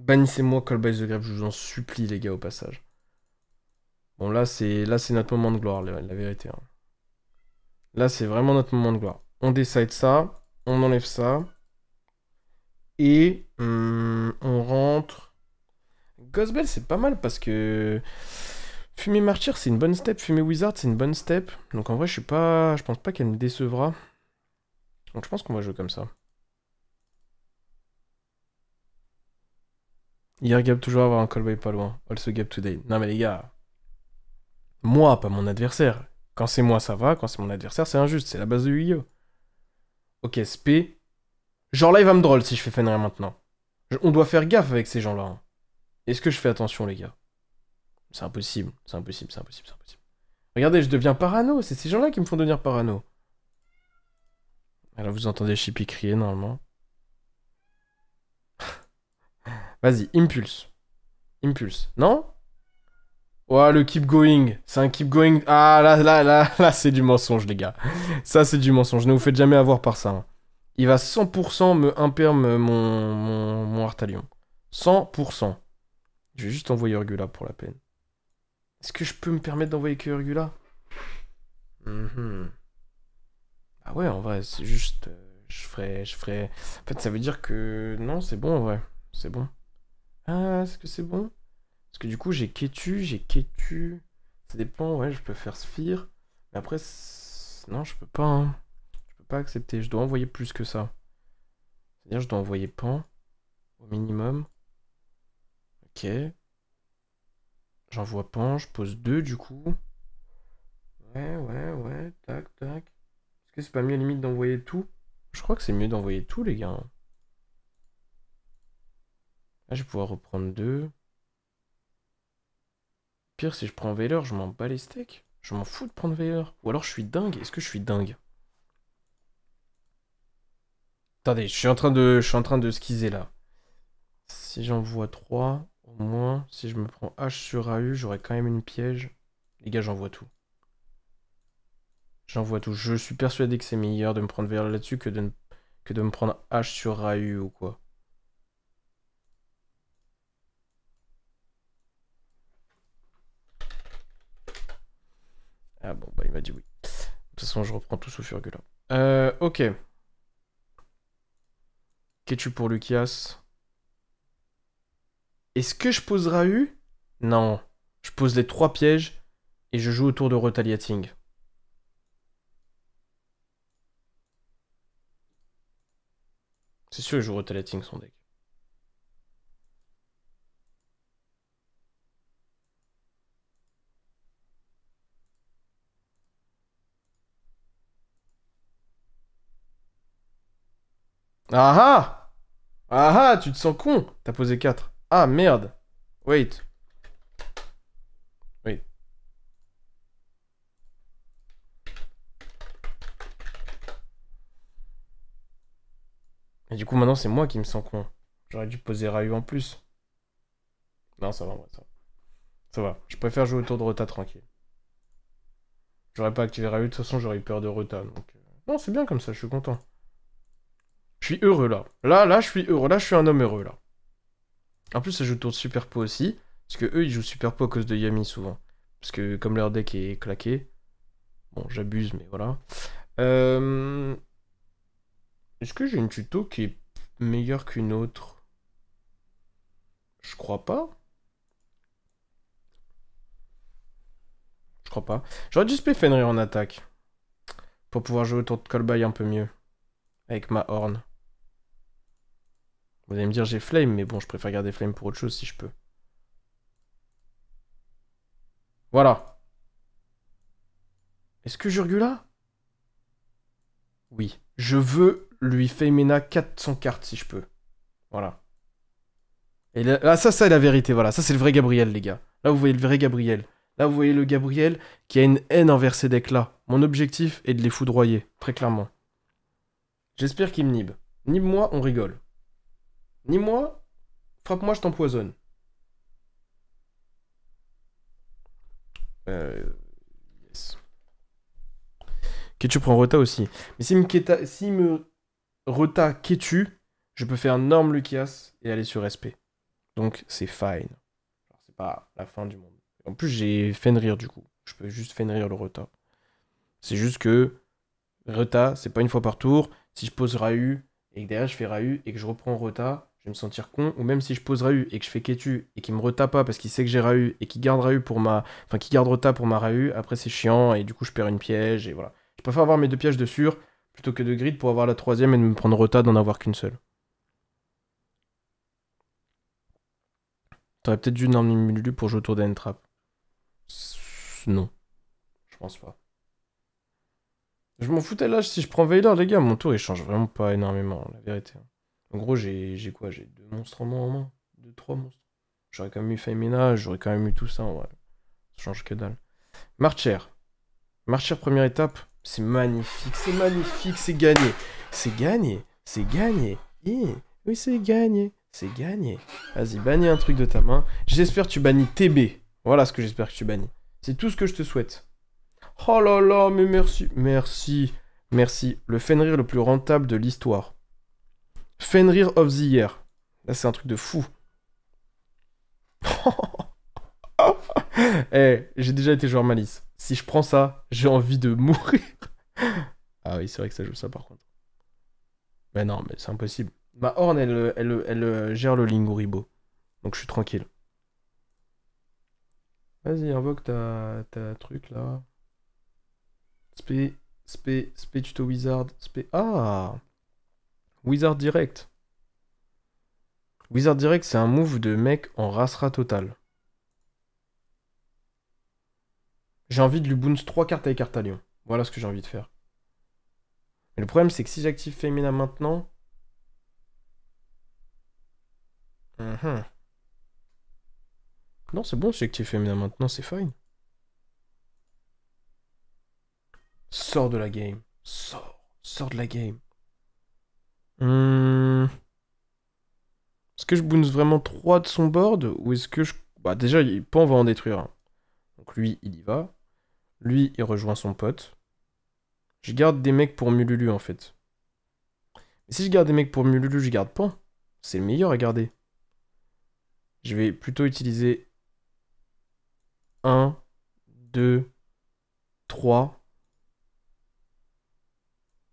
Bannissez-moi Call by the Grave, je vous en supplie, les gars, au passage. Bon, là, c'est notre moment de gloire, la vérité. Hein. Là, c'est vraiment notre moment de gloire. On décide ça, on enlève ça. Et on rentre. Ghostbell, c'est pas mal parce que Fumer Martyr, c'est une bonne step. Fumer Wizard, c'est une bonne step. Donc en vrai, je pense pas qu'elle me décevra. Donc je pense qu'on va jouer comme ça. Hier, Gab toujours avoir un callback pas loin. Also Gab today. Non mais les gars, moi, pas mon adversaire. Quand c'est moi, ça va. Quand c'est mon adversaire, c'est injuste. C'est la base de Yu-Gi-Oh! Ok, SP. Genre là, il va me drôle si je fais Fenrir maintenant. On doit faire gaffe avec ces gens-là. Hein. Est-ce que je fais attention, les gars? C'est impossible. C'est impossible, c'est impossible, c'est impossible. Regardez, je deviens parano. C'est ces gens-là qui me font devenir parano. Là, vous entendez Chippy crier, normalement. Vas-y, Impulse. Impulse. Non? Ouais, le keep going. C'est un keep going. Ah, là, c'est du mensonge, les gars. Ça, c'est du mensonge. Ne vous faites jamais avoir par ça. Hein. Il va 100% me imperme mon Artalion. 100%. Je vais juste envoyer Urgula pour la peine. Est-ce que je peux me permettre d'envoyer que Urgula? Ah ouais, en vrai, c'est juste... je ferai... En fait, ça veut dire que... Non, c'est bon, en vrai. C'est bon. Ah, est-ce que c'est bon? Parce que du coup, j'ai Ketu. Ça dépend, ouais, je peux faire Sphere. Mais après, non, je peux pas. Hein. Je peux pas accepter. Je dois envoyer plus que ça. C'est-à-dire, je dois envoyer Pan au minimum. Ok. J'envoie Pan, je pose 2 du coup. Ouais. Tac, tac. Est-ce que c'est pas mieux limite d'envoyer tout? Je crois que c'est mieux d'envoyer tout, les gars. Là, je vais pouvoir reprendre 2. Pire, si je prends Veiler, je m'en bats les steaks. Je m'en fous de prendre Veiler. Ou alors je suis dingue. Est-ce que je suis dingue? Attendez, je suis en train de skizzer là. Si j'envoie 3, au moins, si je me prends H sur AU, j'aurai quand même une piège. Les gars, j'envoie tout. J'envoie tout. Je suis persuadé que c'est meilleur de me prendre Veiler là-dessus que de me prendre H sur AU ou quoi. Ah bon, bah il m'a dit oui. De toute façon, je reprends tout sous Furgula. Ok. Qu'es-tu pour Lucias? Est-ce que je pose Rahu? Non. Je pose les 3 pièges et je joue autour de Retaliating. C'est sûr, il joue Retaliating son deck. Ah ah! Ah ah, tu te sens con! T'as posé 4. Ah merde! Wait. Wait. Et du coup, maintenant, c'est moi qui me sens con. J'aurais dû poser Rahu en plus. Non, ça va, en vrai, ça va. Ça va. Je préfère jouer autour de Rota tranquille. J'aurais pas activé Rahu, de toute façon, j'aurais eu peur de Rota. Donc... Non, c'est bien comme ça, je suis content. Je suis heureux, là. Là, je suis heureux. Là, je suis un homme heureux, là. En plus, ça joue autour de Super Po aussi. Parce que eux, ils jouent Super Po à cause de Yami, souvent. Parce que comme leur deck est claqué... Bon, j'abuse, mais voilà. Est-ce que j'ai une tuto qui est meilleure qu'une autre? Je crois pas. Je crois pas. J'aurais dû spray Fenrir en attaque. Pour pouvoir jouer autour de Callby un peu mieux. Avec ma horn. Vous allez me dire j'ai Flame, mais bon, je préfère garder Flame pour autre chose si je peux. Voilà. Est-ce que Jurgula? Oui. Je veux lui Femina 400 cartes si je peux. Voilà. Et là, ça c'est la vérité, voilà. Ça, c'est le vrai Gabriel, les gars. Là, vous voyez le vrai Gabriel. Là, vous voyez le Gabriel qui a une haine envers ces decks-là. Mon objectif est de les foudroyer, très clairement. J'espère qu'il me nibe. Nibe-moi, on rigole. Nibe-moi, frappe-moi, je t'empoisonne. Yes. Ketu prend Rota aussi. Mais s'il me Rota Ketu, je peux faire Norme Lucias et aller sur SP. Donc, c'est fine. C'est pas la fin du monde. En plus, j'ai Fenrir du coup. Je peux juste Fenrir le Rota. C'est juste que Rota, c'est pas une fois par tour. Si je pose Rahu et que derrière je fais Rahu et que je reprends Rota, je vais me sentir con. Ou même si je pose Rahu et que je fais Ketu et qu'il me Rota pas parce qu'il sait que j'ai Rahu et qu'il garde Rahu pour ma. Enfin, qu'il garde Rota pour ma Rahu, après c'est chiant et du coup je perds une piège et voilà. Je préfère avoir mes 2 pièges de sûr plutôt que de grid pour avoir la 3ème et de me prendre Rota d'en avoir qu'une seule. T'aurais peut-être dû Norme Lulu pour jouer autour d'Entrap. Non. Je pense pas. Je m'en foutais là si je prends Veiler, les gars. Mon tour il change vraiment pas énormément, la vérité. En gros, j'ai quoi? J'ai 2 monstres en main. 2-3 monstres. J'aurais quand même eu Femina, j'aurais quand même eu tout ça. Ouais. Ça change que dalle. Marcher. Marcher, première étape. C'est magnifique, c'est gagné. C'est gagné. C'est gagné. Oui, c'est gagné. C'est gagné. Vas-y, bannis un truc de ta main. J'espère que tu bannis TB. Voilà ce que j'espère que tu bannis. C'est tout ce que je te souhaite. Oh là là, mais merci. Merci. Merci. Le Fenrir le plus rentable de l'histoire. Fenrir of the Year. Là, c'est un truc de fou. Eh, j'ai déjà été joueur malice. Si je prends ça, j'ai envie de mourir. Ah oui, c'est vrai que ça joue ça par contre. Mais non, mais c'est impossible. Ma Horn, elle gère le Linguribo. Donc je suis tranquille. Vas-y, invoque ta truc là. Spé tuto wizard. Ah! Wizard direct. Wizard direct, c'est un move de mec en race-rat total. J'ai envie de lui bounce 3 cartes avec Artalion. Voilà ce que j'ai envie de faire. Mais le problème, c'est que si j'active Femina maintenant... Non, c'est bon, si j'active Femina maintenant, c'est fine. Sors de la game. Sors de la game. Est-ce que je bounce vraiment 3 de son board? Ou est-ce que je... Bah déjà, Pan va en détruire un. Donc lui, il y va. Lui, il rejoint son pote. Je garde des mecs pour Mululu, en fait. Mais si je garde des mecs pour Mululu, je garde Pan. C'est le meilleur à garder. Je vais plutôt utiliser 1, 2, 3.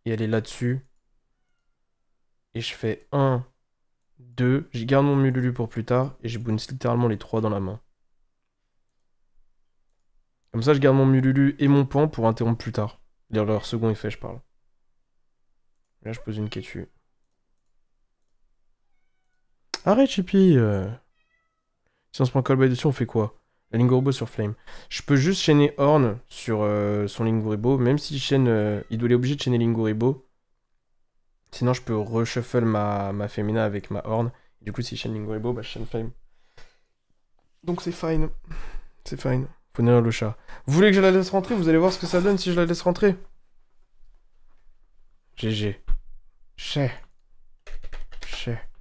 Et aller là-dessus. Et je fais 1, 2. J'y garde mon Mululu pour plus tard. Et je bounce littéralement les 3 dans la main. Comme ça, je garde mon Mululu et mon Pan pour interrompre plus tard. Leur second effet, je parle. Là, je pose une Ketu. Arrête, Chippy. Si on se prend Call by dessus, on fait quoi? La Linguribo sur Flame. Je peux juste chaîner Horn sur son Linguribo. Même s'il chaîne... il doit être obligé de chaîner Linguribo. Sinon, je peux reshuffle ma Femina avec ma Horn. Et du coup, s'il chaîne Linguribo, bah, je chaîne Flame. Donc c'est fine. C'est fine. Faut nourrir le chat. Vous voulez que je la laisse rentrer? Vous allez voir ce que ça donne si je la laisse rentrer. GG. Chez.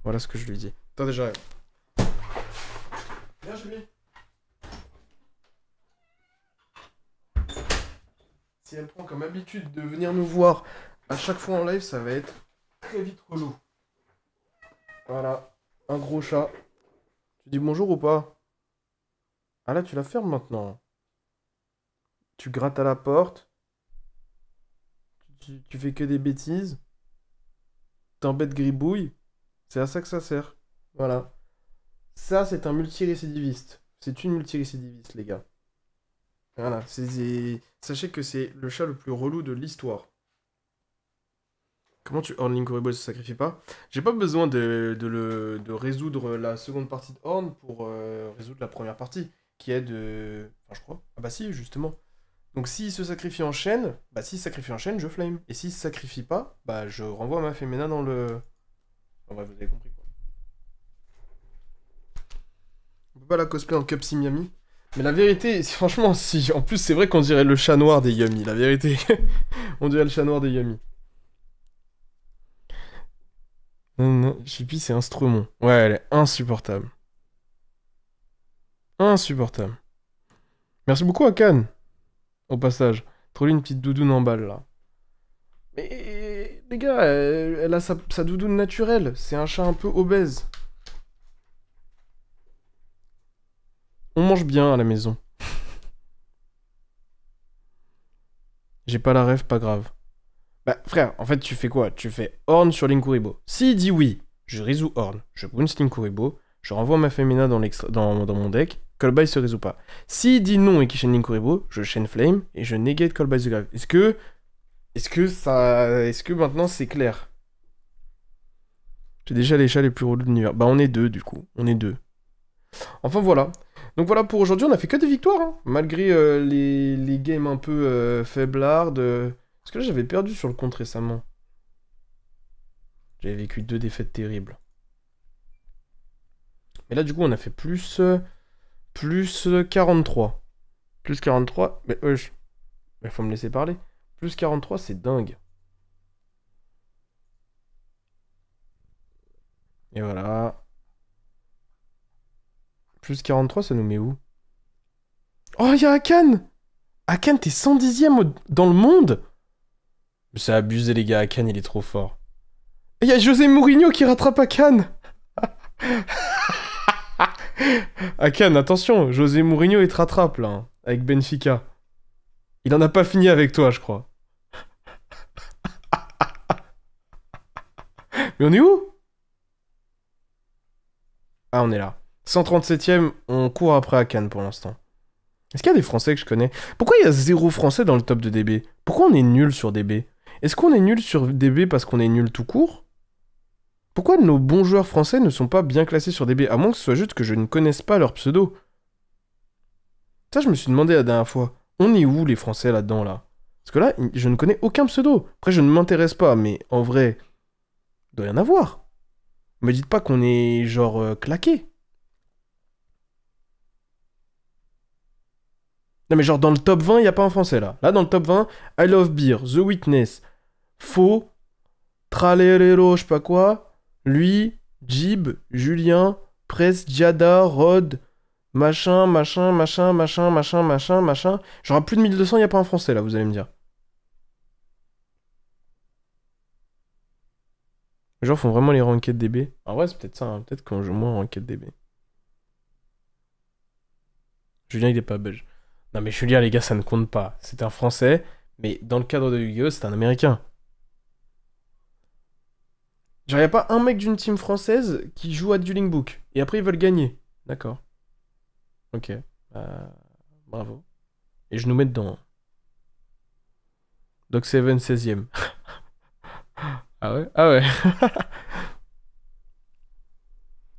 Voilà ce que je lui dis. Attendez, j'arrive. Viens, Julie. Si elle prend comme habitude de venir nous voir à chaque fois en live, ça va être très vite relou. Voilà. Un gros chat. Tu dis bonjour ou pas? Ah là, tu la fermes maintenant. Tu grattes à la porte. Tu fais que des bêtises. T'embêtes gribouille. C'est à ça que ça sert. Voilà. Ça, c'est un multirécidiviste. C'est une multirécidiviste, les gars. Voilà. Sachez que c'est le chat le plus relou de l'histoire. Comment tu... Horn Linguribo ne se sacrifie pas? J'ai pas besoin de résoudre la seconde partie de Horn pour résoudre la première partie, qui est de... Enfin, je crois. Ah bah si, justement. Donc s'il se sacrifie en chaîne, bah s'il se sacrifie en chaîne, je flame. Et s'il se sacrifie pas, bah je renvoie ma Femina dans le... En vrai, vous avez compris quoi. On peut pas la cosplay en Cupsy Miami. Mais la vérité, franchement, si... En plus, c'est vrai qu'on dirait le chat noir des Yummy, la vérité. On dirait le chat noir des Yummy. Non, Chippy, c'est instrument. Ouais, elle est insupportable. Insupportable. Merci beaucoup, Akan. Au passage. Troller une petite doudoune en balle, là. Mais, les gars, elle a sa doudoune naturelle. C'est un chat un peu obèse. On mange bien à la maison. J'ai pas la rêve, pas grave. Bah, frère, en fait, tu fais quoi? Tu fais Horn sur Linguribo. S'il dit oui, je résous Horn. Je bounce Linguribo. Je renvoie ma Femina dans mon deck. Callby se résout pas. S'il dit non et qu'il chaîne Linguribo, je chaîne Flame et je negate Callby the Grave. Est-ce que maintenant c'est clair? J'ai déjà les chats les plus relous de l'univers. Bah on est deux du coup. On est deux. Enfin voilà. Donc voilà pour aujourd'hui, on a fait que des victoires. Hein. Malgré les games un peu faiblardes. Parce que là j'avais perdu sur le compte récemment. J'avais vécu 2 défaites terribles. Mais là du coup on a fait plus 43. Plus 43. Mais il faut me laisser parler. Plus 43 c'est dingue. Et voilà. Plus 43, ça nous met où? Oh, il y a Akan! Akan, t'es 110e dans le monde? C'est abusé, les gars. Akan, il est trop fort. Il y a José Mourinho qui rattrape Akan! Akan, attention, José Mourinho, il te rattrape, là, hein, avec Benfica. Il en a pas fini avec toi, je crois. Mais on est où? Ah, on est là. 137e, on court après Akan pour l'instant. Est-ce qu'il y a des Français que je connais? Pourquoi il y a 0 Français dans le top de DB? Pourquoi on est nul sur DB? Est-ce qu'on est nul sur DB parce qu'on est nul tout court? Pourquoi nos bons joueurs français ne sont pas bien classés sur DB? À moins que ce soit juste que je ne connaisse pas leur pseudo. Ça, je me suis demandé la dernière fois. On est où les Français là-dedans, là? Parce que là, je ne connais aucun pseudo. Après, je ne m'intéresse pas, mais en vrai, il doit y en avoir. Me dites pas qu'on est genre claqué. Non mais genre dans le top 20, il n'y a pas un français là. Là dans le top 20, I Love Beer, The Witness, Faux, Tralero, je sais pas quoi, lui, Jib, Julien, Press, Giada, Rod, machin, machin, machin, machin, machin, machin, machin. Genre à plus de 1200, il n'y a pas un français là, vous allez me dire. Les gens font vraiment les ranked DB. En vrai, c'est peut-être ça, hein. Peut-être qu'on joue moins en ranked DB. Julien, il est pas belge. Non mais Julien, les gars, ça ne compte pas. C'est un français, mais dans le cadre de Yu-Gi-Oh!, c'est un américain. Genre, y a pas un mec d'une team française qui joue à Dueling Book. Et après, ils veulent gagner. D'accord. Ok. Bravo. Et je nous mets dedans. Doc 7, 16ème. Ah ouais? Ah ouais.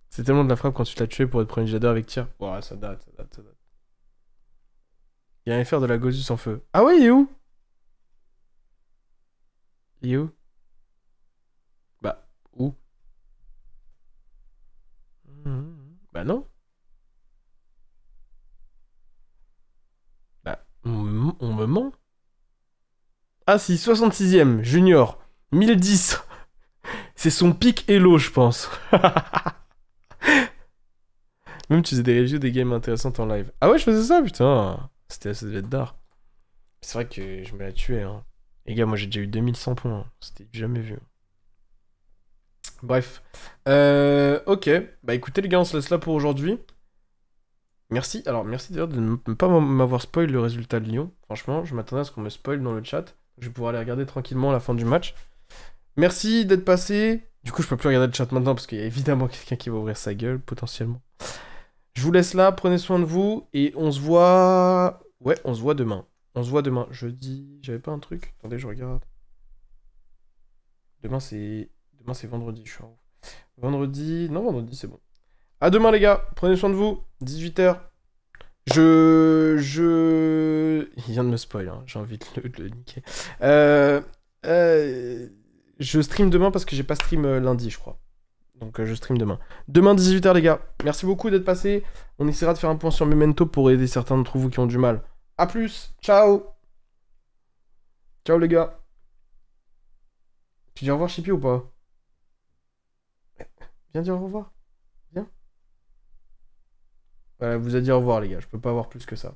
C'est tellement de la frappe quand tu l'as tué pour être premier Jada avec tir. Ouais, ça date, ça date, ça date. Il y a un FR de la Gozus en feu. Ah ouais, il est où? Il est où? Bah, où? Bah non. Bah, on me ment. Ah si, 66ème, junior. 1010. C'est son pic Elo, je pense. Même tu faisais des reviews des games intéressantes en live. Ah ouais, je faisais ça, putain. Ça devait être d'art. C'est vrai que je me la tué, hein. Les gars, moi j'ai déjà eu 2100 points, hein. C'était jamais vu. Bref. Ok. Bah écoutez les gars, on se laisse là pour aujourd'hui. Merci. Alors merci d'ailleurs de ne pas m'avoir spoil le résultat de Lyon. Franchement, je m'attendais à ce qu'on me spoil dans le chat. Je vais pouvoir aller regarder tranquillement à la fin du match. Merci d'être passé. Du coup, je peux plus regarder le chat maintenant parce qu'il y a évidemment quelqu'un qui va ouvrir sa gueule, potentiellement. Je vous laisse là, prenez soin de vous et on se voit... Ouais, on se voit demain. On se voit demain. Jeudi... J'avais pas un truc? Attendez, je regarde. Demain, c'est vendredi, je suis en haut. Vendredi... Non, vendredi, c'est bon. À demain, les gars. Prenez soin de vous. 18h. Il vient de me spoil, hein. J'ai envie de le niquer. Je stream demain parce que j'ai pas stream lundi, je crois. Donc je stream demain. Demain 18h les gars. Merci beaucoup d'être passé. On essaiera de faire un point sur Memento pour aider certains d'entre vous qui ont du mal. A plus. Ciao. Ciao les gars. Tu dis au revoir Chippy ou pas? Viens dire au revoir. Viens. Voilà, vous a dit au revoir les gars. Je peux pas avoir plus que ça.